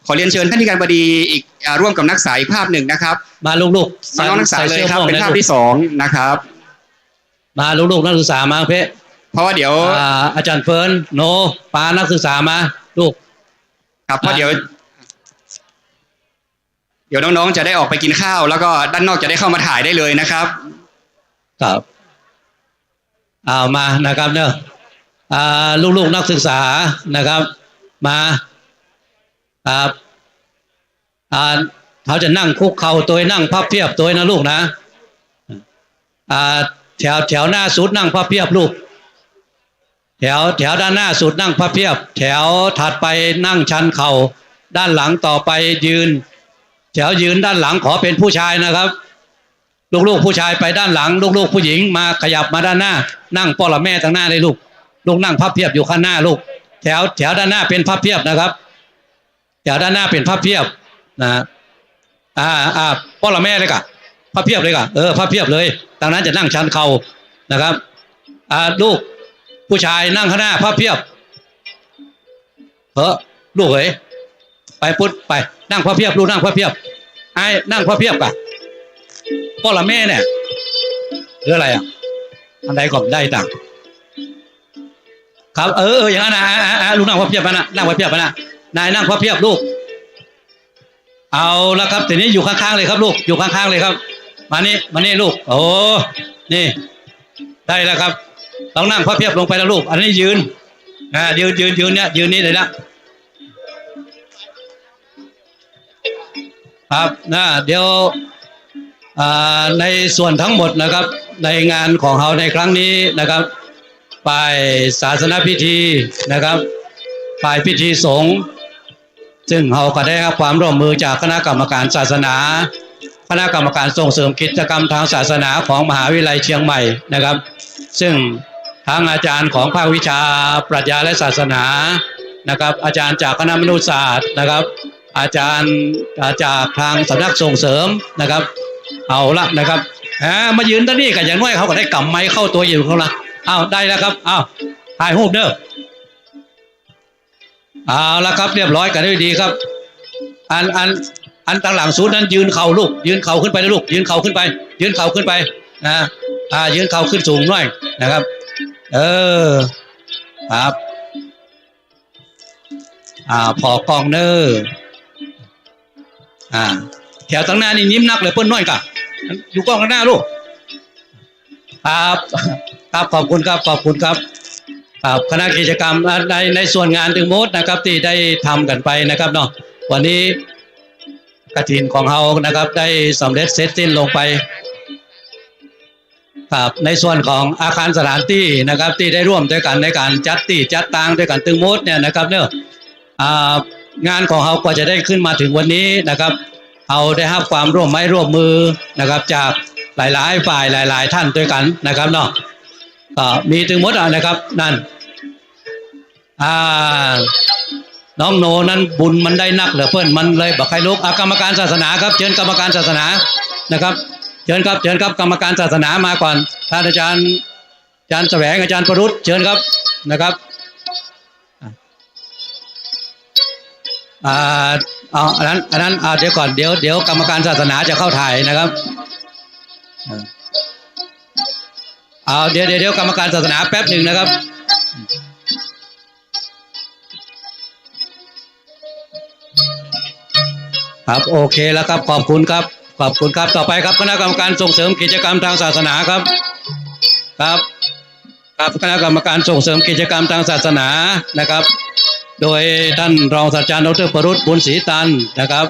ขอเรียนเชิญท่านที่การบดีอีกร่วมกับนักศึกษาอีกภาพหนึ่งนะครับมาลูกๆน้องนักศึกษาเลยครับเป็นภาพที่2นะครับมาลูกๆนักศึกษามาเพชรเพราะว่าเดี๋ยวอาจารย์เฟิร์นโนปานักศึกษามาลูกครับเพราะเดี๋ยวน้องๆจะได้ออกไปกินข้าวแล้วก็ด้านนอกจะได้เข้ามาถ่ายได้เลยนะครับครับเอามานะครับเนอะลูกๆนักศึกษานะครับมาครับ เขาจะนั่งคุกเข่าตัวนั่งพับเพียบตัวนะลูกนะแถวหน้าสุดนั่งพับเพียบลูกแถวด้านหน้าสุดนั่งพับเพียบแถวถัดไปนั่งชันเข่าด้านหลังต่อไปยืนแถวยืนด้านหลังขอเป็นผู้ชายนะครับลูกผู้ชายไปด้านหลังลูกผู้หญิงมาขยับมาด้านหน้านั่งพ่อละแม่ทางหน้าเลยลูกนั่งพับเพียบอยู่ข้างหน้าลูกแถวด้านหน้าเป็นพับเพียบนะครับแถวด้านหน้าเป็นพับเพียบนะพ่อละแม่เลยกะพับเพียบเลยกะพับเพียบเลยทางนั้นจะนั่งชันเข่านะครับลูกผู้ชายนั่งข้างหน้าพับเพียบลูกเอ๋ยไปพุทธไปนั่งพับเพียบลูกนั่งพับเพียบไอ้นั่งพับเพียบกะพ่อละแม่เนี่ยหรืออะไรอันใดก็ได้ต่างครับอย่างนั้นนะลูกนั่งพับเพียบนะนั่งพับเพียบนะนายนั่งพับเพียบลูกเอาละครับทีนี้อยู่ข้างๆเลยครับลูกอยู่ข้างๆเลยครับมานี่ลูกโอ้นี่ได้แล้วครับต้องนั่งพับเพียบลงไปแล้วลูกอันนี้ยืนยืนเนี่ยยืนนี่เลยนะครับเดี๋ยวในส่วนทั้งหมดนะครับในงานของเราในครั้งนี้นะครับฝ่ายศาสนพิธีนะครับฝ่ายพิธีสงฆ์ซึ่งเราก็ได้รับความร่วมมือจากคณะกรรมการศาสนาคณะกรรมการส่งเสริมกิจกรรมทางศาสนาของมหาวิทยาลัยเชียงใหม่นะครับซึ่งทางอาจารย์ของภาควิชาปรัชญาและศาสนานะครับอาจารย์จากคณะมนุษยศาสตร์นะครับอาจารย์จากทางสำนักส่งเสริมนะครับเอาละนะครับมายืนตรงนี้กันอย่างน้อยเขาก็ได้กำไม้เข้าตัวอยู่เขาละได้แล้วครับถ่ายรูปเด้อเอาละครับเรียบร้อยกันได้ดีครับอันต่างหลังสูตรนั้นยืนเข่าลูกยืนเข่าขึ้นไปนะลูกยืนเข่าขึ้นไปยืนเข่าขึ้นไปนะยืนเข่าขึ้นสูงหน่อยนะครับครับพอกองเนอแถวตั้งหน้านี่ยิ้มนักเลยเปิ้ลน้อยกะอยู่กล้องข้างหน้าลูกครับขอบคุณครับขอบคุณครับคณะกิจกรรมในส่วนงานถึงโมดนะครับที่ได้ทำกันไปนะครับเนาะวันนี้กฐินของเรานะครับได้สำเร็จเสร็จสิ้นลงไปครับในส่วนของอาคารสถานที่นะครับที่ได้ร่วมด้วยกันในการจัดตั้งด้วยกันตึงโมดเนี่ยนะครับเนี่ยงานของเราก็จะได้ขึ้นมาถึงวันนี้นะครับเอาได้รับความร่วมไม้ร่วมมือนะครับจากหลายๆฝ่ายหลายๆท่านด้วยกันนะครับเนาะมีถึงหมดนะครับนั่นน้องโนนั้นบุญมันได้นักเหลือเพื่อนมันเลยบอกใครลุกกรรมการศาสนาครับเชิญกรรมการศาสนานะครับเชิญครับกรรมการศาสนามาก่อนท่านอาจารย์แสวงอาจารย์ประรุษเชิญครับนะครับอันนั้นเดี๋ยวก่อนเดี๋ยวกรรมการศาสนาจะเข้าถ่ายนะครับเดี๋ยวกรรมการศาสนาแป๊บหนึ่งนะครับครับโอเคแล้วครับขอบคุณครับต่อไปครับคณะกรรมการส่งเสริมกิจกรรมทางศาสนาครับคณะกรรมการส่งเสริมกิจกรรมทางศาสนานะครับโดยท่านรองศาสตราจารย์ดร.ประรุษบุญศรีตันนะครับ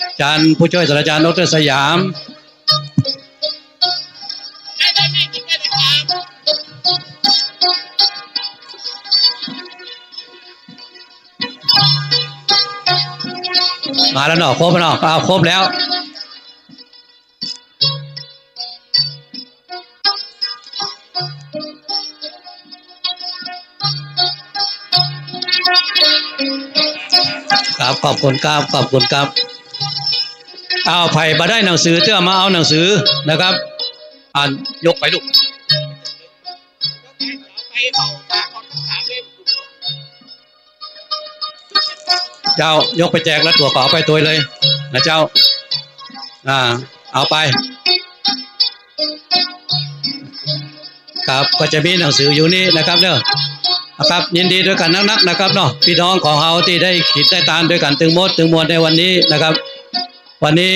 อาจารย์ผู้ช่วยศาสตราจารย์ดร.สยามมาแล้วเนาะครบแล้วเนาะครบแล้วครับขอบคุณครับเอาไผ่มาได้หนังสือเตื้อมาเอาหนังสือนะครับยกไปลูกเจ้ายกไปแจกแล้วตัวขอไปตัวเลยนะเจ้าเอาไปครับก็จะมีหนังสืออยู่นี่นะครับเด้อครับยินดีด้วยกันนักๆนะครับเนาะพี่น้องของเราที่ได้ขีดได้ตามด้วยกันตึงมวลในวันนี้นะครับวันนี้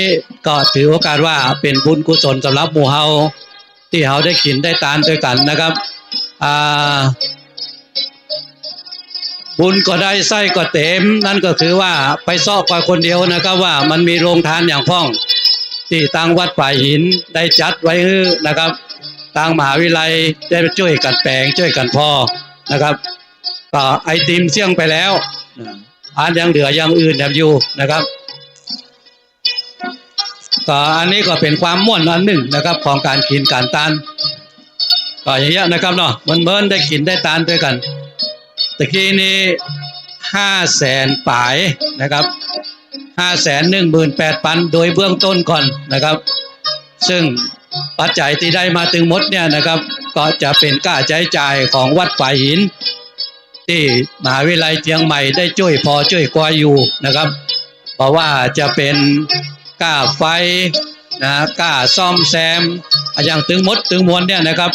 ก็ถือโอกาสว่าเป็นบุญกุศลสำหรับหมู่เฮาที่เฮาได้ขีดได้ตามด้วยกันนะครับ บุญก็ได้ไส้ก็เต็มนั่นก็คือว่าไปซ่อก่อยคนเดียวนะครับว่ามันมีโรงทานอย่างพ้องที่ทางวัดป่าหินได้จัดไว้นะครับทางมหาวิทยาลัยได้ช่วยกันแปลงช่วยกันพอนะครับก็ไอติมเสี่ยงไปแล้วอันยังเหลืออย่างอื่นแบบอยู่นะครับก็อันนี้ก็เป็นความม่วนอันหนึ่งนะครับของการกินการทานก็อย่างเงี้ยนะครับเนาะมันเบิ้นได้กินได้ทานด้วยกันตะกี้นี้500,000 ปลายนะครับ518,000โดยเบื้องต้นก่อนนะครับซึ่งปัจจัยที่ได้มาถึงหมดเนี่ยนะครับก็จะเป็นค่าใช้จ่ายของวัดป่าหินที่มหาวิทยาลัยเชียงใหม่ได้ช่วยพอช่วยกว่าอยู่นะครับเพราะว่าจะเป็นค่าไฟนะค่าซ่อมแซมอย่างถึงหมดถึงมวลเนี่ยนะครับ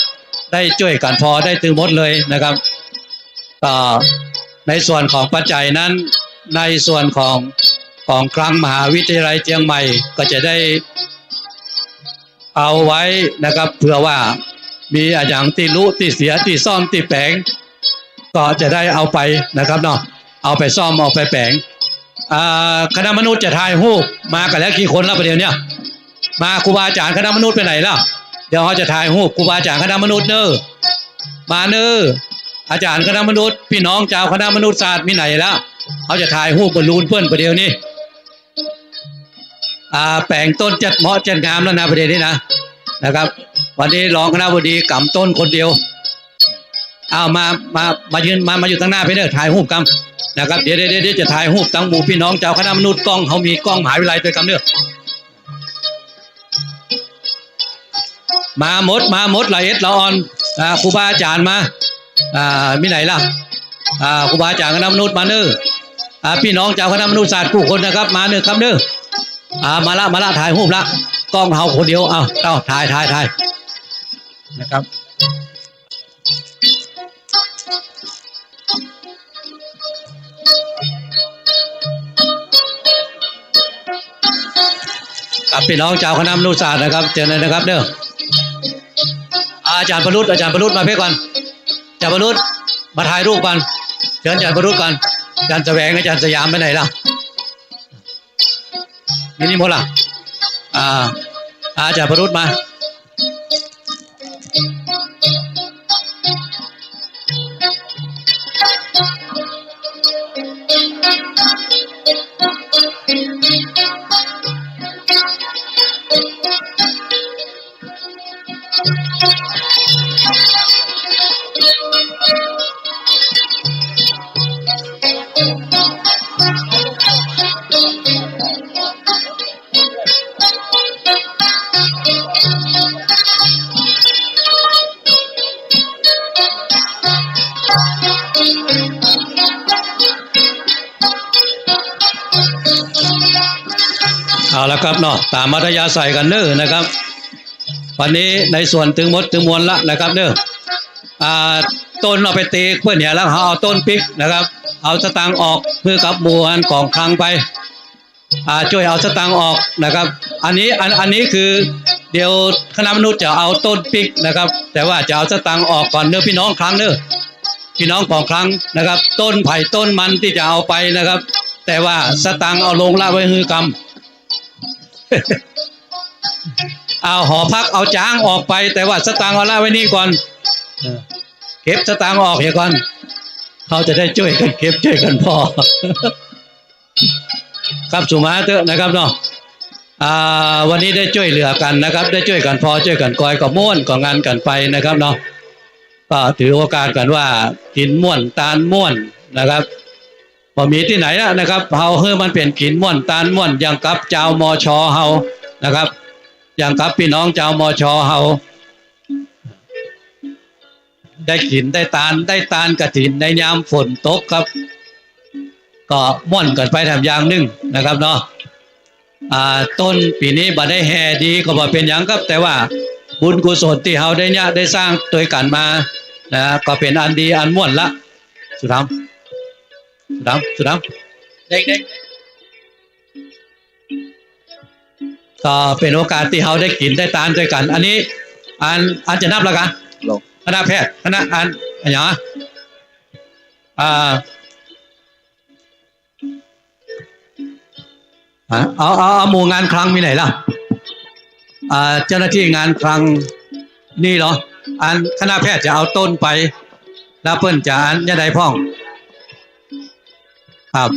ได้ช่วยกันพอได้ถึงหมดเลยนะครับก็ในส่วนของปัจจัยนั้นในส่วนของคลังมหาวิทยาลัยเชียงใหม่ก็จะได้เอาไว้นะครับเพื่อว่ามีอย่างที่รู้ที่เสียที่ซ่อมที่แปลงก็จะได้เอาไปนะครับเนาะเอาไปซ่อมเอาไปแปลงคณะมนุษย์จะทายฮูกมากันแล้วกี่คนแล้วประเดี๋ยวเนี่ยมาครูบาอาจารย์คณะมนุษย์ไปไหนแล้วเดี๋ยวเขาจะทายฮูกครูบาอาจารย์คณะมนุษย์เนอมาเนออาจารย์คณะมนุษย์พี่น้องเจ้าคณะมนุษยศาสตร์มีไหนแล้วเขาจะทายฮูกบอลลูนเพื่อนประเดี๋ยวนี้แปลงต้นจัดเหมาะจัดงามแล้วนะประเดี๋ยวนี้นะครับวันนี้รองคณบดีกำต้นคนเดียวเอามายืนมาอยู่ตั้งหน้าไปเด้อถ่ายรูปกันนะครับเดี๋ยวจะถ่ายรูปตั้งหมู่พี่น้องเจ้าคณะมนุษย์กล้องเขามีกล้องมหาวิทยาลัยด้วยกันเด้อมาหมดละเอียดละอ่อนครูบาอาจารย์มามีไหนล่ะครูบาอาจารย์คณะมนุษย์มาเด้อพี่น้องเจ้าคณะมนุษยศาสตร์ผู้คนนะครับมาเด้อครับเด้อมาละถ่ายรูปละกล้องเขาคนเดียวเอาถ่ายนะครับพี่น้องชาวคณะมนุษยศาสตร์นะครับเจอเลยนะครับเด้ออาจารย์ประรุษมาเพ่ก่อนอาจารย์ประรุษมาถ่ายรูปกันเชิญอาจารย์ประรุษกันอาจารย์แสวงอาจารย์สยามไปไหนล่ะนี่หมดล่ะอาจารย์ประรุษมาเอาละครับเนาะตามมัธยาศัยกันเน้อนะครับวันนี้ในส่วนถึงหมดถึงมวลละนะครับเน้อต้นเอาไปตีเพื่อนเนี่ยแล้วเอาต้นปิกนะครับเอาสตางค์ออกเพื่อกับมวลของคลังไปช่วยเอาสตางค์ออกนะครับอันนี้คือเดี๋ยวคณะมนุษย์จะเอาต้นปิกนะครับแต่ว่าจะเอาสตางค์ออกก่อนเน้อพี่น้องคลังเน้อพี่น้องของคลังนะครับต้นไผ่ต้นมันที่จะเอาไปนะครับแต่ว่าสตางค์เอาลงละไว้ฮือกรรมเอาหอพักเอาจ้างออกไปแต่ว่าสตางค์เอาละไว้นี่ก่อนเก็บสตางค์ออกเดี๋ยวก่อนเขาจะได้ช่วยกันเก็บช่วยกันพอครับสุมาเถอะนะครับเนาะวันนี้ได้ช่วยเหลือกันนะครับได้ช่วยกันพอช่วยกันกอยก็ม่วนก็งานกันไปนะครับเนาะก็ถือโอกาสกันว่ากินม่วนตาลม่วนนะครับพอมีที่ไหนแล้วนะครับเฮาเฮ้มันเปลี่ยนกินม่วนตาลม่วนอย่างกับเจ้ามชเฮานะครับอย่างกับพี่น้องเจ้ามชเฮาได้กินได้ตาลกฐินในยามฝนตกครับก็ม่วนกันไปทำอย่างหนึ่งนะครับเนาะต้นปีนี้บ่ได้แห่ดีก็บ่เป็นอย่างครับแต่ว่าบุญกุศลที่เฮาได้สร้างโดยกันมานะก็เป็นอันดีอันม่วนละสุดท้ายเด็กๆก็เป็นโอกาสที่เขาได้กินได้ทานด้วยกันอันนี้อันจะนับแล้วกันคณะแพทย์คณะอย่าง เอาหมู่งานคลังมีไหนล่ะเจ้าหน้าที่งานคลังนี่เหรอคณะแพทย์จะเอาต้นไปแล้วเพิ่นจะยังไงพ่องครับ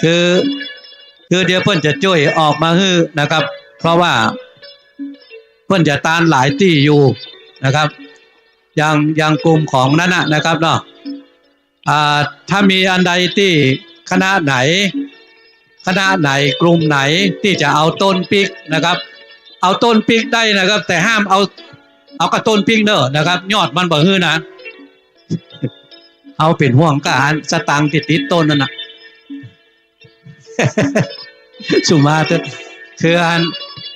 คือเดี๋ยวเพิ่นจะช่วยออกมาฮื้อนะครับเพราะว่าเพิ่นจะตานหลายที่อยู่นะครับอย่างกลุ่มของนั้นนะครับเนาะถ้ามีอันใดที่คณะไหนกลุ่มไหนที่จะเอาต้นปิกนะครับเอาต้นปิกได้นะครับแต่ห้ามเอากระต้นปิกเนอะนะครับยอดมันบ่ฮื้อนะเอาเป็นห่วงกอันสตังค์ติดต้นนั่นน่ะ สุมาเถอะคืออัน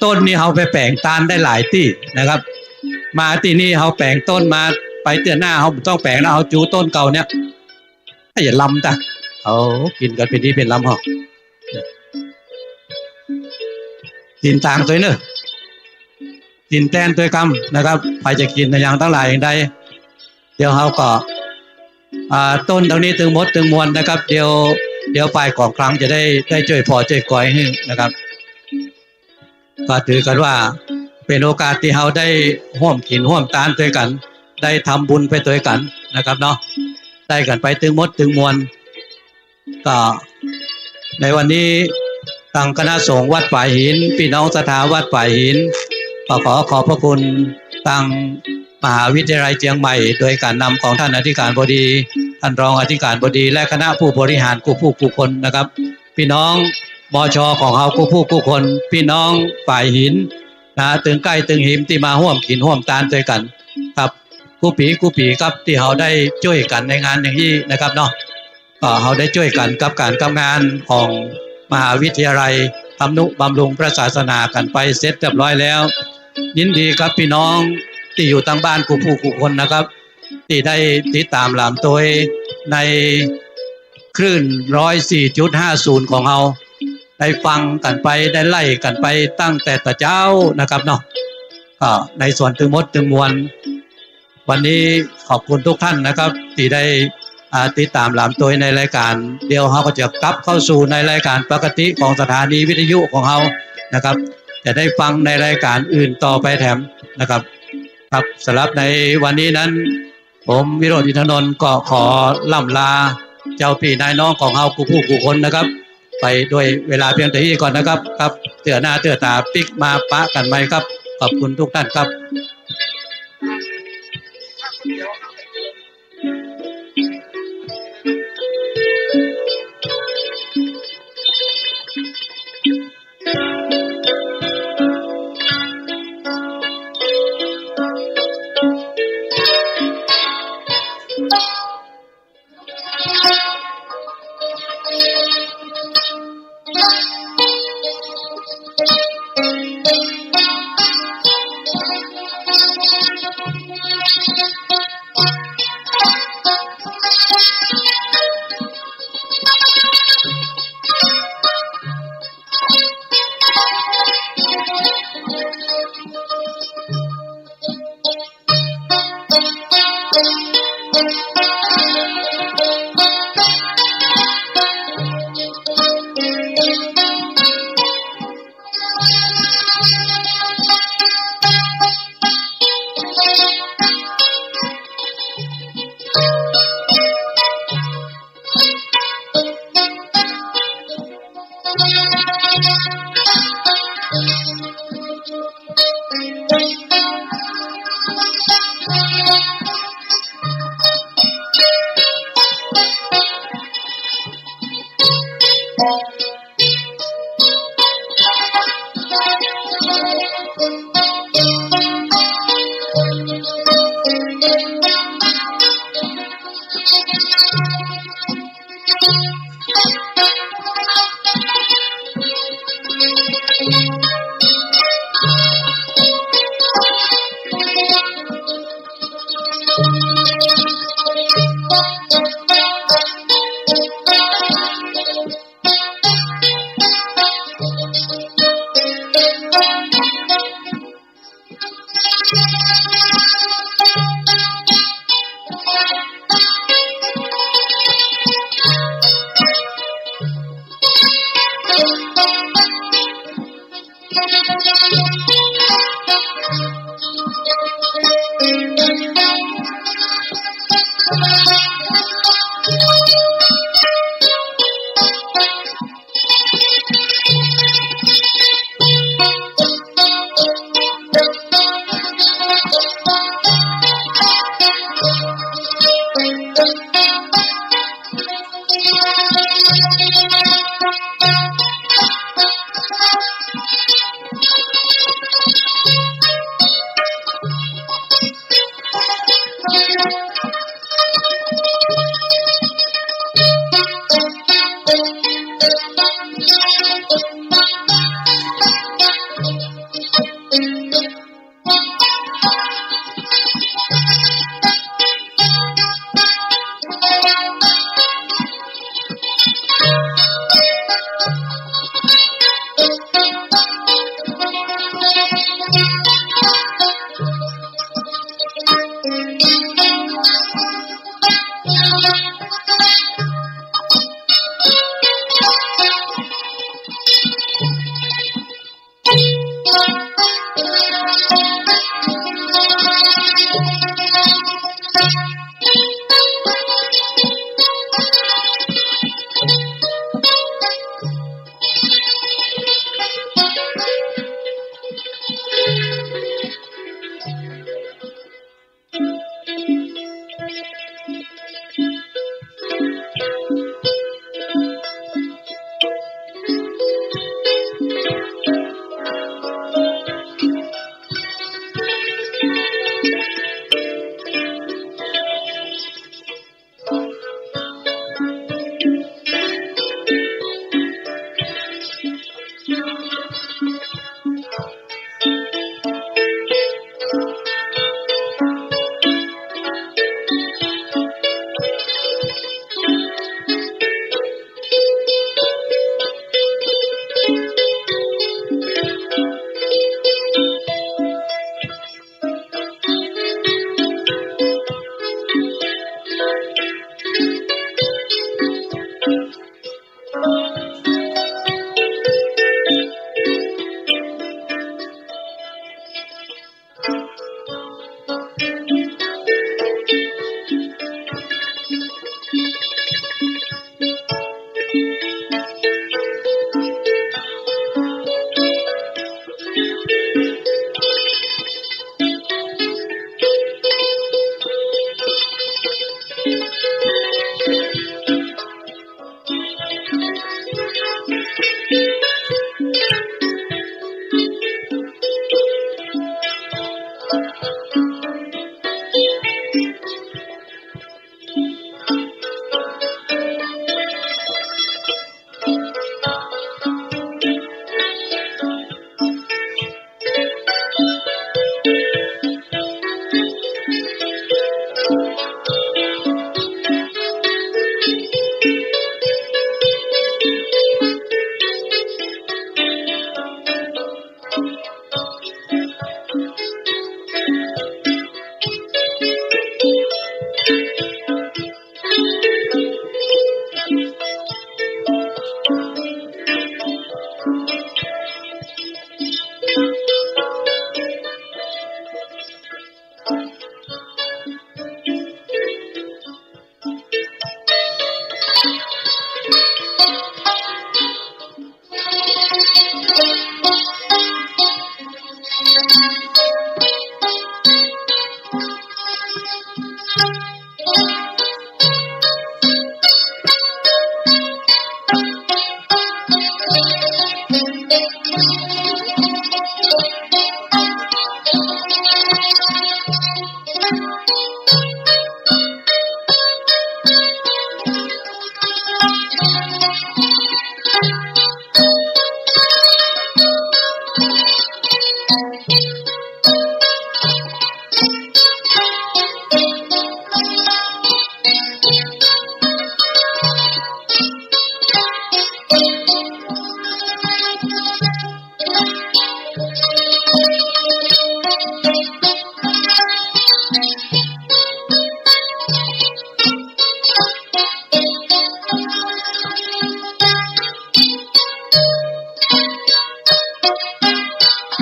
ต้นนี้เขาไปแปลงตาลได้หลายที่นะครับมาที่นี่เขาแปลงต้นมาไปเตือนหน้าเขาต้องแปลงแล้วเอาจูต้นเก่าเนี่ยอย่าลำจ้ะเอากินกันเป็นที่เป็นลำเหรอกินต่างตัวเนอะกินแตนตัวกำนะครับใครจะกินในอย่างทั้งหลายอย่างใดเดี๋ยวเขาก็ต้นตรงนี้ถึงมดถึงมวลนะครับเดี๋ยวฝ่ายของครั้งจะได้ช่วยพอช่วยก่อยให้นะครับก็ถือกันว่าเป็นโอกาสที่เราได้ร่วมกินร่วมตานด้วยกันได้ทำบุญไปด้วยกันนะครับเนาะได้กันไปถึงมดถึงมวลก็ในวันนี้ทางคณะสงฆ์วัดฝ่ายหินพี่น้องศรัทธาวัดฝ่ายหินขอบพระคุณทางมหาวิทยาลัยเชียงใหม่โดยการนำของท่านอธิการบดีท่านรองอธิการบดีและคณะผู้บริหารกู้คนนะครับพี่น้องบช.ของเรากู้คนพี่น้องฝ่ายหินนะตึงใกล้ตึงหิมที่มาร่วมกินร่วมตานด้วยกันครับกู้ปีครับที่เราได้ช่วยกันในงานอย่างนี้นะครับเนาะก็เราได้ช่วยกันกับการทำงานของมหาวิทยาลัยทำนุบำรุงพระศาสนากันไปเสร็จเรียบร้อยแล้วยินดีครับพี่น้องที่อยู่ทางบ้านกู้คนนะครับที่ได้ติดตามหลามตัวในคลื่น 104.50 ของเราได้ฟังกันไปได้ไล่กันไปตั้งแต่ตะเจ้านะครับเนาะก็ในส่วนถึงมดถึงมวลวันนี้ขอบคุณทุกท่านนะครับที่ได้ติดตามหลามตัวในรายการเดี๋ยวเราก็จะกลับเข้าสู่ในรายการปกติของสถานีวิทยุของเรานะครับจะได้ฟังในรายการอื่นต่อไปแถมนะครับครับสำหรับในวันนี้นั้นผมวิโรจน์ อินทนนท์ก็ขอล่ำลาเจ้าพี่นายน้องของเรากู้คนนะครับไปด้วยเวลาเพียงแต่นี้ก่อนนะครับครับเตือหน้าเตือตาปิกมาปะกันไหมครับขอบคุณทุกท่านครับ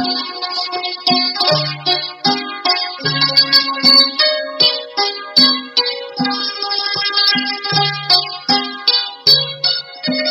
ข Thank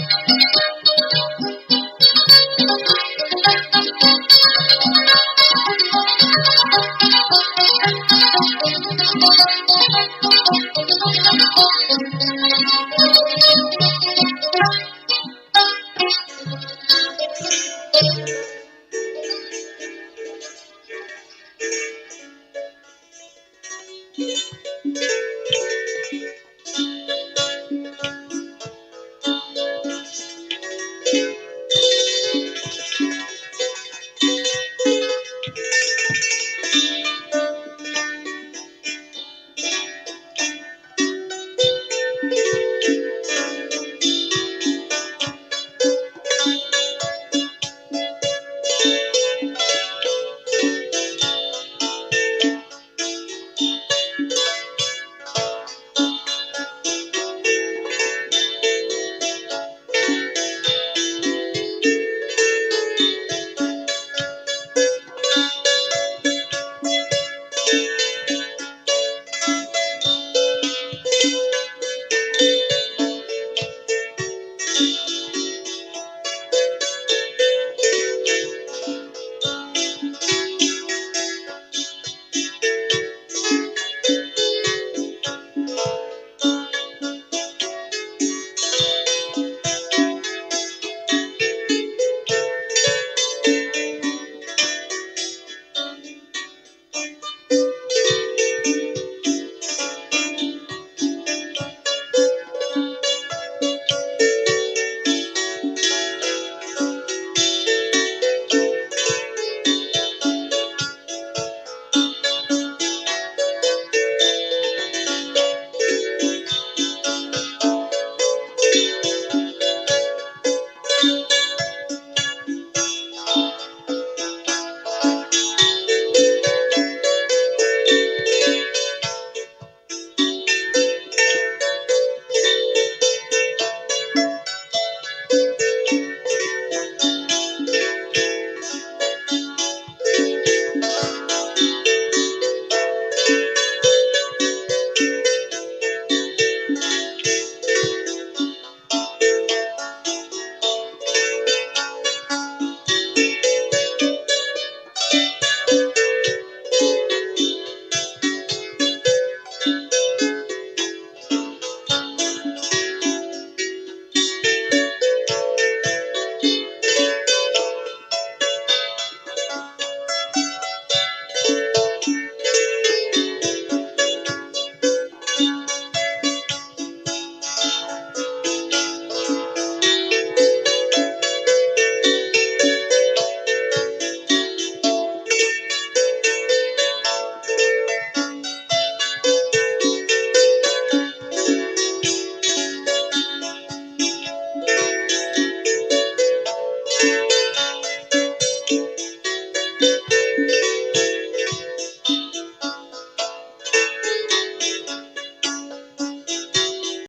you.